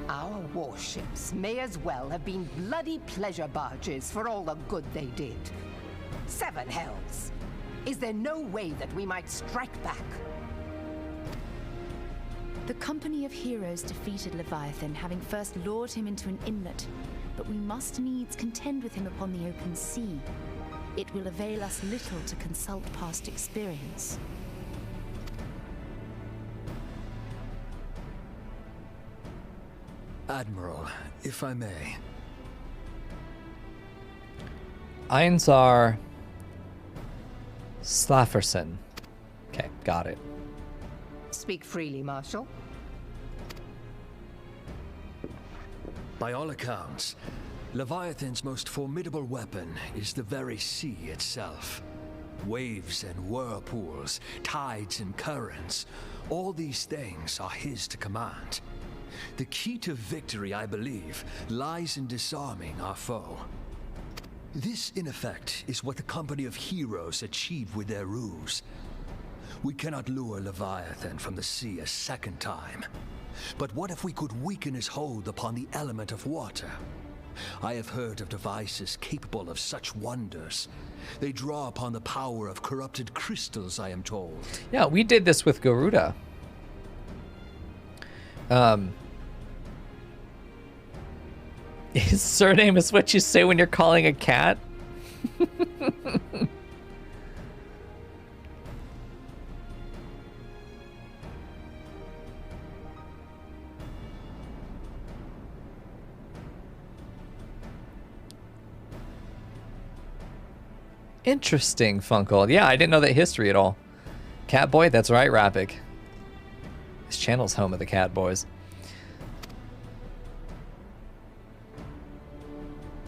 Our warships may as well have been bloody pleasure barges for all the good they did. 7 hells! Is there no way that we might strike back? The Company of Heroes defeated Leviathan, having first lured him into an inlet, but we must needs contend with him upon the open sea. It will avail us little to consult past experience. Admiral, if I may. Einzar Slafferson. Okay, got it. Speak freely, Marshal. By all accounts, Leviathan's most formidable weapon is the very sea itself. Waves and whirlpools, tides and currents, all these things are his to command. The key to victory, I believe, lies in disarming our foe. This, in effect, is what the Company of Heroes achieved with their ruse. We cannot lure Leviathan from the sea a second time. But what if we could weaken his hold upon the element of water? I have heard of devices capable of such wonders. They draw upon the power of corrupted crystals, I am told. Yeah, we did this with Garuda. His surname is what you say when you're calling a cat? Interesting, Funkle. Yeah, I didn't know that history at all. Catboy, that's right, Rapik. This channel's home of the Catboys.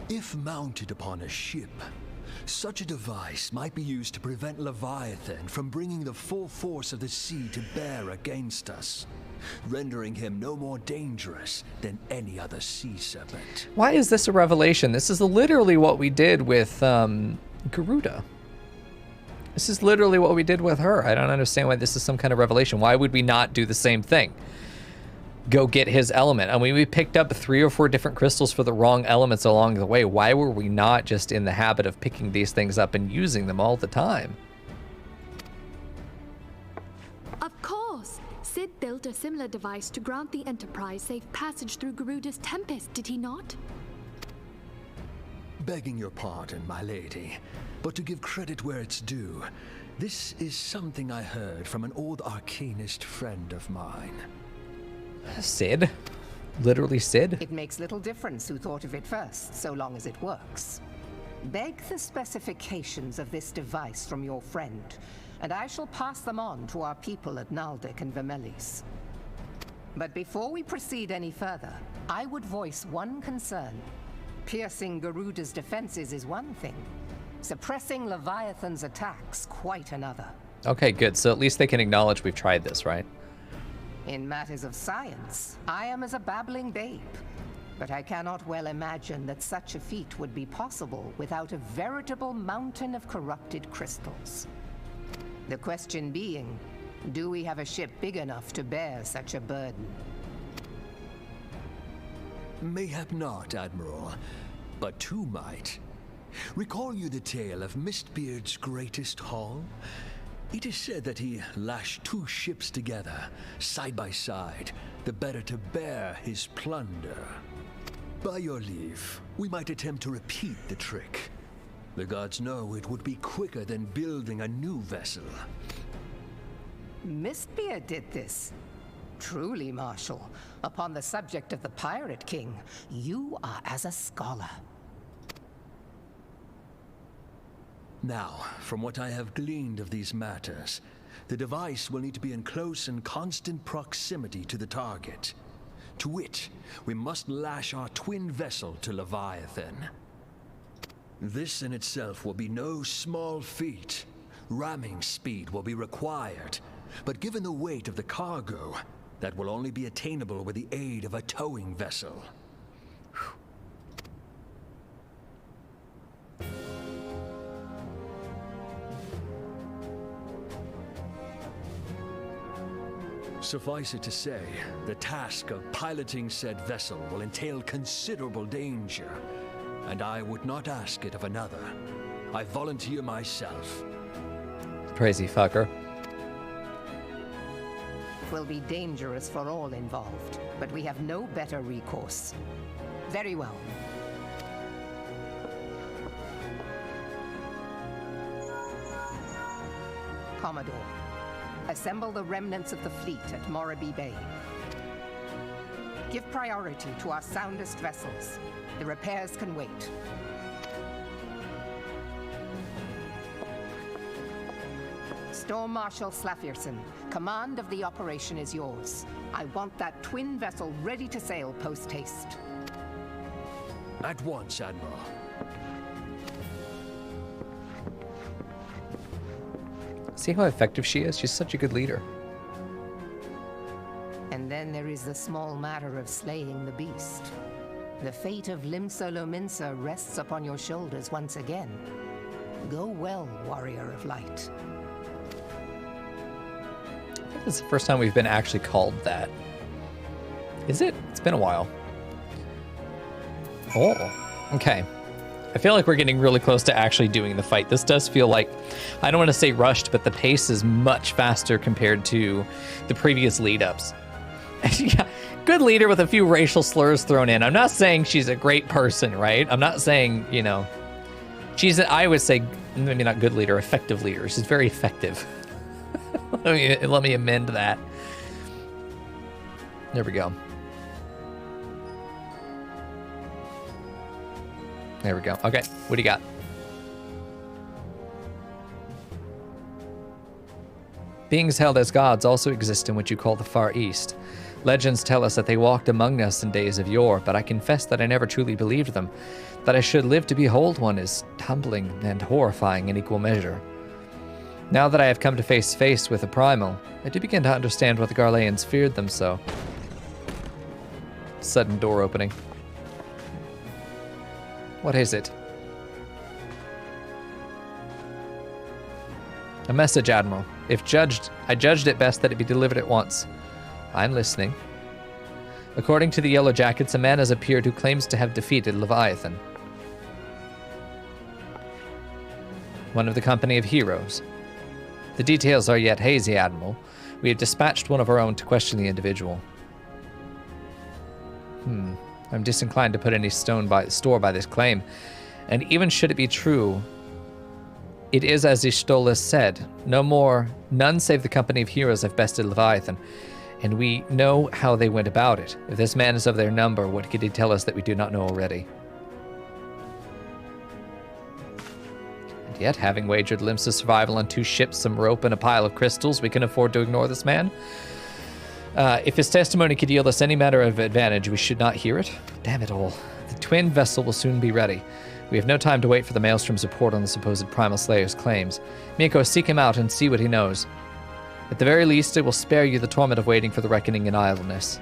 If mounted upon a ship, such a device might be used to prevent Leviathan from bringing the full force of the sea to bear against us, rendering him no more dangerous than any other sea serpent. Why is this a revelation? This is literally what we did with Garuda. This is literally what we did with her. I don't understand why this is some kind of revelation. Why would we not do the same thing? Go get his element. I mean, we picked up 3 or 4 different crystals for the wrong elements along the way. Why were we not just in the habit of picking these things up and using them all the time? Of course! Sid built a similar device to grant the Enterprise safe passage through Garuda's Tempest, did he not? Begging your pardon, my lady, but to give credit where it's due, this is something I heard from an old arcanist friend of mine. Sid? Literally Sid? It makes little difference who thought of it first, so long as it works. Beg the specifications of this device from your friend, and I shall pass them on to our people at Naldic and Vermelis. But before we proceed any further, I would voice one concern. Piercing Garuda's defenses is one thing. Suppressing Leviathan's attacks, quite another. Okay, good. So at least they can acknowledge we've tried this, right? In matters of science, I am as a babbling babe. But I cannot well imagine that such a feat would be possible without a veritable mountain of corrupted crystals. The question being, do we have a ship big enough to bear such a burden? Mayhap not, Admiral, but 2 might. Recall you the tale of Mistbeard's greatest haul? It is said that he lashed 2 ships together, side by side, the better to bear his plunder. By your leave, we might attempt to repeat the trick. The gods know it would be quicker than building a new vessel. Mistbeard did this. Truly, Marshal, upon the subject of the Pirate King, you are as a scholar. Now, from what I have gleaned of these matters, the device will need to be in close and constant proximity to the target. To wit, we must lash our twin vessel to Leviathan. This in itself will be no small feat. Ramming speed will be required, but given the weight of the cargo, that will only be attainable with the aid of a towing vessel. Suffice it to say, the task of piloting said vessel will entail considerable danger, and I would not ask it of another. I volunteer myself. Crazy fucker. It will be dangerous for all involved, but we have no better recourse. Very well. Commodore, assemble the remnants of the fleet at Morabee Bay. Give priority to our soundest vessels. The repairs can wait. Storm Marshal Slafierson, command of the operation is yours. I want that twin vessel ready to sail post-haste. At once, Admiral. See how effective she is? She's such a good leader. And then there is the small matter of slaying the beast. The fate of Limsa Lominsa rests upon your shoulders once again. Go well, Warrior of Light. I think it's the first time we've been actually called that. Is it? It's been a while. Oh, okay. I feel like we're getting really close to actually doing the fight. This does feel like, I don't want to say rushed, but the pace is much faster compared to the previous lead-ups. Yeah, good leader with a few racial slurs thrown in. I'm not saying she's a great person, right? I'm not saying, you know, I would say, maybe not good leader, effective leader. She's very effective. let me amend that. There we go. There we go. Okay, what do you got? Beings held as gods also exist in what you call the Far East. Legends tell us that they walked among us in days of yore, but I confess that I never truly believed them. That I should live to behold one is humbling and horrifying in equal measure. Now that I have come to face with the Primal, I do begin to understand why the Garleans feared them so. Sudden door opening. What is it? A message, Admiral. I judged it best that it be delivered at once. I'm listening. According to the Yellow Jackets, a man has appeared who claims to have defeated Leviathan. One of the company of heroes. The details are yet hazy, Admiral. We have dispatched one of our own to question the individual. I'm disinclined to put any store by this claim. And even should it be true, it is as Ishtola said. None save the company of heroes have bested Leviathan. And we know how they went about it. If this man is of their number, what could he tell us that we do not know already? And yet, having wagered limbs of survival on 2 ships, some rope, and a pile of crystals, we can afford to ignore this man? If his testimony could yield us any matter of advantage, we should not hear it? Damn it all. The twin vessel will soon be ready. We have no time to wait for the Maelstrom's report on the supposed Primal Slayer's claims. Mico, seek him out and see what he knows. At the very least, it will spare you the torment of waiting for the reckoning in idleness.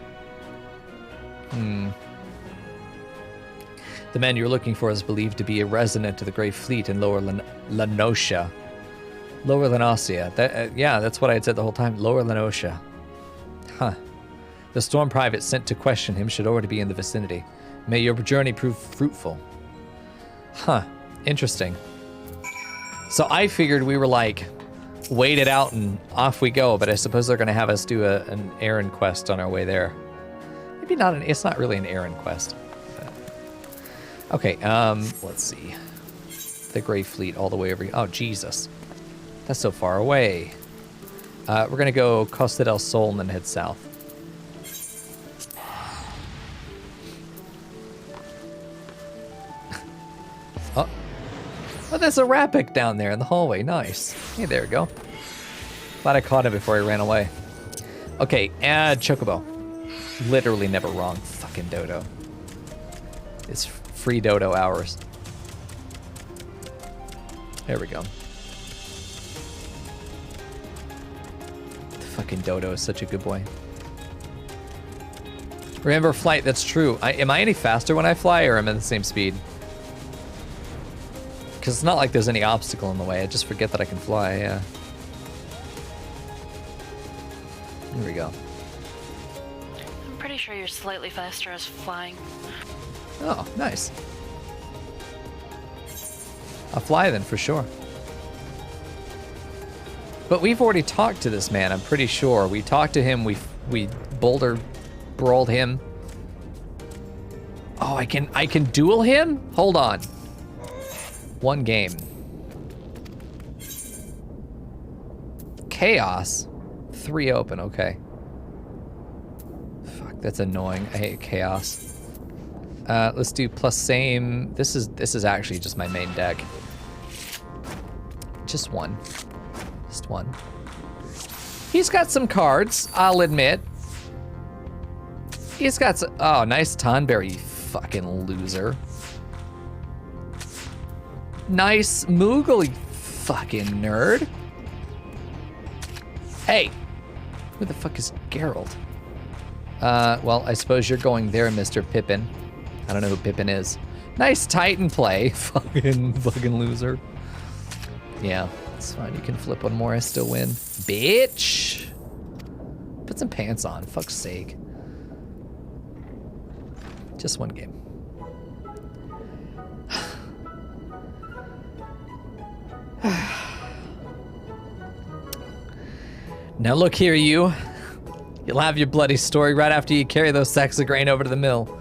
The man you're looking for is believed to be a resident of the Grey Fleet in Lower Lanosia. Lower Lanosia. Yeah, that's what I had said the whole time. Lower Lanosia. Huh. The Storm Private sent to question him should already be in the vicinity. May your journey prove fruitful. Huh. Interesting. So I figured we were like, wait it out and off we go, but I suppose they're going to have us do an errand quest on our way there. Maybe not it's not really an errand quest. Okay, let's see. The Grey Fleet all the way over here. Oh, Jesus. That's so far away. We're going to go Costa del Sol and then head south. Oh, there's a Rapik down there in the hallway. Nice. Hey, there we go. Glad I caught him before he ran away. Okay, add Chocobo. Literally never wrong. Fucking Dodo. It's free Dodo hours. There we go. The fucking Dodo is such a good boy. Remember flight, that's true. Am I any faster when I fly, or am I at the same speed? Because it's not like there's any obstacle in the way. I just forget that I can fly, yeah. Here we go. I'm pretty sure you're slightly faster as flying. Oh, nice. I'll fly then, for sure. But we've already talked to this man, I'm pretty sure. We talked to him, we boulder brawled him. Oh, I can duel him? Hold on. One game. Chaos. 3 open, okay. Fuck, that's annoying. I hate chaos. Let's do plus same. This is actually just my main deck. Just one. Just one. He's got some cards, I'll admit. He's got some, oh, nice Tonberry, you fucking loser. Nice Moogle, you fucking nerd. Hey, who the fuck is Geralt? Well, I suppose you're going there, Mr. Pippin. I don't know who Pippin is. Nice Titan play, fucking loser. Yeah, it's fine. You can flip one more. I still win, bitch. Put some pants on, fuck's sake. Just one game. Now look here, you. You'll have your bloody story right after you carry those sacks of grain over to the mill.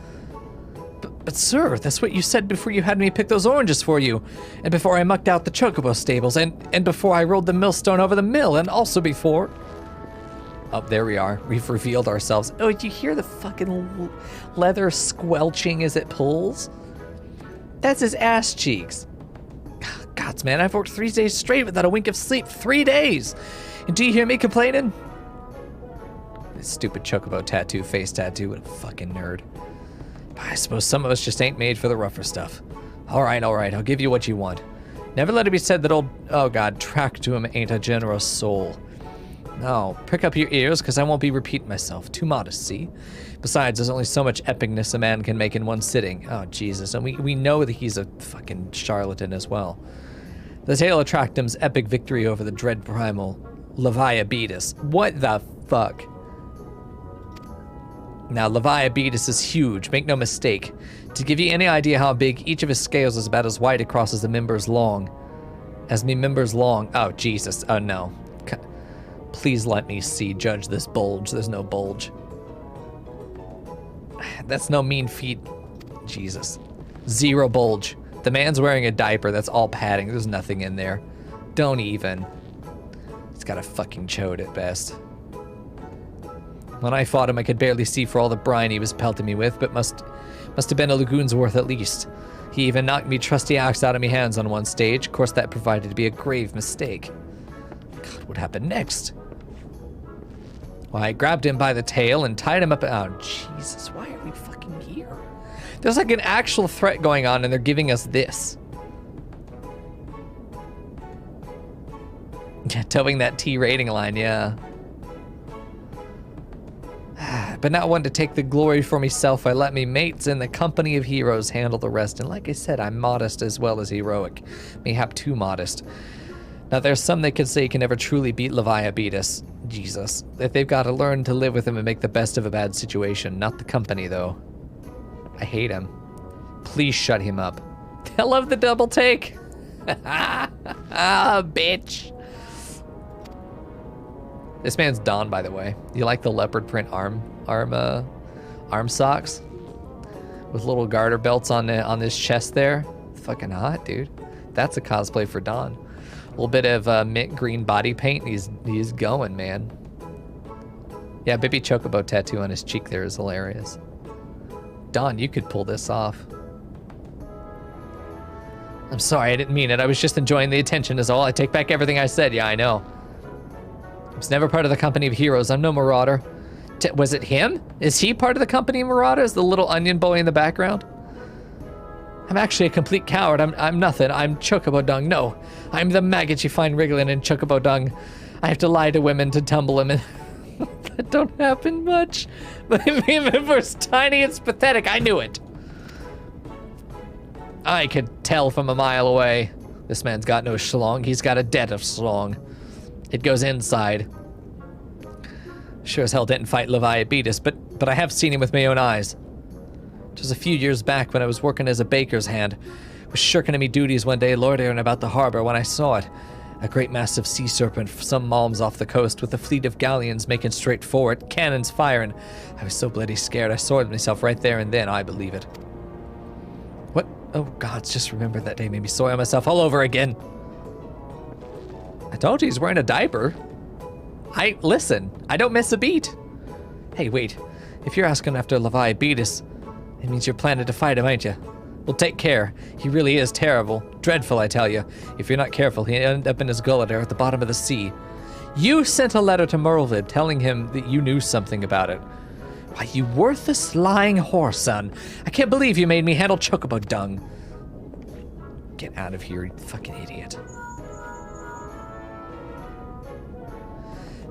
But sir, that's what you said before you had me pick those oranges for you, and before I mucked out the chocobo stables, and before I rolled the millstone over the mill, and also before... Oh, there we are. We've revealed ourselves. Oh, did you hear the fucking leather squelching as it pulls? That's his ass cheeks. Gods, man, I've worked 3 days straight without a wink of sleep. 3 days! And do you hear me complaining? This stupid chocobo tattoo, face tattoo, what a fucking nerd. I suppose some of us just ain't made for the rougher stuff. All right, I'll give you what you want. Never let it be said that old, oh god, track to him ain't a generous soul. No, prick up your ears, because I won't be repeating myself. Too modest, see? Besides, there's only so much epicness a man can make in one sitting. Oh, Jesus, and we know that he's a fucking charlatan as well. The tale of Tractum's epic victory over the dread primal Leviabetus. What the fuck? Now, Leviabetus is huge, make no mistake. To give you any idea how big, each of his scales is about as wide across as the members long. Oh, Jesus. Oh, no. Please let me judge this bulge. There's no bulge. That's no mean feat. Jesus. Zero bulge. The man's wearing a diaper. That's all padding. There's nothing in there. Don't even. He's got a fucking chode at best. When I fought him, I could barely see for all the brine he was pelting me with, but must have been a lagoon's worth at least. He even knocked me trusty axe out of my hands on one stage. Of course, that proved to be a grave mistake. God, what happened next? Well, I grabbed him by the tail and tied him up. Oh, Jesus, why are we fucking here? There's like an actual threat going on, and they're giving us this. Yeah, towing that T rating line, yeah. But not one to take the glory for myself. I let me mates in the company of heroes handle the rest. And like I said, I'm modest as well as heroic. Mayhap too modest. Now there's some that could say you can never truly beat Leviabetus. Jesus. That they've got to learn to live with him and make the best of a bad situation. Not the company, though. I hate him. Please shut him up. I love the double take. Ah, bitch. This man's Don, by the way. You like the leopard print arm socks with little garter belts on this chest there? Fucking hot, dude. That's a cosplay for Don. A little bit of mint green body paint. He's going, man. Yeah, baby chocobo tattoo on his cheek there is hilarious. Don, you could pull this off. I'm sorry, I didn't mean it. I was just enjoying the attention is all. I take back everything I said. Yeah, I know. I was never part of the company of heroes. I'm no marauder. Was it him? Is he part of the company of marauders? The little onion boy in the background? I'm actually a complete coward. I'm nothing. I'm chocobo dung. No, I'm the maggot you find wriggling in chocobo dung. I have to lie to women to tumble them in. That don't happen much. My member's tiny. It's pathetic. I knew it. I could tell from a mile away. This man's got no schlong. He's got a debt of schlong. It goes inside. Sure as hell didn't fight Leviabetus, but I have seen him with my own eyes. Just a few years back when I was working as a baker's hand. Was shirking at me duties one day loitering about the harbor when I saw it. A great massive sea serpent some malms off the coast with a fleet of galleons making straight for it, cannons firing. I was so bloody scared I sorted myself right there and then, I believe it. What? Oh gods, just remembered that day made me soil myself all over again. I told you he's wearing a diaper. Listen, I don't miss a beat. Hey, wait. If you're asking after Leviabetus, it means you're planning to fight him, ain't you? Well, take care. He really is terrible. Dreadful, I tell you. If you're not careful, he'll end up in his gullet or at the bottom of the sea. You sent a letter to Merlvid telling him that you knew something about it. Why, you worthless, lying whore, son. I can't believe you made me handle chocobo dung. Get out of here, you fucking idiot.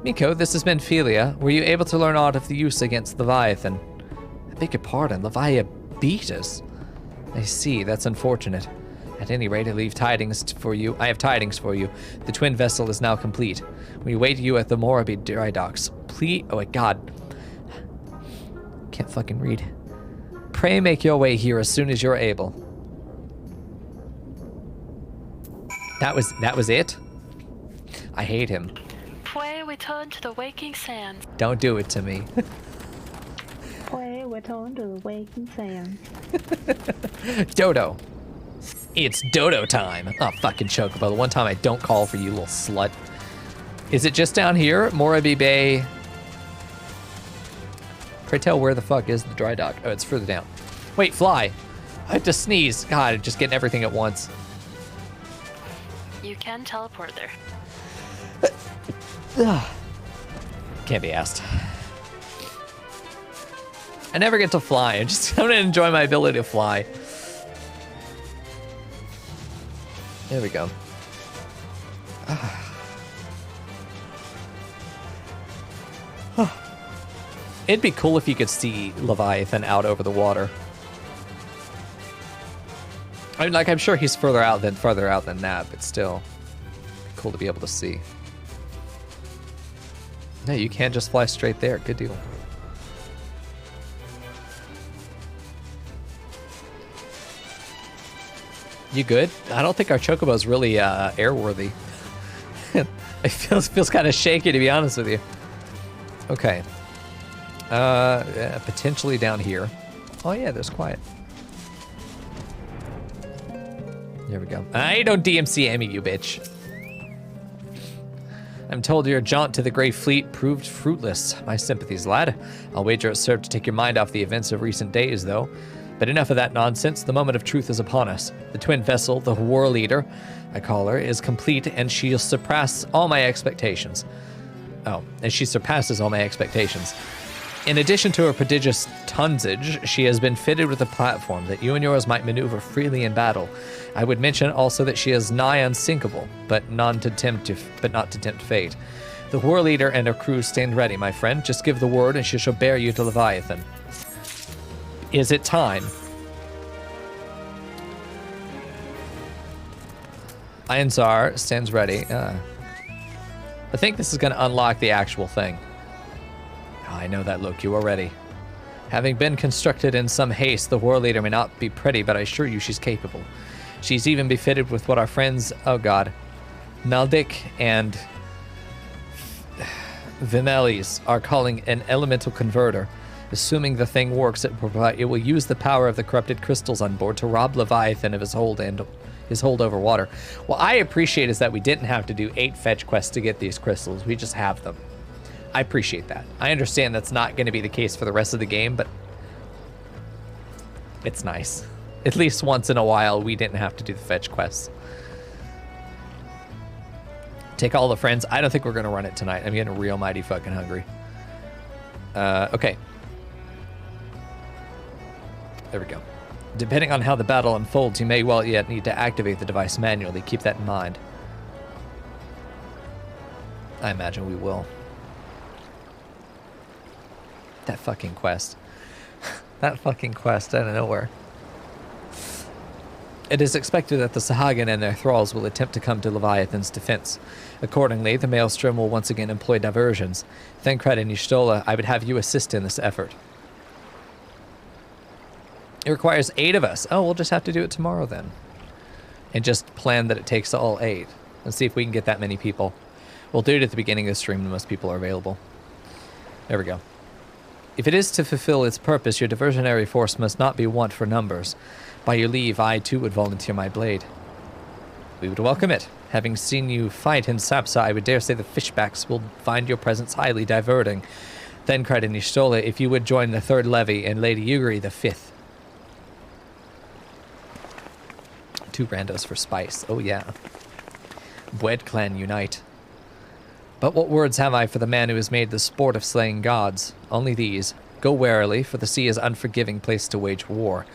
Mico, this has been Philia. Were you able to learn aught of the use against Leviathan? I beg your pardon, Leviabetus? I see, that's unfortunate. At any rate, I have tidings for you. The twin vessel is now complete. We await you at the Morabit dry docks. Please, oh my god. Can't fucking read. Pray make your way here as soon as you're able. That was it? I hate him. Pray return to the waking sands. Don't do it to me. Pray return to the waking sands. Dodo. It's Dodo time. Oh, fucking chocobo. The one time I don't call for you, little slut. Is it just down here? Morabi Bay. Pray tell where the fuck is the dry dock? Oh, it's further down. Wait, fly. I have to sneeze. God, I'm just getting everything at once. You can teleport there. Can't be asked. I never get to fly. I'm gonna enjoy my ability to fly. There we go. It'd be cool if you could see Leviathan out over the water. I mean, like, I'm sure he's further out than that, but still cool to be able to see. No, you can't just fly straight there. Good deal. You good? I don't think our Chocobo's really airworthy. It feels kind of shaky, to be honest with you. Okay. Yeah, potentially down here. Oh yeah, there's quiet. There we go. I don't DMC Amy, you bitch. I'm told your jaunt to the Grey Fleet proved fruitless. My sympathies, lad. I'll wager it served to take your mind off the events of recent days, though. But enough of that nonsense. The moment of truth is upon us. The twin vessel, the Whorl leader, I call her, is complete, and she'll surpass all my expectations. Oh, and she surpasses all my expectations. In addition to her prodigious tonnage, she has been fitted with a platform that you and yours might maneuver freely in battle. I would mention also that she is nigh unsinkable, but not to tempt fate. The Whorl leader and her crew stand ready, my friend. Just give the word, and she shall bear you to Leviathan. Is it time? Ironzar stands ready. I think this is going to unlock the actual thing. I know that look. You are ready. Having been constructed in some haste, the Whorl leader may not be pretty, but I assure you she's capable. She's even befitted with what our friends, oh god, Maldik and Vimelis are calling an elemental converter. Assuming the thing works, it will use the power of the corrupted crystals on board to rob Leviathan of his hold over water. What I appreciate is that we didn't have to do 8 fetch quests to get these crystals. We just have them. I appreciate that. I understand that's not going to be the case for the rest of the game, but it's nice. At least once in a while, we didn't have to do the fetch quests. Take all the friends. I don't think we're going to run it tonight. I'm getting real mighty fucking hungry. Okay. There we go. Depending on how the battle unfolds, you may well yet need to activate the device manually. Keep that in mind. I imagine we will. That fucking quest. That fucking quest out of nowhere. It is expected that the Sahagin and their thralls will attempt to come to Leviathan's defense. Accordingly, the Maelstrom will once again employ diversions. Thancred and Y'shtola, I would have you assist in this effort. It requires 8 of us. Oh, we'll just have to do it tomorrow then. And just plan that it takes all 8. And see if we can get that many people. We'll do it at the beginning of the stream when most people are available. There we go. If it is to fulfill its purpose, your diversionary force must not be want for numbers. By your leave, I too would volunteer my blade. We would welcome it. Having seen you fight in Sapsa, I would dare say the fishbacks will find your presence highly diverting. Thancred and Y'shtola, if you would join the 3rd levy, and Lady Ugri the 5th. 2 randos for spice. Oh yeah. Wed clan unite. But what words have I for the man who has made the sport of slaying gods? Only these. Go warily, for the sea is an unforgiving place to wage war.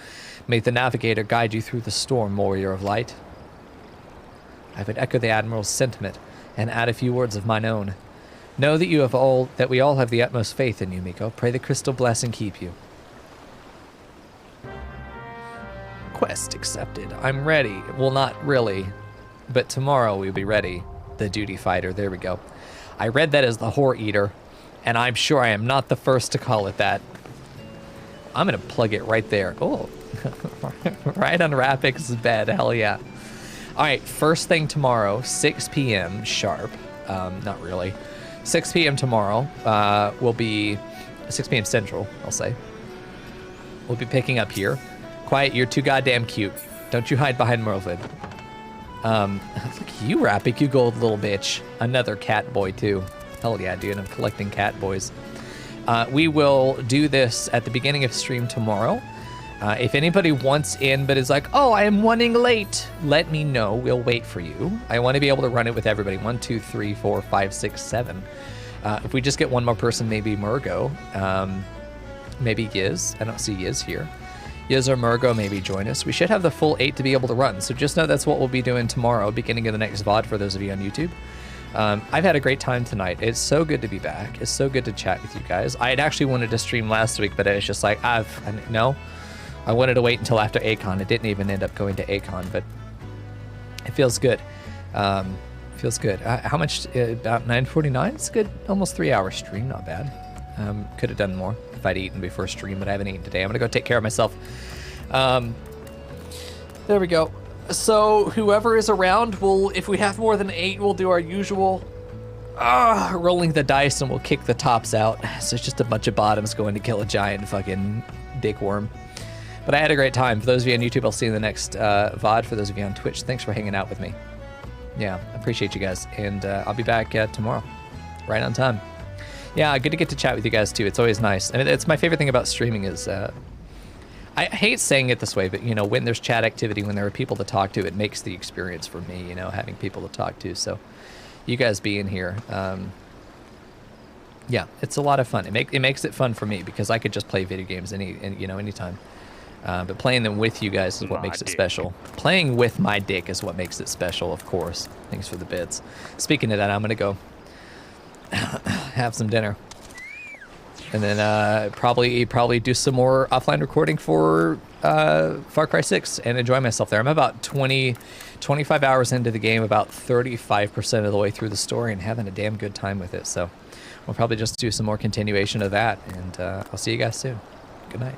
May the navigator guide you through the storm, warrior of light. I would echo the Admiral's sentiment, and add a few words of mine own. Know that we all have the utmost faith in you, Mico. Pray the crystal bless and keep you. Quest accepted. I'm ready. Well, not really, but tomorrow we'll be ready. The duty fighter. There we go. I read that as the Whore Eater, and I'm sure I am not the first to call it that. I'm going to plug it right there. Oh, right on Rapix's bed. Hell yeah. All right, first thing tomorrow, 6 p.m. sharp. Not really. 6 p.m. tomorrow will be 6 p.m. Central, I'll say. We'll be picking up here. Quiet, you're too goddamn cute. Don't you hide behind Merlvid. Look at you, Rapik, you gold little bitch. Another cat boy, too. Hell yeah, dude, I'm collecting cat boys. We will do this at the beginning of stream tomorrow. If anybody wants in but is like, oh, I am running late, let me know. We'll wait for you. I want to be able to run it with everybody. 1, 2, 3, 4, 5, 6, 7. If we just get one more person, maybe Murgo. Maybe Yiz. I don't see Yiz here. Yiz or Murgo maybe join us. We should have the full 8 to be able to run. So just know that's what we'll be doing tomorrow, beginning of the next VOD for those of you on YouTube. I've had a great time tonight. It's so good to be back. It's so good to chat with you guys. I had actually wanted to stream last week, but it was just like, no. I wanted to wait until after ACON. It didn't even end up going to ACON, but it feels good. Feels good. How much? About 9:49. It's good. Almost 3-hour stream. Not bad. Could have done more if I'd eaten before stream, but I haven't eaten today. I'm gonna go take care of myself. There we go. So whoever is around, if we have more than 8, we'll do our usual rolling the dice and we'll kick the tops out. So it's just a bunch of bottoms going to kill a giant fucking dick worm. But I had a great time. For those of you on YouTube, I'll see you in the next VOD. For those of you on Twitch, thanks for hanging out with me. Yeah, I appreciate you guys. And I'll be back tomorrow, right on time. Yeah, good to get to chat with you guys too. It's always nice. I mean, it's my favorite thing about streaming is, I hate saying it this way, but you know, when there's chat activity, when there are people to talk to, it makes the experience for me, you know, having people to talk to. So you guys being here, yeah, it's a lot of fun. It makes it fun for me because I could just play video games anytime. But playing them with you guys is what makes it special. Playing with my dick is what makes it special, of course. Thanks for the bits. Speaking of that, I'm gonna go have some dinner. And then probably do some more offline recording for Far Cry 6 and enjoy myself there. I'm about 25 hours into the game, about 35% of the way through the story and having a damn good time with it. So we'll probably just do some more continuation of that. And I'll see you guys soon. Good night.